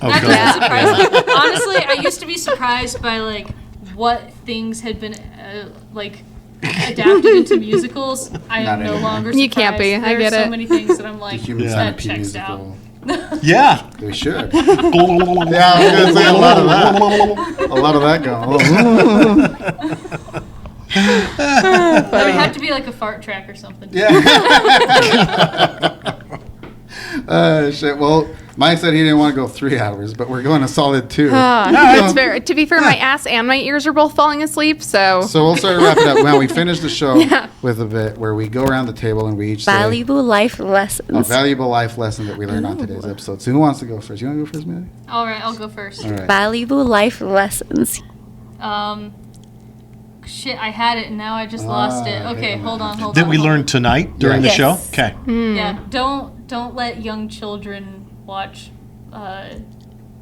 Oh, That God. doesn't surprise me. Honestly, I used to be surprised by like what things had been like adapted into musicals. I Not am no anymore. longer You surprised. can't be. I There get are so it. many things that I'm The like, human Yeah. that centipede checks out. musical. Yeah. They should. Yeah, I was gonna say a lot of that. A lot of that going. It would have to be like a fart track or something. Shit. Well, Mike said he didn't want to go 3 hours, but we're going a solid 2. That's fair. To be fair, my ass and my ears are both falling asleep, so. So we'll start wrapping up. Now we finish the show with a bit where we go around the table and we each say Valuable life a lessons. valuable life lesson that we learned on today's episode. So who wants to go first? You want to go first, Madi? All right, I'll go first. All right. Valuable life lessons. Shit, I had it and now I just lost it. Okay, hold on. That we learned tonight during the Yes. show? Okay. Yeah, don't let young children watch.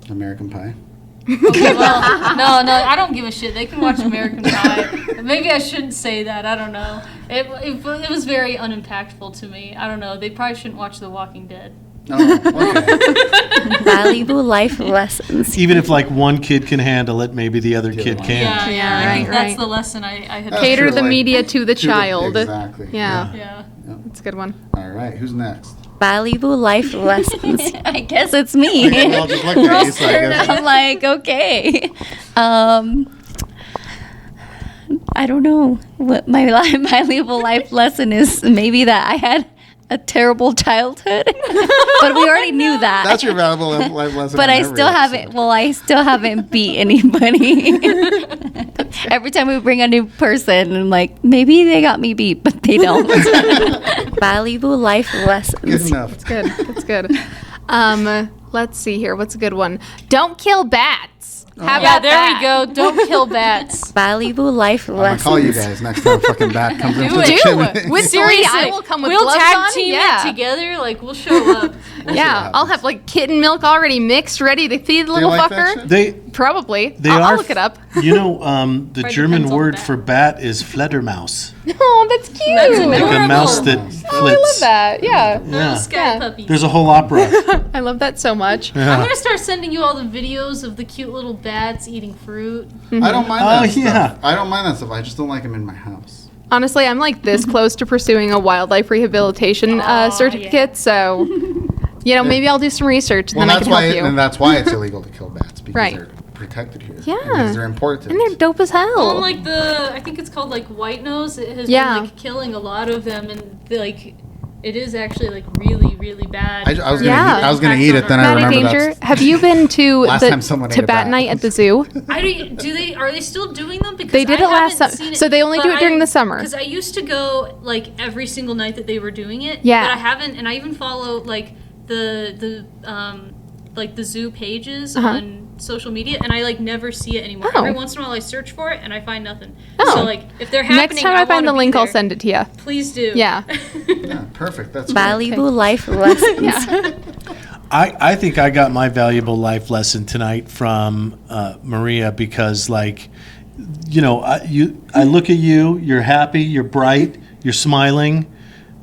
American Pie. Okay, well, no, I don't give a shit. They can watch American Pie. Maybe I shouldn't say that. I don't know. It was very unimpactful to me. I don't know. They probably shouldn't watch The Walking Dead. Oh, okay. Valuable life lessons. Even if like one kid can handle it, maybe the other kid one. can't. Yeah, I think right, that's right. the lesson I had. That's Cater true, the like, media to the child. Exactly. Yeah. Yeah. That's a good one. All right. Who's next? Valuable life lessons. I guess it's me. Well, just look at you, so I guess. I'm like, okay. I don't know what my valuable life lesson is. Maybe that I had a terrible childhood, but we already knew that. That's your valuable life lesson. But on I every still episode. haven't. Well, I still haven't beat anybody. Every time we bring a new person, I'm like, maybe they got me beat, but they don't. Valuable life Good lessons. enough. Good. That's good. Let's see here. What's a good one? Don't kill bats. How Yeah, about there that? we go. Don't kill bats. Valuable life I'm gonna call you guys next time fucking bat comes into the it. chimney. With Seriously, I will come with we'll gloves tag on. team Yeah. it together. Like we'll show up. Yeah, I'll have like kitten milk already mixed, ready to feed the Do you little like that fucker. shit? They Probably. they I'll are look it up. You know, the Probably German depends on word the bat. for bat is Fledermaus, Oh, that's cute. That's like adorable. a mouse that flits. Oh, I love that. Yeah. Little sky Yeah. puppies. There's a whole opera. I love that so much. I'm gonna start sending you all the videos of the cute little bats eating fruit. I don't mind Oh, that stuff. yeah. I don't mind that stuff. I just don't like them in my house. Honestly, I'm like this close to pursuing a wildlife rehabilitation certificate, so maybe I'll do some research and Well, then I that's can why, help you. and that's why it's illegal to kill bats because Right. they're protected here. Yeah. because they're important. And they're dope as hell. Well, like I think it's called like white nose. It has Yeah. been like killing a lot of them, and it is actually like really, really bad. I was gonna, Yeah. I was gonna eat it, then I Madi remember Danger, that. have you been to Last time someone ate a bat bat. night at the zoo? Are they still doing them? Because They did I it last haven't sum- seen it, so they only do but it during the summer. Because I used to go like every single night that they were doing it. Yeah. But I haven't, and I even follow like the zoo pages on social media, and I like never see it anymore. Oh. Every once in a while, I search for it, and I find nothing. Oh. So like, if they're happening, Next time I find wanna the be link, I'll there. send it to you. Please do. Yeah. Yeah, perfect. That's great. Valuable life lessons. I think I got my valuable life lesson tonight from Maria because, like, I look at you, you're happy, you're bright, you're smiling,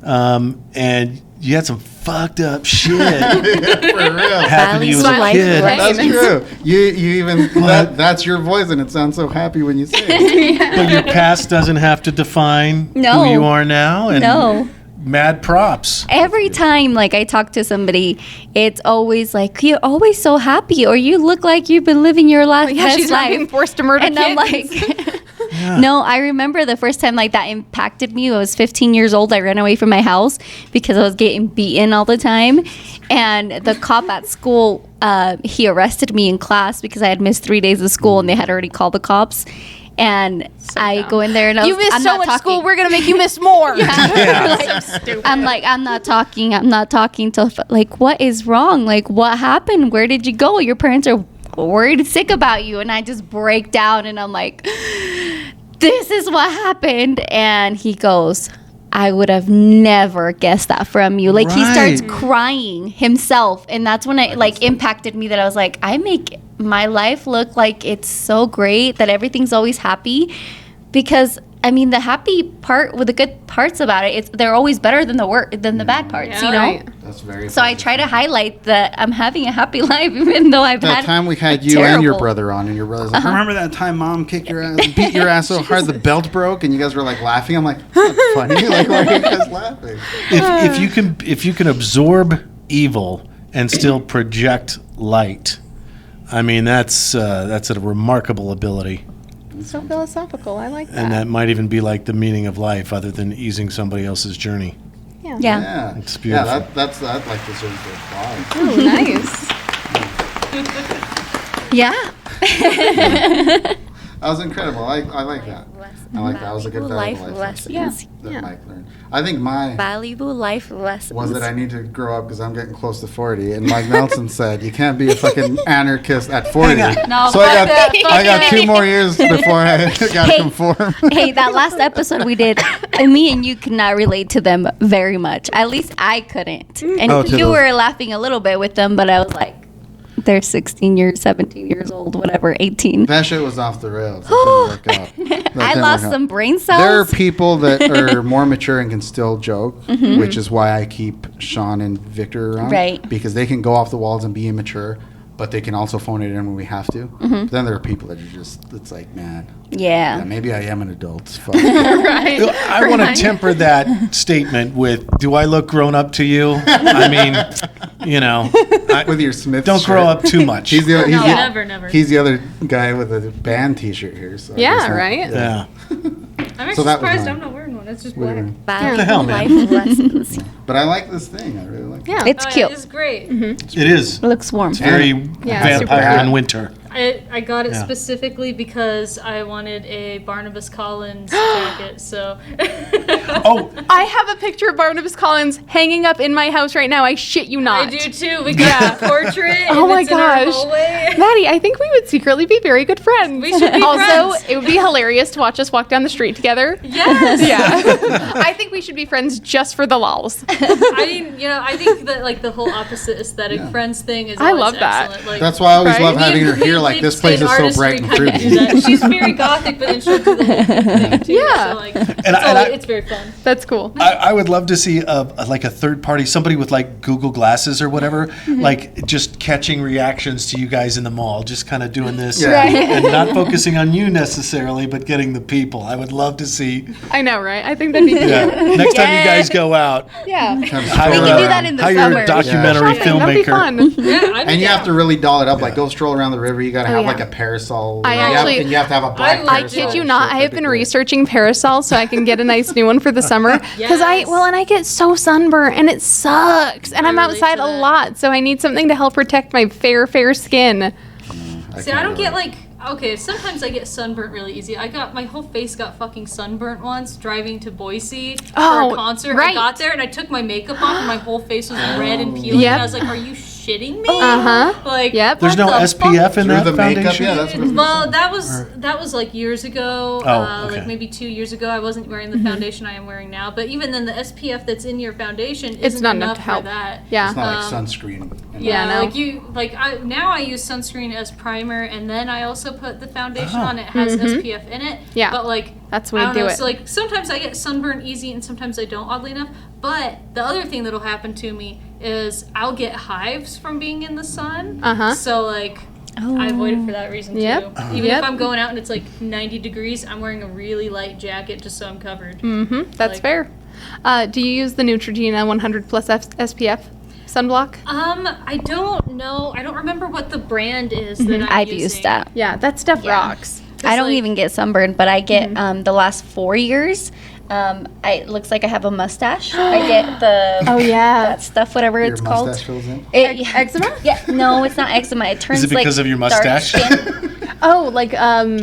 and you had some fucked up shit For real. happen to you as a Valuable kid. life That's true. You even that's your voice, and it sounds so happy when you say it. But your past doesn't have to define No. who you are now. And No. mad props. Every time like I talk to somebody, it's always like, you're always so happy, or you look like you've been living your life. Yeah, best she's not life. being forced to murder And kids. I'm like, no, I remember the first time like that impacted me. I was 15 years old. I ran away from my house because I was getting beaten all the time. And the cop at school, he arrested me in class because I had missed 3 days of school and they had already called the cops. And I go in there and you missed I'm so not much talking. school, we're going to make you miss more. I'm like, I'm not talking till like, what is wrong? Like, what happened? Where did you go? Your parents are worried sick about you. And I just break down and I'm like, this is what happened. And he goes, I would have never guessed that from you. Like, he starts Right. crying himself. And that's when it like impacted me that I was like, I make my life look like it's so great, that everything's always happy. Because I mean, the happy part with the good parts about it, they're always better than the bad parts, Yeah, you know? right. That's very. So I try to highlight that I'm having a happy life, even though I've That had time we had a you and your terrible- brother on, and your brother's like, remember that time mom kicked your ass, beat your ass so hard the belt broke, and you guys were like laughing. I'm like, that's funny. Like, why are you guys laughing? If you can absorb evil and still project light, I mean that's a remarkable ability, So philosophical. I like that. and that might even be like the meaning of life, other than easing somebody else's journey. yeah. Yeah, It's beautiful. Yeah, that like deserves to apply. Oh, nice. Yeah. That was incredible. I like that. I like that. That was a good Life valuable life lesson lessons. that Yeah. Mike learned. I think my Valuable life lessons. was that I need to grow up because I'm getting close to 40. And Mike Nelson said, you can't be a fucking anarchist at 40. No, So fuck I got that. 2 more years before I got to Hey. conform. Hey, that last episode we did, me and you could not relate to them very much. At least I couldn't. And Oh, to you those- were laughing a little bit with them, but I was like, they're 16 years, 17 years old, whatever, 18. That shit was off the rails. It didn't work out. That I didn't lost work out. some brain cells. There are people that are more mature and can still joke, which is why I keep Sean and Victor around. Right. Because they can go off the walls and be immature, but they can also phone it in when we have to. But then there are people that are just, it's like, man, yeah, Yeah. maybe I am an adult. Fuck. Right. I want to temper that statement with, do I look grown up to you? I mean, With your Smith don't shirt. grow up too much. He's the, he's, No, the, never. he's the other guy with a band T-shirt here. So I Yeah, guess not- right? Yeah. I'm actually So that was surprised mine. I'm not wearing one. It's just What do you black. mean? Valuable the hell, man? life lessons. But I like this thing. I really like it. Yeah. It's Oh, cute. yeah, it's great. It is. It looks warm. Very Yeah, super vampire good. in winter. I got it Yeah. specifically because I wanted a Barnabas Collins jacket. So. Oh, I have a picture of Barnabas Collins hanging up in my house right now. I shit you not. I do too. We got a portrait. Oh and my it's in our gosh. hallway. Maddie, I think we would secretly be very good friends. We should be also, friends. it would be hilarious to watch us walk down the street together. Yes. Yeah. I think we should be friends just for the lols. I mean, I think that like the whole opposite aesthetic friends thing is. I always love that. excellent. Like, That's why I always Right? love Me having her me here. and Like, Leap this place stayed is so artistry bright and kinda fruity. do that. She's very gothic, but then she'll do the whole thing too. Yeah. So, like, I- it's very fun. That's cool. I would love to see like a third party, somebody with like Google glasses or whatever, like just catching reactions to you guys in the mall, just kind of doing this Yeah. Right. and not focusing on you necessarily, but getting the people. I would love to see. I know, right? I think that'd be Yeah. cute. Next time you guys go out, Yeah. hire, We can do that in the hire summer. a documentary Shopping, that'd be filmmaker. fun. Yeah, I mean, And you have to really doll it up. Like, go stroll around the river. You got to have yeah. like a parasol. I You have- actually- and you have to have a black I parasol. I kid you and not. shit. I have That'd be been great. researching parasols so I can get a nice new one for the summer. Because Yes. I get so sunburned and it sucks. And I'm relate outside to a that. lot, so I need something to help protect my fair skin. See, I don't get like. Okay, sometimes I get sunburnt really easy. My whole face got fucking sunburnt once driving to Boise for Oh, a concert. right. I got there and I took my makeup off and my whole face was red and peeling. Yep. And I was like, "Are you shitting me?" Uh-huh. Like, Yep. There's no what the SPF in Through that the makeup, foundation. yeah, that's what Well, that was like years ago. Oh, okay. Like maybe 2 years ago. I wasn't wearing the foundation I am wearing now. But even then, the SPF that's in your foundation It's isn't not enough enough to help. for that. Yeah. It's not like Um, sunscreen. Yeah, no. now I use sunscreen as primer, and then I also put the foundation on. It has SPF in it. Yeah. But like That's the way I to don't do know. it. So like sometimes I get sunburned easy, and sometimes I don't. Oddly enough. But the other thing that'll happen to me is I'll get hives from being in the sun. Uh-huh. So like. I avoid it for that reason Yep. too. Even Yep. if I'm going out and it's like 90 degrees, I'm wearing a really light jacket just so I'm covered. Mm-hmm. That's Like- fair. Do you use the Neutrogena 100 plus SPF sunblock? I don't know. I don't remember what the brand is that I'm I've using. used that. Yeah, that stuff Yeah. rocks. I don't like- even get sunburned, but I get the last 4 years. It looks like I have a mustache. I get the Oh, yeah. that stuff, whatever Your it's called. mustache fills in. Eczema? Yeah, no, it's not eczema. It turns Is it because like of your dark mustache? skin. Oh, like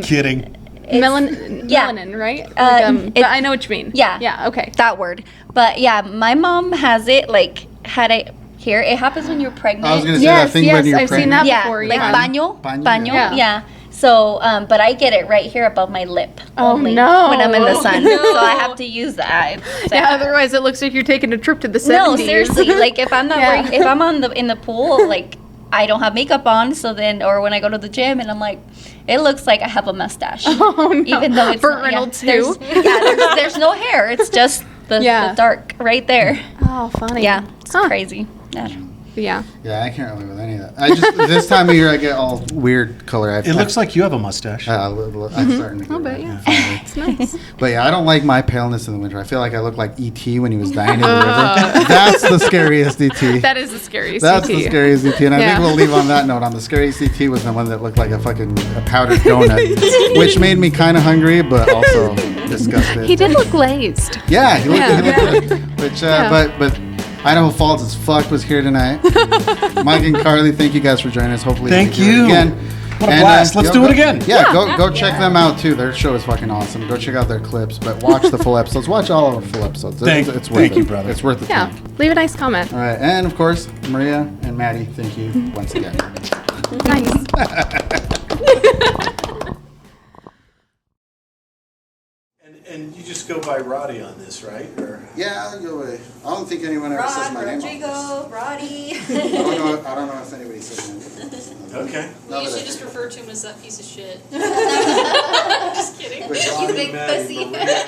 Kidding. yeah. melanin, right? it- But I know what you mean. Yeah. Yeah, okay. That word. But yeah, my mom has it. Like had it here. It happens when you're pregnant. I was gonna say Yes, that thing yes, when you're I've seen pregnant. that yeah, before, like yeah. baño, Baño, baño, yeah. yeah. So, but I get it right here above my lip. Oh, only no. When I'm in the sun, no. so I have to use that. It's Yeah, sad. otherwise it looks like you're taking a trip to the 70s. No, seriously. Like if I'm not Yeah. wearing, if I'm in the pool, like I don't have makeup on. So then, or when I go to the gym and I'm like, it looks like I have a mustache. Oh, no. Even though it's Burt not, Reynolds yeah, too. there's no hair. It's just the dark right there. Oh, funny. Yeah, it's Huh. crazy. Yeah. Yeah. Yeah, I can't relate with any of that. I just this time of year I get all weird color. It looks like you have a mustache. I'm starting to get bet, it, yeah. finally. It's nice. But yeah, I don't like my paleness in the winter. I feel like I look like E.T. when he was dying in the river. That's the scariest E.T. That is the scariest. That's CT. the scariest E.T. And I Yeah. think we'll leave on that note. On the scariest E.T. was the one that looked like a powdered donut, which made me kind of hungry, but also disgusted. He did look glazed. Yeah, he looked, Yeah. he looked good. Which, but Idaho Falls As Fuck was here tonight. Mike and Karley, thank you guys for joining us. Hopefully, Thank we can do you. it again. What a blast. Let's do it again. Yeah, go check them out too. Their show is fucking awesome. Go check out their clips, but watch the full episodes. Watch all of our full episodes. It's worth thank it. you, brother. It's worth it. Yeah. Leave a nice comment. All right, and of course, Maria and Maddie, thank you once again. Nice. And you just go by Roddy on this, right? Or Yeah, I'll go away. I don't think anyone ever says my name. Rodrigo, Roddy. I don't know if anybody says my name. okay. We usually just refer to him as that piece of shit. Just kidding. Roddy, big Maddie, pussy. Maria.